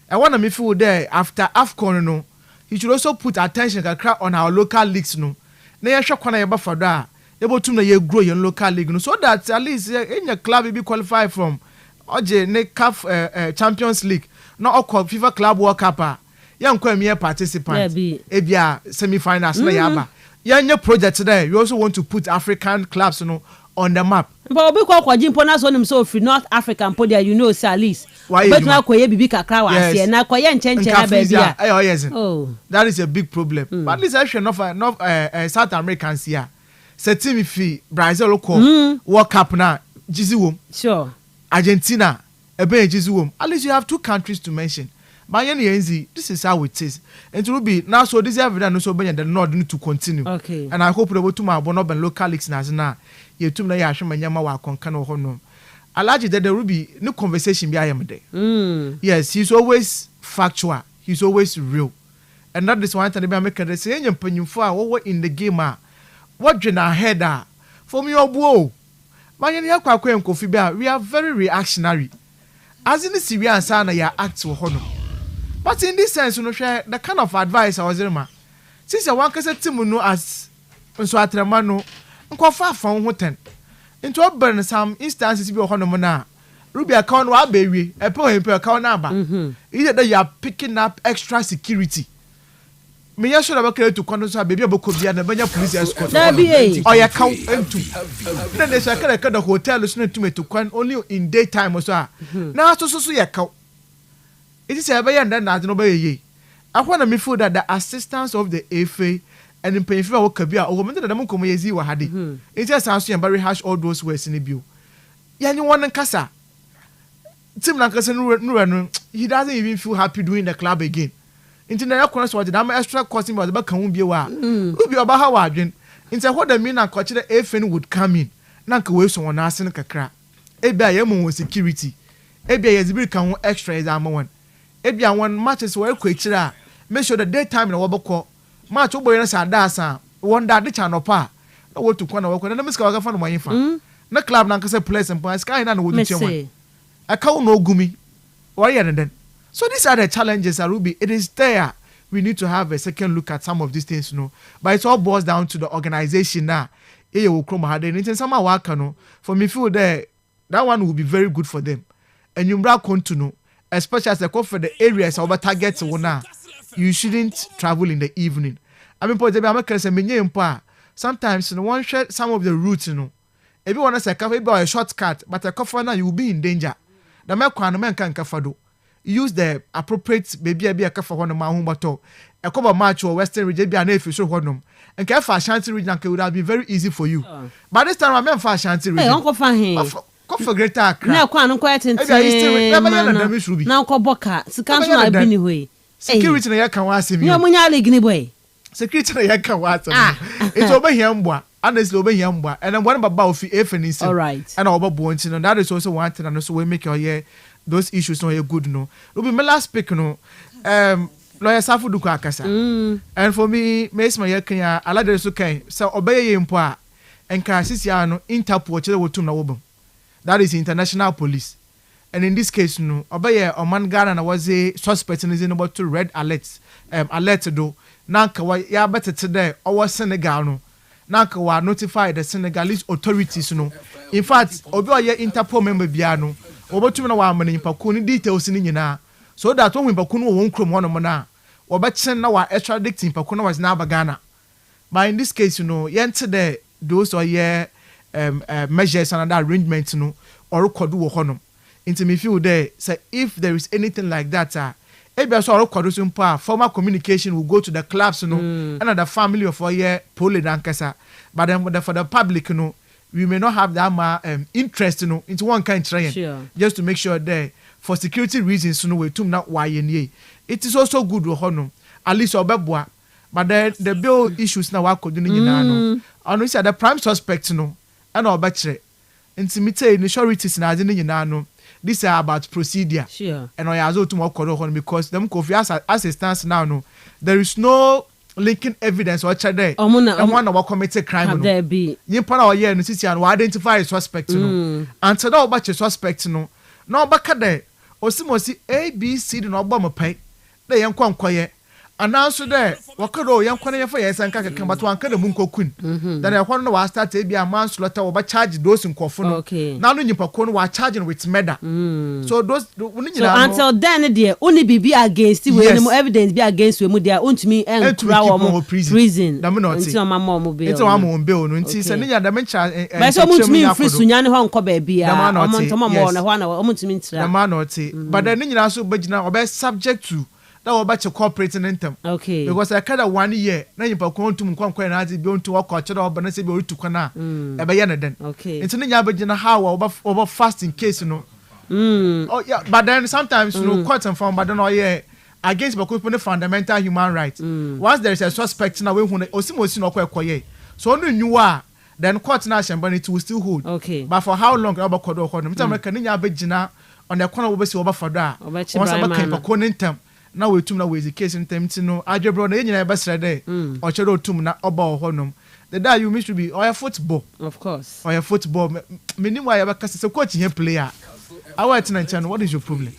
I want to feel there after AFCON no. He should also put attention kakra on our local leagues no. Na ye hwe kwana ye ba fada. Able to na ye grow your local league no. So that at least in your club be qualify from oje ne CAF Champions League. No okwa FIFA Club World Cup. Young come here participants. Ebia semi-finals na yaba. Your project today, you also want to put African clubs, on the map. But we call kwa jimpo na so nim so free North African podia Salis. But na koye bibi kakra wa ase na koye nchenche na bia. Oh, that is a big problem. But at least actually not South Americans here. Say team fi Brazil ko World Cup na jizi wom. Sure. Argentina ebe jizi wom. At least you have 2 countries to mention. But this is how it is. And it will be now so this evidence also be the North need to continue. Okay. And I hope we will to my bonob and local leagues na you to na yasho manyama wa konkano hono. Alaji that there will be no conversation be am there. Yes, he's always factual. He's always real. And that is one time I make a say what in the game what dream ahead for me obo. Manyani akwa kofi bia we are very reactionary. As in the Syrian sana ya act hono. But in this sense, share the kind of advice I was in. Since I want to say Timuno as Nswatremano, Uncle far from Hoten. Into a burn some instances be a honomona. Ruby account wa baby, a poem per account number. Either that you are picking up extra security. Me should have occurred to contact baby Bokobia and the Benya police escort. Or your count into. Then there's a kind of hotel listening to me to quan only in daytime or so. Now, so your count. It is a very and then no bay. I want to me feel that the assistance of the FA and in paying for Kabia or women that the Mukomezi were had. It just sounds and very harsh all those words in the view. Yan Casa. Tim Lancaster, he doesn't even feel happy doing the club again. Internet corners what I'm extra costing about the back won't be a while. Will be about how I drink. Into what I mean, I coach the FN would come in. Nanka way someone asking a crack. Ebia Yemo with security. Ebia is very extra as I'm one. Ebia one matches were quick. Make sure the daytime in a wobble match over in a sadasa. One that the channel pa. No way to corner walk and I'm going to find my infant. No club Nanka place and point sky and wouldn't say. I can't no gummy. Why then? So these are the challenges, Ruby. It is there. We need to have a second look at some of these things, But it all boils down to the organization now. For me, feel that one will be very good for them. And you continue, especially as they go for the areas of targets now. You shouldn't travel in the evening. I mean, sometimes one share some of the routes, Everyone has a shortcut, but a cover now you will be in danger. The man can kafado. Use the appropriate baby a kafa one ma humbato. A cover match or Western region be an if you show one. And Kafa Shanty region would have been very easy for you. By this time, I'm for Shanty region. Uncle Fahin. For greater crap. Now, quite quiet and now call Boca. Security Security na can was him. No munyali gnibwe. Security na can was. It's over here. Honestly, over here, and I'm one about if all right. And our bones, and that is also one thing, and also we make your year those issues no good no. Ruby, my last speak no. Lawyer Safu Duku Akasa. And for me, Miss my Kenya, I like the okay. So obey him poa, and Cassisiano Interpol Chile na that is international police. And in this case, no, obey a man Ghana was a suspect and is in about 2 red alerts. Alert do. Nanka ya better today or Senegal no. Nanka wa notify the Senegalese authorities no. In fact, obey a Interpol member biano. Obatuma wa mani pakuni details ni nyina. So that when we pakunu won krom one na. Obatchen na wa extraditing pakuna was na Ghana. But in this case, yente there those or measures and other arrangements or kodu wo honom. Into me feel there say if there is anything like that formal communication will go to the clubs and the family of Pole Dankasa. But then for the public we may not have that interest into one kind of just to make sure there for security reasons we tum not why it is also good at least obebwa. But the bill issues now are could and we said the prime suspect and obetche intimate the sureties na this is about procedure. Sure. And I also to more because them Kofi as it stands now, there is no linking evidence or there. One of our committed crime. There be. You put our year in the city and identify a suspect. And so now about your suspect no back there. Or see A, B, C no bomb pay. They young quiet. announce there wakado yan kwana ya fa ya san kaka kan but wan kada mun kokun then ya kwana wa start e bia manslaughter wo ba charge those nkofo no na no nyipa ko no wa charge with murder so those so until then there only be against we no evidence be against we mu there untumi enkura wo mo prison until mama mo be until mama mo be no until se nya da mencha but so untumi free sunya ne ho nko ba bia omo ntomo mo na ho na untumi ntira the man not but then nyina so bagina obe subject to that will be cooperating in them. Okay. Because I kind of 1 year, now you put to Mukwan as it be to walk or cheddar, but I say be to Kana, a bayana then. Okay. It's in the Yabajina how over fast in case, you know. Oh, yeah, but then sometimes, you know, court and form, but then, oh, yeah, against the fundamental human rights. Once there is a suspect in a way, when Osimo no quite so only you are, then court nation, but it will still hold. Okay. But for how long about Kodo Honum? American Yabajina on the corner will be over for that. Once I came for Conintum. Now we tum na we case in time no adwebro na nyina be sre dey o chere otum na oba ohonum the day you miss to be or football of course or football minimum why be kase coach here player our tenant what is your problem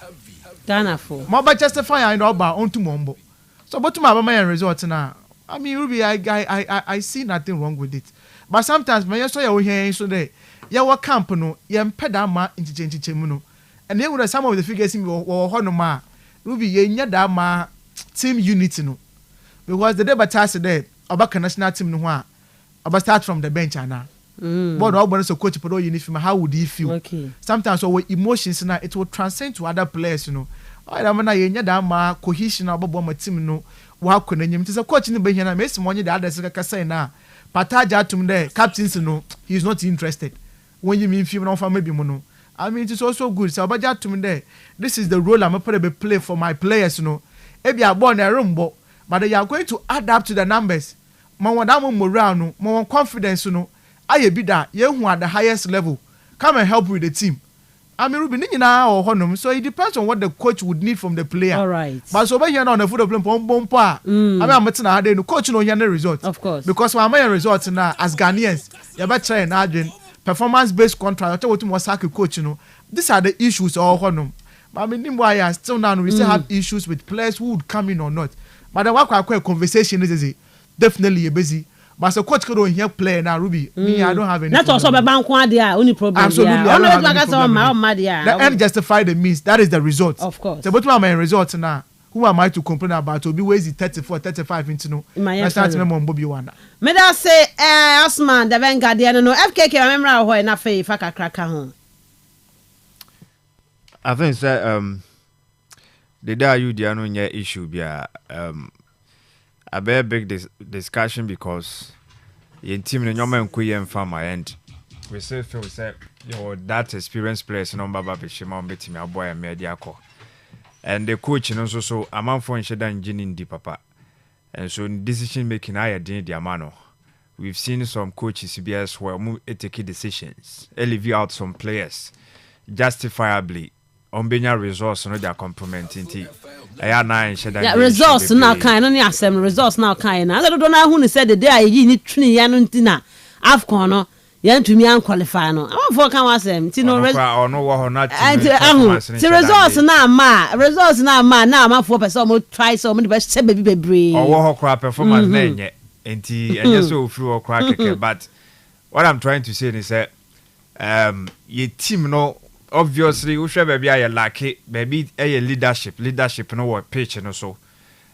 Ghana for mo ba justify and oba ontum ombo so but my my result na I mean Ruby I see nothing wrong with it but sometimes when you so you here so there ya wa camp no ye mpeda ma nchiche mu no and then with some of the figures in wo honum Ruby yenya da ma team unity no because the day batase there obaka national team no ho a oba start from the bench ana but no so coach put uniform how would he feel okay sometimes our emotions na it will transcend to other players you know I am na yenya da ma cohesion obobo ma team no wa konanyim tse coach ni be hia Messi monye the others kaka say na pataja atum there captains no he is not interested when you mean film no fa maybe mo no I mean, it is also good. So, about to me there, this is the role I'm going to play for my players, you know. If you are born a room, but they are going to adapt to the numbers. More morale, more confidence, you know. I be that you who are the highest level. Come and help with the team. I mean, Ruby or Honum. So it depends on what the coach would need from the player. All right. But so here on the football plan, I mean, I'm the coach no the result. Of course. Because my results now as Ghanaians, you better try and add performance-based contract. I tell you coach, you know. These are the issues all honum. But I mean, why still now we still have issues with players who would come in or not. But the work quite conversation is definitely a busy. But so coach could hear play now, Ruby. Me, I don't have any. That's also a bank one there. Only problem. Absolutely. The end justify the means. That is the result. Of course. So, but my results now. Who am I to complain about? To be ways 34, 35 into no. That's not me on Bobby Wana. Me da say, Osman, the Vanguardian no FKK remember how na fe faka kraka ho. I think that the day you there no issue be a very big discussion because your team no nyoma nko ye mfa my end. We say feel say you that experienced players no baba be shema on betimi aboy am media akọ. And the coach no so amanfo nhyeda ngini ndi papa. And so decision making I dey the amano. We've seen some coaches CBS where take decisions, elevate out some players justifiably on being resource no they are complimenting tea. Yeah, resource now kind no asem resource now kind. I don't know who said the day I need training ya no ntina AFCON no ya ntumi an qualify no. I want for kan wasem ti no resource na ma for person mo try so mo the best baby bebre. Owo hokra performance na enye enti enye so free okra keke but what I'm trying to say is that your team no obviously we should be a lucky maybe a leadership no what pitch and also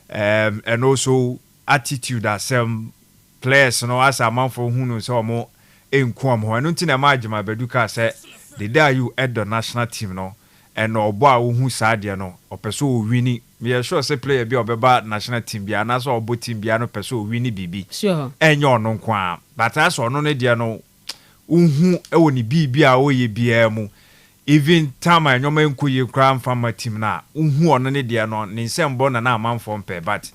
and also attitude that some players no as a man for who knows so more in kwam ho no tina majima beduka say the day you at the national team no and obo who sadia no opeso winni me sure say player bi obeba national team bia na so obo team bia no peso winni bibi sure enyo no kwa but as ono ne dia no uhu ewo ni bibi a oye bia mu even time I nyoma nkuye kra mfama team na uhu ono ne dia no ne nsembo na amanfo mpe but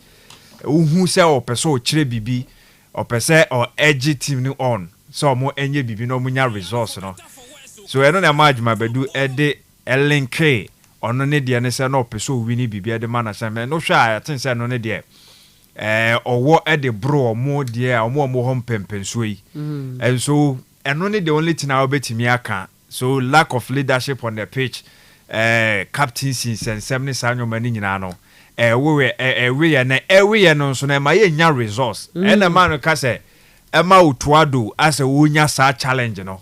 uhu se opeso o kire bibi opese o edge team ni on so mo enye bibi no munya resource no so eno na majima bedu ede elinke ono ne dia ne se na opeso wini bibi ede mana same no hwa atin se no ne dia owo ede bro mo dia omo hom pempenso yi and so eno ne the only thing I obetimi aka so lack of leadership on the pitch captaincy and 70 sanyo mani nyina no we na every year no so na ma ye nya resource and the man ka say Emma Utuado as a wunya sa challenge no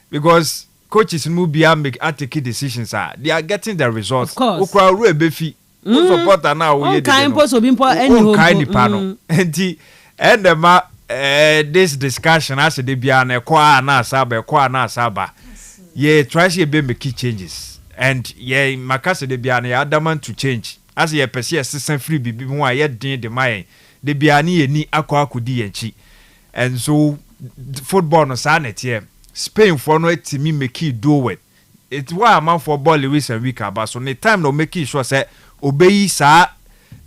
because coaches mu bia make take decisions they are getting the results okra ru ebefi supporter na wo ye kind post obi mpo any home kind pano enti and this discussion as the bia na kwa na asaba ye try to be make changes and ye makase de bia na adamant to change as ye pese season free bibi mu a ye din de mai de bia na ye ni akodi yanchi and so football no sa net here Spain for no timi make it do it why man for ball Lewis and week about so the time no make sure say obey sa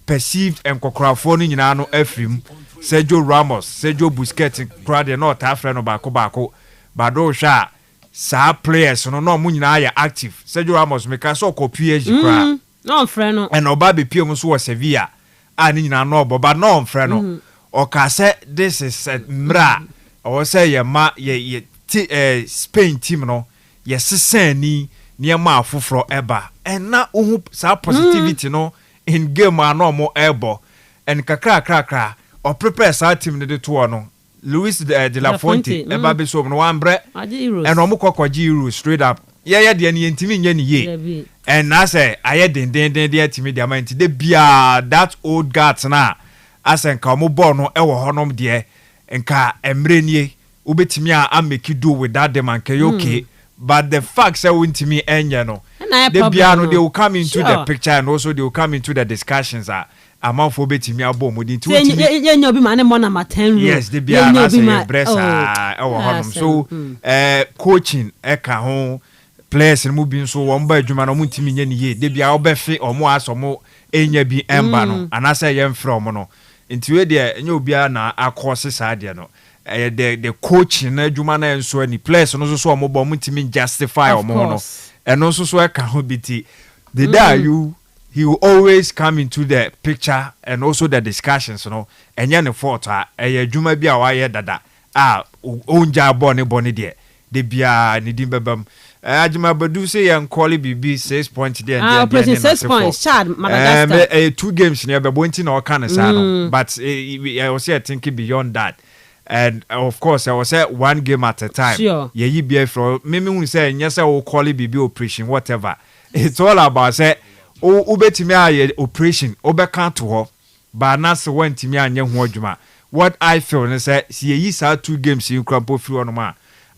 perceived and kokra for no nyina no afrim Sergio Ramos Sergio Busquets crowd no ta friend no bako but do sha sa players no mu nyina ya active Sergio Ramos make so ko PSG crowd no friend no and oba be pm so Sevilla ani nyina no but no friend no o ka say this is mra o say ye Spain team no yesesani niema afoforo eba and na ohu sa positivity no in game no mo ebo and kakra o prepare sa team ne de to no Luis de la Fonte eba be so no wambre and o mo kokoji Euro straight up ye de ne ntimi nya ne ye and na say aye den de team de amount de bia that old guards na asen ka mo ball no ewo honom de enka emrenie ubetimi a make you do with that dem and okay but the fact say wintimi enya no the biano they will come into the picture and also they will come into the discussions amount for betimi abom within 20 enya obi ma ne mo number 10 yes the biano say breast honum so coaching eka ho players mu bi so won ba adwuma no muntimi nya ne ye de bia obefe omo asomo enya bi emba no anasa yem from no ntiwe de enya obi na akose sa de no the coaching na adwuma na enso ani players no so omo bo muntimi justify omo no and also so eka ho biti the day he will always come into the picture and also the discussions no enya ne fault adwuma bi a wa ye dada onja bone de bia ne din bebam Ajima Badu say and Quali BB 6 points there and 6 points Chad Madagascar 2 games near Bebontin or Canasano but I was here thinking beyond that and of course I was at 1 game at a time sure ye be for maybe say yes I will Quali BB operation whatever it's all about say ubetimi operation obeka to ho but na se wantimi anye ho adwuma what I feel is say ye sa 2 games in Krampo free on ma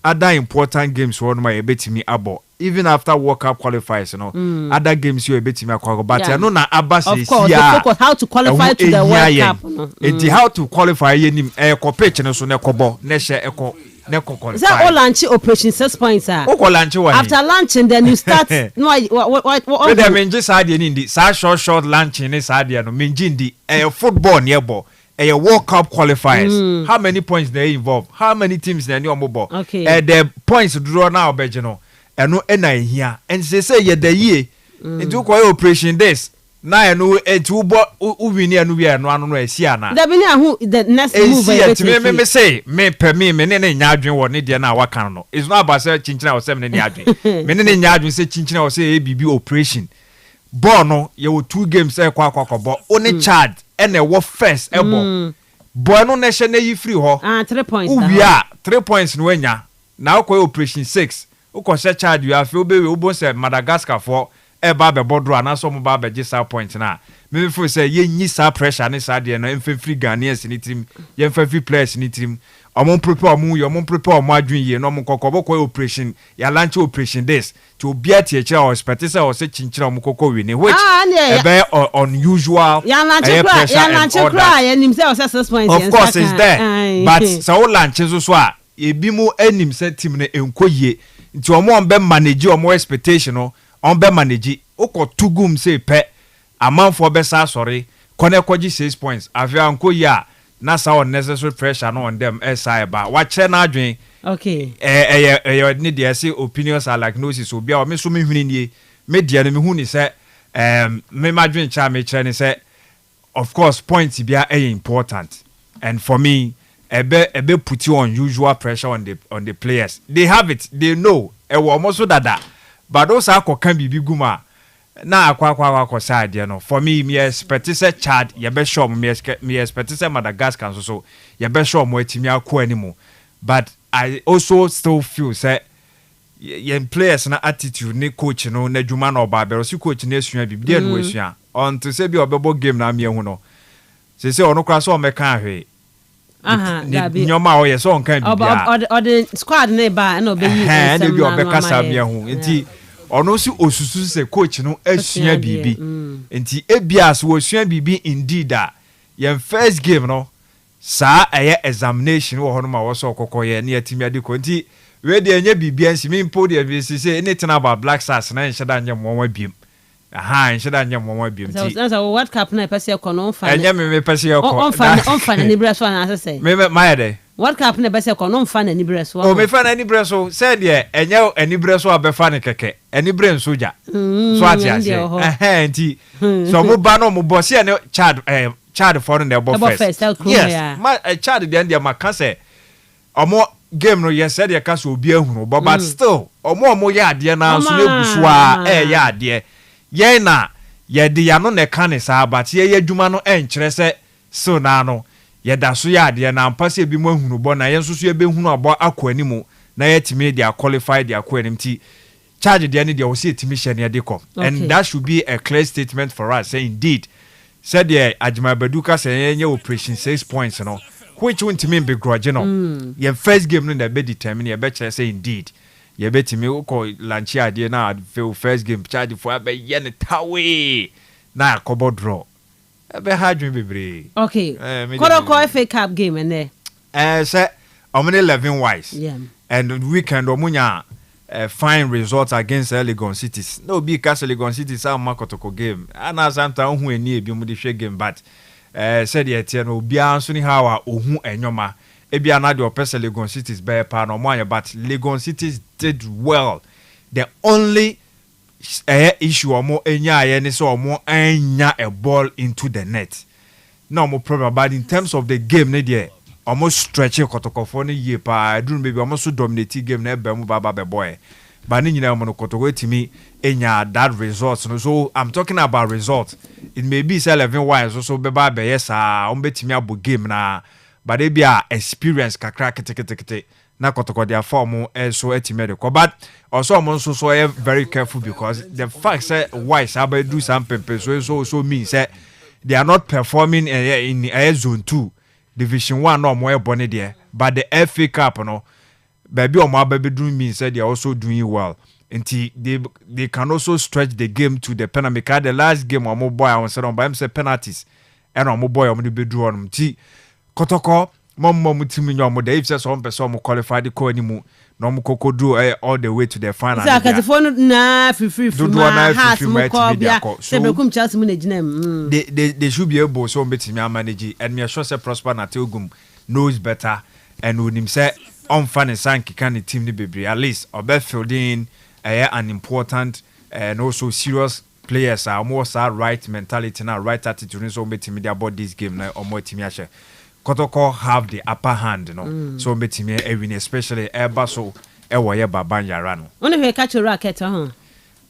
other important games one my betimi abo even after World Cup qualifiers other games you betimi akwa but no na abase of course the focus how to qualify to the World Cup it how to qualify yenim page no so ne kobo ne she ne qualify that all launch operation 6 points launch one after launching then you start no what the menji side in the short launching is side no menji ndi football nearby a World Cup qualifiers. How many points they involve? How many teams they new mobile? Okay. The points draw now, Begino. And no NI here. And say ye the year into quite operation this. Now I know a 2 win and we are no Siana. The next move. Me say me per me nyadwen wo ne de na waka no. It's not about say chinchina or 7 nyadwen. Me ne nyadwen say chinchina or say ABB operation. Ball no ye 2 games kwa ball. Only Chad and a war first ebo boy no nation na yi free ho 3 points we are 3 points no anya now ko operation 6 uko she Chad you have be we bo say Madagascar for eba be bodro na so mo ba be gisa point na me feel say ye nyi sa pressure ne sa de no emfa free Ghanaians ni team ye emfa free players ni team omon prepare omo adwin ye no mo kokko ko operation ya launch operation this to be at here or expect say o say chinchira omo kokko we ni which very unusual ya launch cry enim say o say 6 points of course is there but so launch so a ebi mu enim say team ne enkoye nti omo on be manage omo expectation no on be manage ukotugum say pe amanfo be sa sorry konekoji 6 points avia ankoye na sa unnecessary pressure no on them ba wache na adwen okay need dey say opinions are like noses obi a me so me hwini nie media no me hu ni say me madwen cha me kire ni say of course points bia important and for me ebe put you on usual pressure on the players they have it they know almost so dada but those are can bibi guma na akwa side no for me expect say Chad ye be sure me expect say Madagascar so ye be sure mo atimi akọ animu but I also still feel say yen players na attitude ne coach no na dwuma na oba so coach na esua bi dey no esua on to say bi obebo game na me hu no say ono kra so o meka ahwe nyoma o ye so on kan bi or the squad na ba na obeyi na bi obekasa me hu enti ono si osusu se coach no asua bibi enti ebias wo asua bibi indeed yen first game no sa examination wo hono ma wo so kokoye na yatimi ade ko enti we dey anya bibi ansi me mpo dey be say anything about Black Stars na nsheda anya monwa biem nsheda anya monwa biem ti so what cup na pese e kono mfa anya me pese e ko mfa na ni breso na asese me mayede what cup na pese e kono mfa na ni breso o me fa na ni breso say dey enya ani breso abefa ne keke ani brain soja so ati ase nti so mo ba no mo boss ya ne Chad for the above first yes Chad dey and maka say omo game no yes said ya so obi ahunu but still omo ya ade na so nebusu a ya ade ye na ye de ya no ne kan sa but ye adwuma no enkyere se so na no ye da so ya ade na ampa se bi mo ahunu bo na ye so so ye be hunu abo akọ animu na ye timi dia qualified dia akọ animti charge de ne dia wo se timi hye ne de ko and that should be a clear statement for us say indeed said the Ajima Baduka say operation 6 points no which won't mean begrudge no your first game no that be determine your better say indeed you bet me ko lanchi ade na feel first game charge for be ye ne tawe na kobo draw be hadwin bebre okay Koroko FA Cup game and there say omni 11 wise yeah and weekend omunya fine results against Legon Cities. No be Kastle Legon Cities a makotoko game. Ana santa ohu eni ebi mu de hwe game but said ye tie no bia nso ni hawa ohu enyoma. Ebi ana de opese Legon Cities be pa no mo anya but Legon Cities did well. The only issue omo enya aye ni so omo anya a ball into the net. No more problem but in terms of the game ne there almost stretching kotokofo ne ye pa drum baby almost so dominate game na eba mu baba be boy but ni nyina mo no kotoko etimi enya that result no so I'm talking about result it may be 11 wise so be ba be yes on betimi abo game na but e bia experience kakra ketekete na kotoko dia form so etimi de ko but also mo so very careful because the fact say wise aba do some pempe so means say they are not performing in zone 2 Division 1 no more bonne there but the FA Cup no baby o mo baby doing mean said they are also doing well until they can also stretch the game to the penalty because the last game o mo boy I said on by say penalties and o mo boy o mo be do on ti kotoko mom timi nyo mo dey if say some person mo qualify the ko animu no mo kokodu all the way to the final so akatefo na free ma has mo ko bia se bekum Chelsea mo na ginam they should be able so betimi manage and me sure say Prosper na Tegum knows better and when him say on fan sank can team ni bebre at least obe fielding an important and also serious players are more right mentality na right attitude so betimi about this game na omo timi ahye Kotoko have the upper hand, no. So betimi win especially Ebaso ewo ye baba yara no. One we catch racket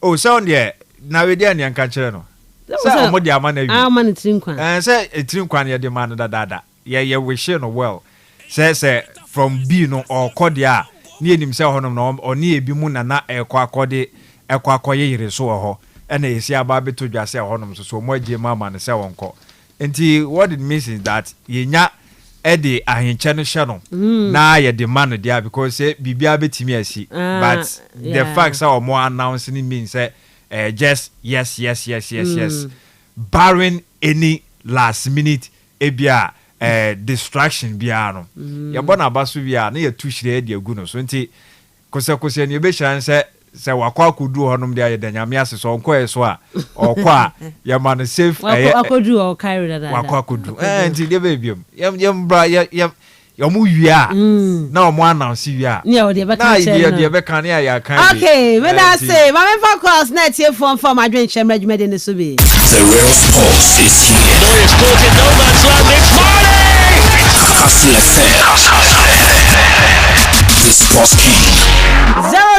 Oh, so on there na we dey an catch no. Say omo dey ama na wi. Ah man trinkwan. Say trinkwan ye dey man da. Ye we share no well. Say from B no or kodia na enim say honom no oni ebi mu na ekwa akode yire so ho. E na esi aba beto dwa say honom so mo agye mama ne say wonko. Enti what it means is that yenya Eddie ahinche no hye no na ye demand there because bibia betimi asi but the fact say omo announcing means say just yes barring any last minute ebia distraction bia no ye bona baso bia na ye tuhire de agu no so nti kose ne be hyan say wakwa kudu honom de aye danyame ase so onko eso a okwa ya man safe wakodu o carry that wakwa kudu nti de be biom yem bra mu wia na omo announce wia na de be kan na de be kan ya kan okay when I say my for cross net here from adwen chemra dwumede ne so be the real sports is here no it's caught in no man's land it's Marley Kastle FM the sports king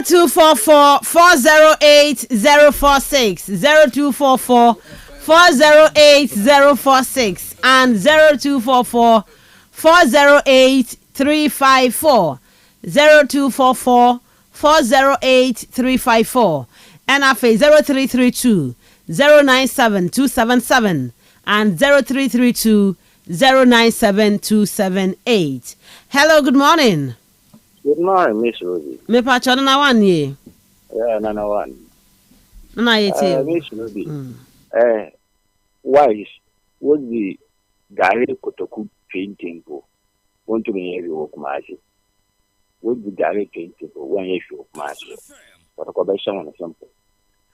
0244 408 046 0244 408 046 and 0244 408 354 0244 408 354 and after 0332 097 277 and 0332 097 278. Hello, good morning. Good morning, Miss Ruby. Me pacho na one ye. Yeah, na one. Na yeti. Miss Ruby. Wise would be Gary Kotoku painting for want to be every work magic. Would be Gary painting for 1 year of magic. But a convention on example.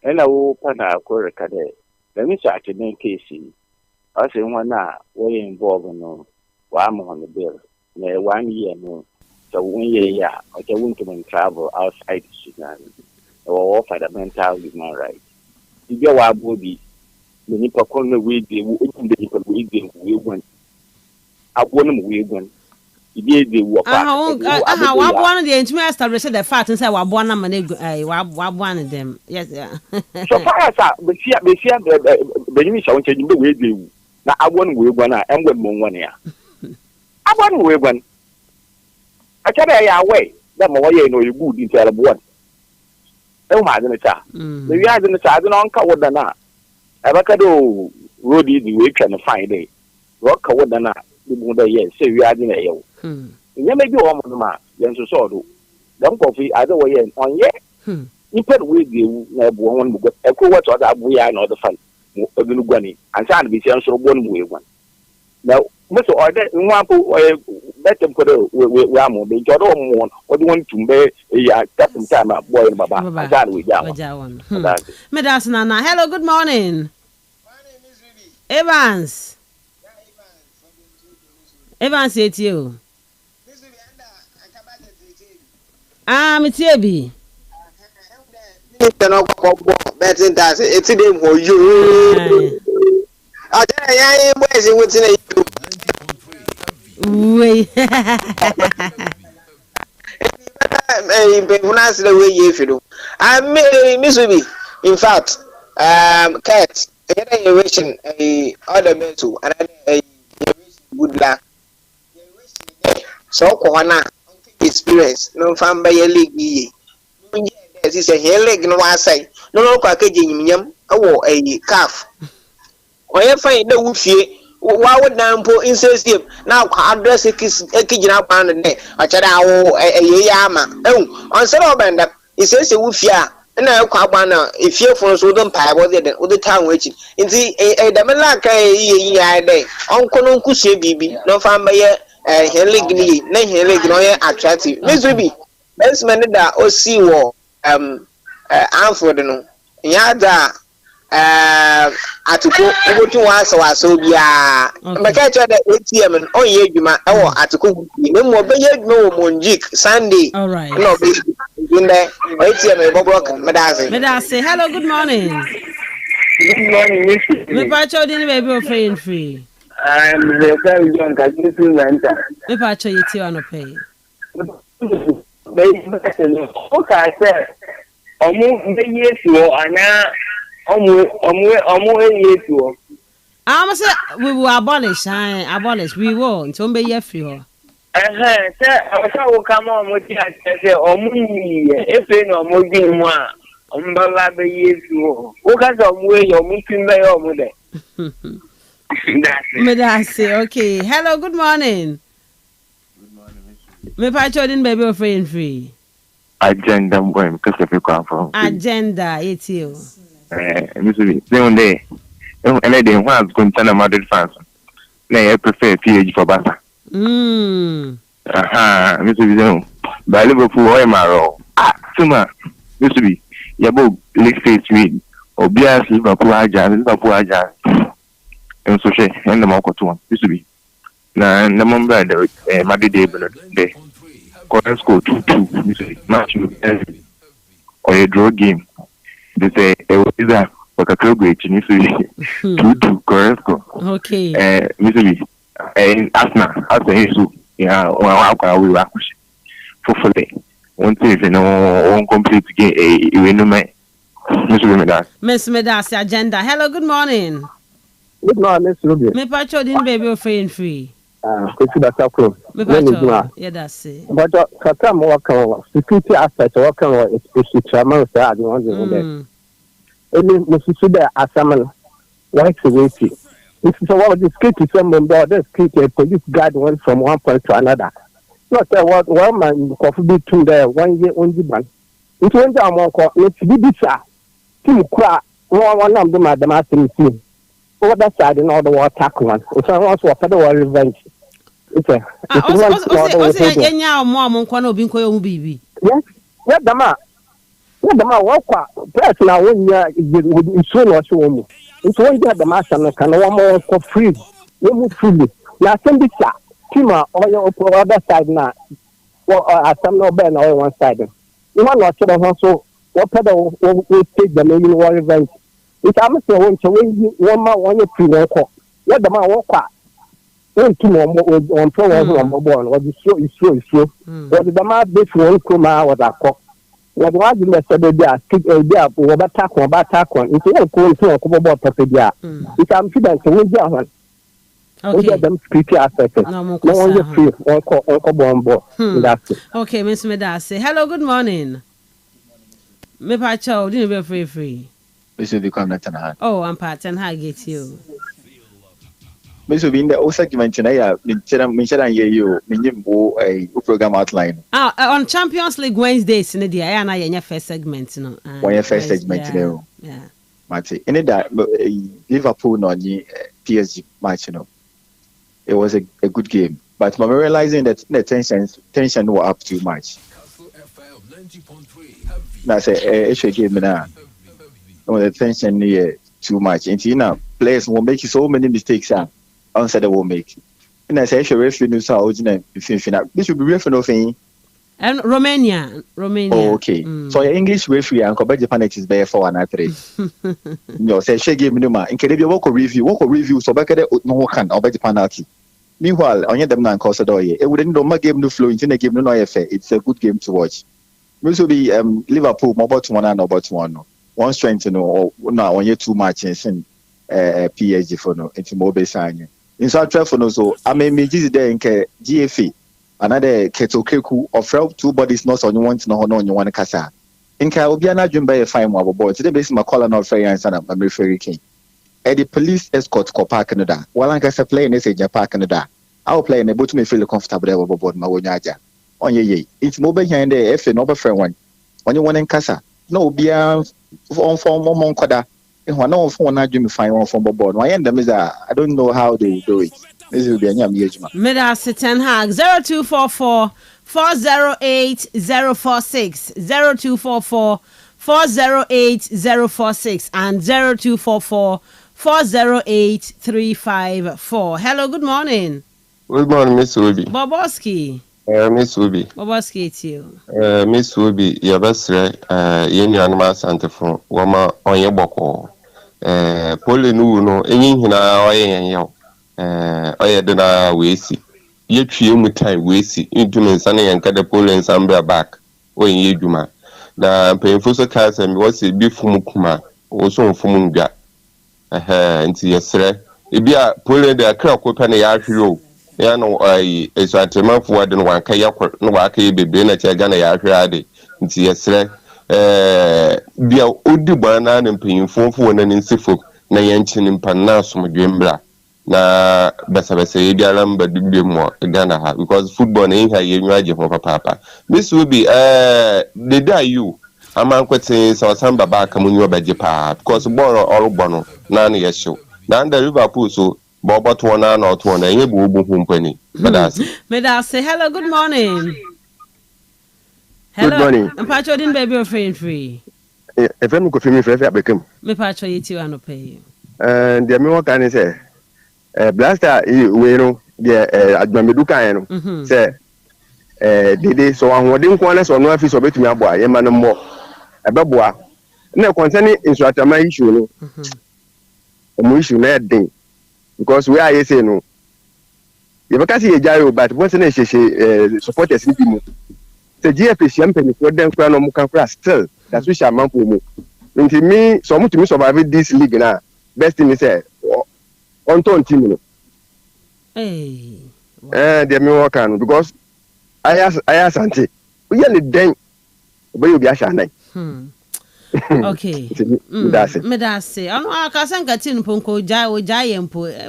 And I will partner a correct cadet. Let me start to make Casey. I say one now, we involved in no one on the bill. 1 year no. So 1 year, I want to travel outside Sudan or fundamental human rights. You get what would be the Nipper corner with the we went. I want we went. You did the work. One of the engineers established the fact and said, one of one of them. Yes, yeah. So far as but see, the English are changing the way they now. I want we went and went more 1 year. I want we went. I tell you, away. That my way, no, you good in tell one. Oh, my goodness, the guys in the side don't cover the na. Avocado roadie the week and a fine day. Rock cover the na. The more years, say we are in a hill. You may be one of the man, then so so. Don't coffee either way on yet. You put with you, one, a cool what other we are not the fun. Gunny, and trying to be so one way one. Now, Mr. Order, one better put a Ramo, they got on one, or the one to bear a custom time up, boy, Baba. That we down. Medas Nana, hello, good morning. Evans. Evans, it's you. It's Ebi. It's a name for you. I tell you, what's in it. Wait. The way you feel. I made Miss Ruby. In fact, Cat, a generation, a other mental, and a good luck. So, Kwana experience, no fan by a league. This is a hair leg, no one say, no packaging yam, a calf. Or you find the woofy. Why would now put insensitive? Now, address a kitchen up on the neck. I said, a yama. Oh, on some band up, it says a woofia. And now, Kabana, if you're for Southern Pie, was it all the town waiting? In the a Damalaka day, Uncle Kushi Bibi, no fan by a Heligny, no Helignoya attractive. Miss Ruby, best man that or sea war, Amford, Yada. Atuko to once or so be a catch at the ATM and oh yeah, you might oh Atuko no more no monjik Sunday. All right. No in there ATM and Bob Medase, hello, good morning. Good morning, Miss. Me pacho didn't be free and free. I'm the very young Kastle Mensah. Me pacho yeti on pay. Okay, I said the years you are now. I say we will abolish. We will until be here for you. Sir, I will come on with you. I say, if you know more than one, Umbala years you. What kind of way you're moving by your mother? Okay. Hello, good morning. Good morning, Miss. Me pacho din baby free and free. Agenda, because if you come from agenda, it's you. One day, and I didn't want to contain a Madrid fans. Nay, I prefer PH for Bata. Mr. By Liverpool, or Maro. Suma, Mr. Yabo, let's face me, or Bias Liverpool Ajan, and so she and the Moko to one. Mr. Now, the Mumbai, Madrid day, Corner score 2-2, match or a draw game. They say it was like a club great in 2-2 correct. Okay. Mr. And Asna, as a issue, yeah, well, we were for fully. one thing you know on complete game we no me Miss Medasi agenda. Hello, good morning. Good morning, Miss Ruby. Me pacho din baby free. Kwesi bata kro. Me pacho. Yeah, that's it. But kaka mo waka security aspect waka is chairman say I don't know. Any Mrs. there asaman like to wait. This is what the security someone board the security police guard went from one point to another. Not what one man coffee be two there 1 year only man. It went down one call. Let's be this. Team cry. One of them at the master team. Over that side and all the war attack one. It's also a federal revenge. It's a. Also, Enya mom kwano binko yo bibi. Yes. Yeah, dama. Yeah, dama walk. Personal when you is so much woman. It's when you have the master and can one more for free. You move freely. Now send this team on your other side now. Well, some no ben on one side. You want to watch also. What pedal will take the main war event? It's almost a one to win 1 month 1 year pre-walk. Let the man walk out. 2 more on pro one born. What is so. What the man base 1 kuma was a cock. What was the message there? Skip a day up over attack one. It's all cool to a couple of papadia. It's confident to win that one. Okay. Them security aspect. No one you free or call That's it. Okay, Miss Medasi. Hello, good morning. Me pacho didn't be free. Miss will come at hand. Oh, I'm part and I get you. Miss will be in the old segment and I mentioned you a program outline. On Champions League Wednesdays in the day, and I in your first segment, no. One your first segment, yeah. Marty, in that Liverpool on the PSG match, it was a good game, but I'm realizing that the tension were up too much. That's a issue game now. The tension here too much. And players will make so many mistakes. Answer they will make. And I say, referee news how original. This should be referee nothing. And Romania. Oh, okay. So your English referee and Quebec Japan is there for 1 3. You say she game no in Canada work review so back there no can or Quebec penalty. Meanwhile, on your them now cause it wouldn't do my game no flow into the game no affair. It's a good game to watch. This will be Liverpool about 1 and about 1. One strength or now on you too much in PSG for no into mobile sign. In South for no so I mean me there in GFA another keto keku of 2 bodies not on you want no on you want kasa. In Obiana Jumba a fine mobile boy today base my collar not fair and son of my ferry king. The police escort ko park Canada. While I can play in a park Canada. I'll play in a boat me feel comfortable about my wonyaja. On ye, it's mobile here and there if you know friend one. On you want in casa. No be on form mon koda. And one no phone I do find one from board. My end them is I don't know how they do it. This will be a new engagement. Medasi 10 hag 0244 408 046 0244 408 046 and 0244 408 354. Hello, good morning. Good morning, Miss Ruby. Boboski. Miss Ruby. Boboski, it's you. Miss Ruby, your best yeni anima sante from wama onye boko. Pole no enyi hina oye yaw. Oye dena wesi. Ye twie mu time wesi. Intumi nsane yanka de pole nsambra back. Oye edwuma. Na mpemfo so ka se mi wose bi fumu kuma. Wo so fumu ndwa. Nti yesre. Ebia pole de akra kopa na ya ahwero. Ya no eso atemafo wade no wanka yakor no waka yebebe na che Ghana ya ahwere ade nti yesre bia odi bana na mpanyimfo na nsifo na yanchini mpanna somdwembra na basa yebia lamba dubbe mo Ghana ha because football na inha yenwa je ho papa this will be the day you ama kwete so samba ba ka munyo baje pa because ball all bono na na yesho na the Liverpool so Bobo to one and out one, and you will be company. Medasi, hello, good morning. Hello. Good morning. I'm Pacho din baby or free. If I'm going to be become. Me Pacho you too and pay you. And the me can say blaster we know the admameduka say dede so an wodin kwana so no afi so betumi aboa ye man mo ebeboa na concerning insulatama issue no omo issue na den because we are say no you because ye jayo but once na she supporters ni bi mu the GFP champion for them for no mukankra still that's which I'm for me me so much to me survive this league now best thing is on team hey they me work on because I ask auntie we only then but you be a shanai okay that's it me that's say I can get in ponko jai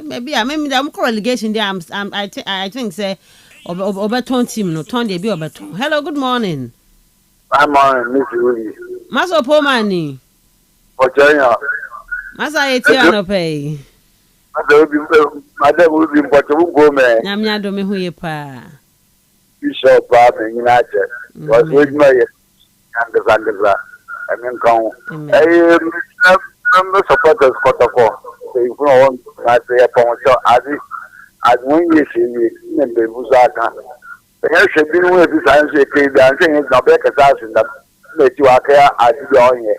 maybe I'm relegation there I think say Oberton team no turn dey be Oberton. Hello, good morning. I'm on Miss Ruby. Maso Pomani. For China. Masa eti ano pay. Madam will be but you go man. Nyamnya do me hu ye pa. Bishop Bam in United. Was with me and the Zandra. I mean come. I'm the supporters protocol. So if you want I say upon so as when you see me in the Buzaka. The hair should be with this answer, dancing is not back as us in that let you are care as you are here.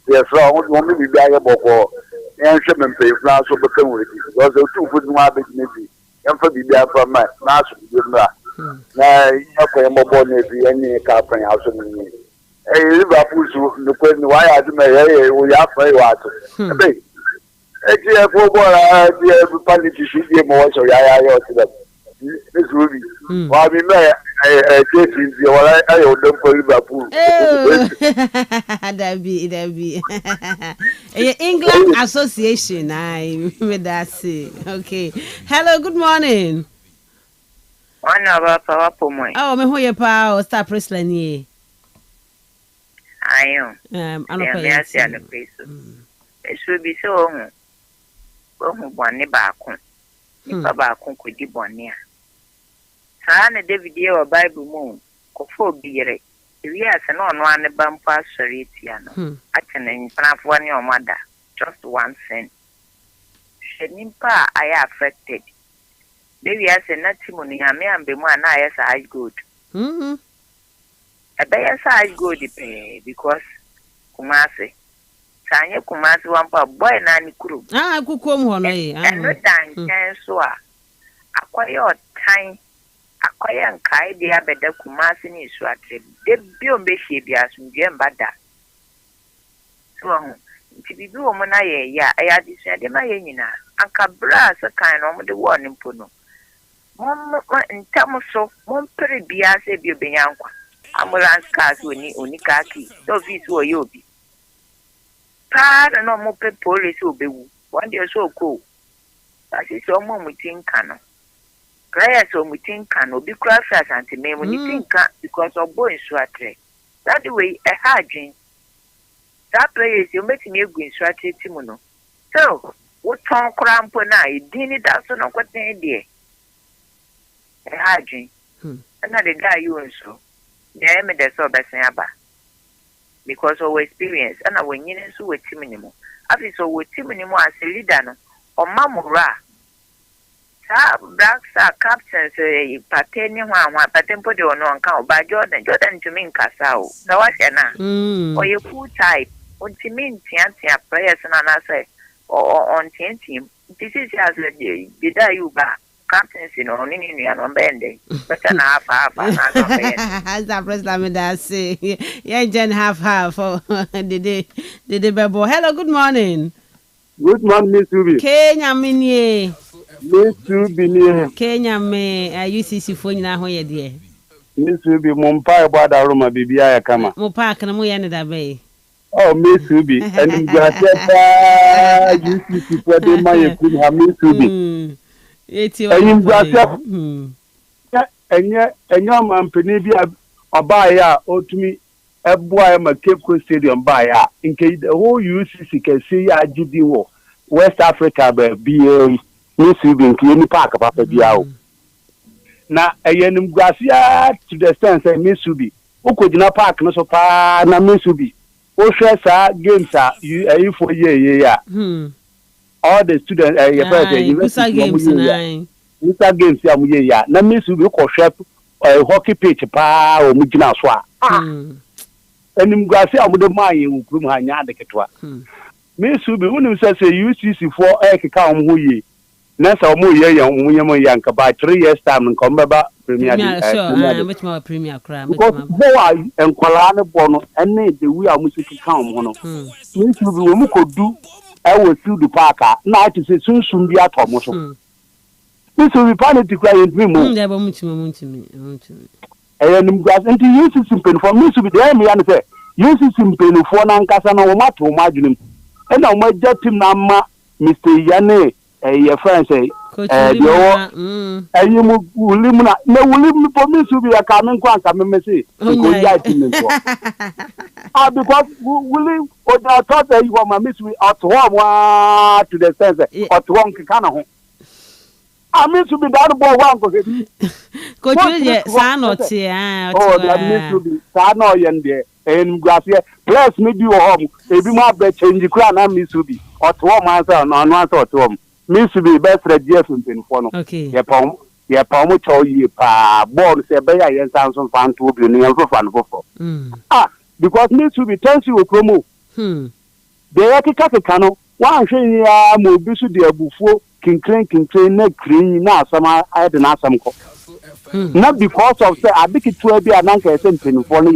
There's wrong, only be valuable for ancient pay plans of the community. Because the 2 foot more maybe, and for the day from my master. Now, you have a mobile navy, any company house in me. Hey, Liverpool, the question why I do my hair, we have very water. Actually, for politicians, they more so. This Ruby. Why me? I owe them for Liverpool. That be. England Association. I made that say. Okay. Hello. Good morning. Oh, me who you pa? Star Presley ni. I am. I know. It should be so. Bonnie Bakun. Bakun could be Bonnia. Sana David or Bible moon, Kofo Beere. Yes, and on one bumper Saritiano. I can in front of one your mother, just 1 cent. Shenimpa, I affected. Maybe as a natimony, I may be one eye as good. A bear size good pay because Kumasi. Tanya Kumasi wampa boy nani kuru. Kukum hono ye. And no dan so acquire time acquire and kai dia beda Kumasi ni swatre. De bio be shebia sundiem bada. So nti bi wo mo na ye ya aya disua de ma ye nyina. Anka bra se kan no mo de wo ni mpo no. Mom ntam so mom pere bia se bio benyankwa. Ambulance cars oni kaki. So vis wo yobi. No more police will be one day so cool. That is all more we think can. Prayers or we think can be crafters and to me when you think because of boy swatre. That the way a hard drink. That prayer you make me go in swatre timono. So, what tongue cramp on I didn't that's on what they did. A hard drink. Another guy you and so. They made the so best never. Because of experience, and I went in and so with Timinimo. After so with Timinimo as a leader, or Mamura. Blacks are captains, a pateni one, but then put on account by Jordan to mean Casao. So what's your or your full type, what you mean, Tiantia prayers and answer, or on team. This is as a day, did I you back? Captaincy no nini on bending. But an half. As the president that say, yeah, Jen half. Did they bebo? Hello, good morning. Good morning, Miss Ruby. Kenya minye. Miss Ruby. Kenya me. UCC phone na ho ye de. Miss Ruby, mumpa eba da roma bibia ya kama. Mo park na mo ye ne da be. Oh, Miss Ruby, and you are UCC for the my could have Miss Ruby. Enye mampeni bia obaya otumi eboa ma Cape Coast Stadium baya nke the whole UCC can see agidi wo West Africa ba BA Misubi nke ni park papa bia o na eyenim guasia to the sense Misubi ukojina park no so pa na Misubi o hwe sa games a for ye ya all the students Mr. Games ya muye ya na Misubi ko hwe hockey pitch pa o mugina so a enim guase amude maye ukrum ha nya de ketwa Misubi unim say UCC for ekeka omhoye na sa omo ye ya omunyem ya nka ba 3 years time nka mbeba Premier which more Premier Cram. Because boy and Colana Bono and the we are music count one. Means you will could do. I will see the Parker. Now to say soon be at almost. This will be panic to cry in dream. And into use simple for me to be there. Me and say, use simple for Nankasana Mato Margin. And I might get him Nama, Mr. Yane, your friend say, and you will live no will live for me to be a coming quantum, come and say, because Willie, what I thought that you were my miss me at home to the sense or to one Kikana. I mean to be that boy one could you not here? Oh, that means to be Sano Yende and Gracia. Plus, maybe your home, maybe my bed change the crown and Miss Subi or to one answer on one or to home. Miss Subi best red Jeff in Fono. Okay, your palm cho ye pa born say bear and sounds on fan to be near for fun for. Because Miss Subi tells you a promo. The Yakaka cano, one shame ya Mobisu de Bufo. King train na green na sama I had na some not because of say I think it will be an anchor sentence for no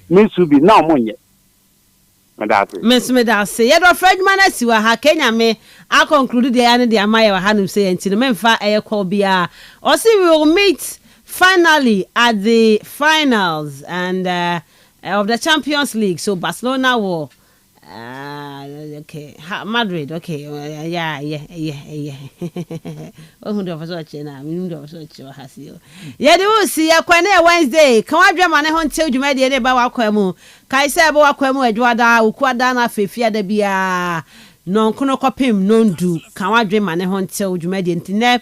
means to be now money. Miss Medase, yet a French man as you are Kenya me. I concluded the end of the Amaya Hanum say until the men fire air call BR. Or see we will meet finally at the finals and of the Champions League. So Barcelona will okay. Madrid, okay. Yeah. Oh, who does watch now? We don't watch your Hasio. Yeah, they will see a Quene Wednesday. Come on, German, I won't tell you, my dear, about Quemu. Kaisa Boaquemu, Eduarda, Uquadana, Fifia de Bia. Non Conocopim, non do. Come on, German, I won't tell you, my dear.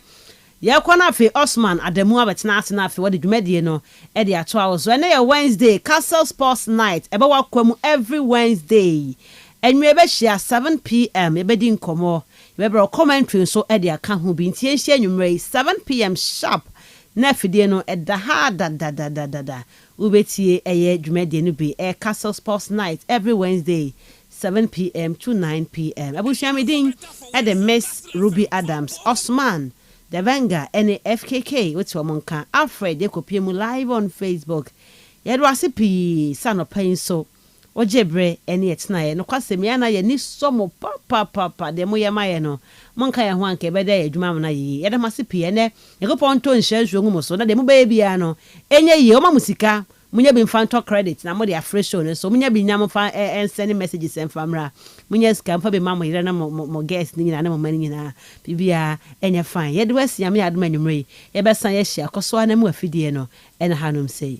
Ya kwana fe Osman Ademu abetna na fe wadi dwumadi no e de ato awo so na Wednesday Kastle Sports Night ebe wakwamu every Wednesday enwe be hia 7 p.m. ebe di nkomo ebe bro commentary so e de aka ho bi ntie hia nwumre 7 p.m. sharp na fidie no e da ha da ubetie eye dwumadi no bi Kastle Sports Night every Wednesday 7 p.m. to 9 p.m. Abushia medin e de Miss Ruby Adams Osman The Venga any FKK which womanka Alfred Ekopiemu live on Facebook. Yedwasipi son of pain so ojebre any etna no kwase miana ye ni somo papa de moya maye no monka ya hwanke beda ye adwuma na yi yeda masipi ene yekopon to nhyanhwo ngumo so na de mo bia no enye yi o ma musika munya bi mfanto credit na mo de afresho no so munya bi nyam fa send messages en famra munya scam fa be mamo yira na mo guest ni nyina na mo mani nyina bibia enya fine ye de wasi am ya aduma nyumre ye be san ye hia koso na mu afidie no ena hanom sei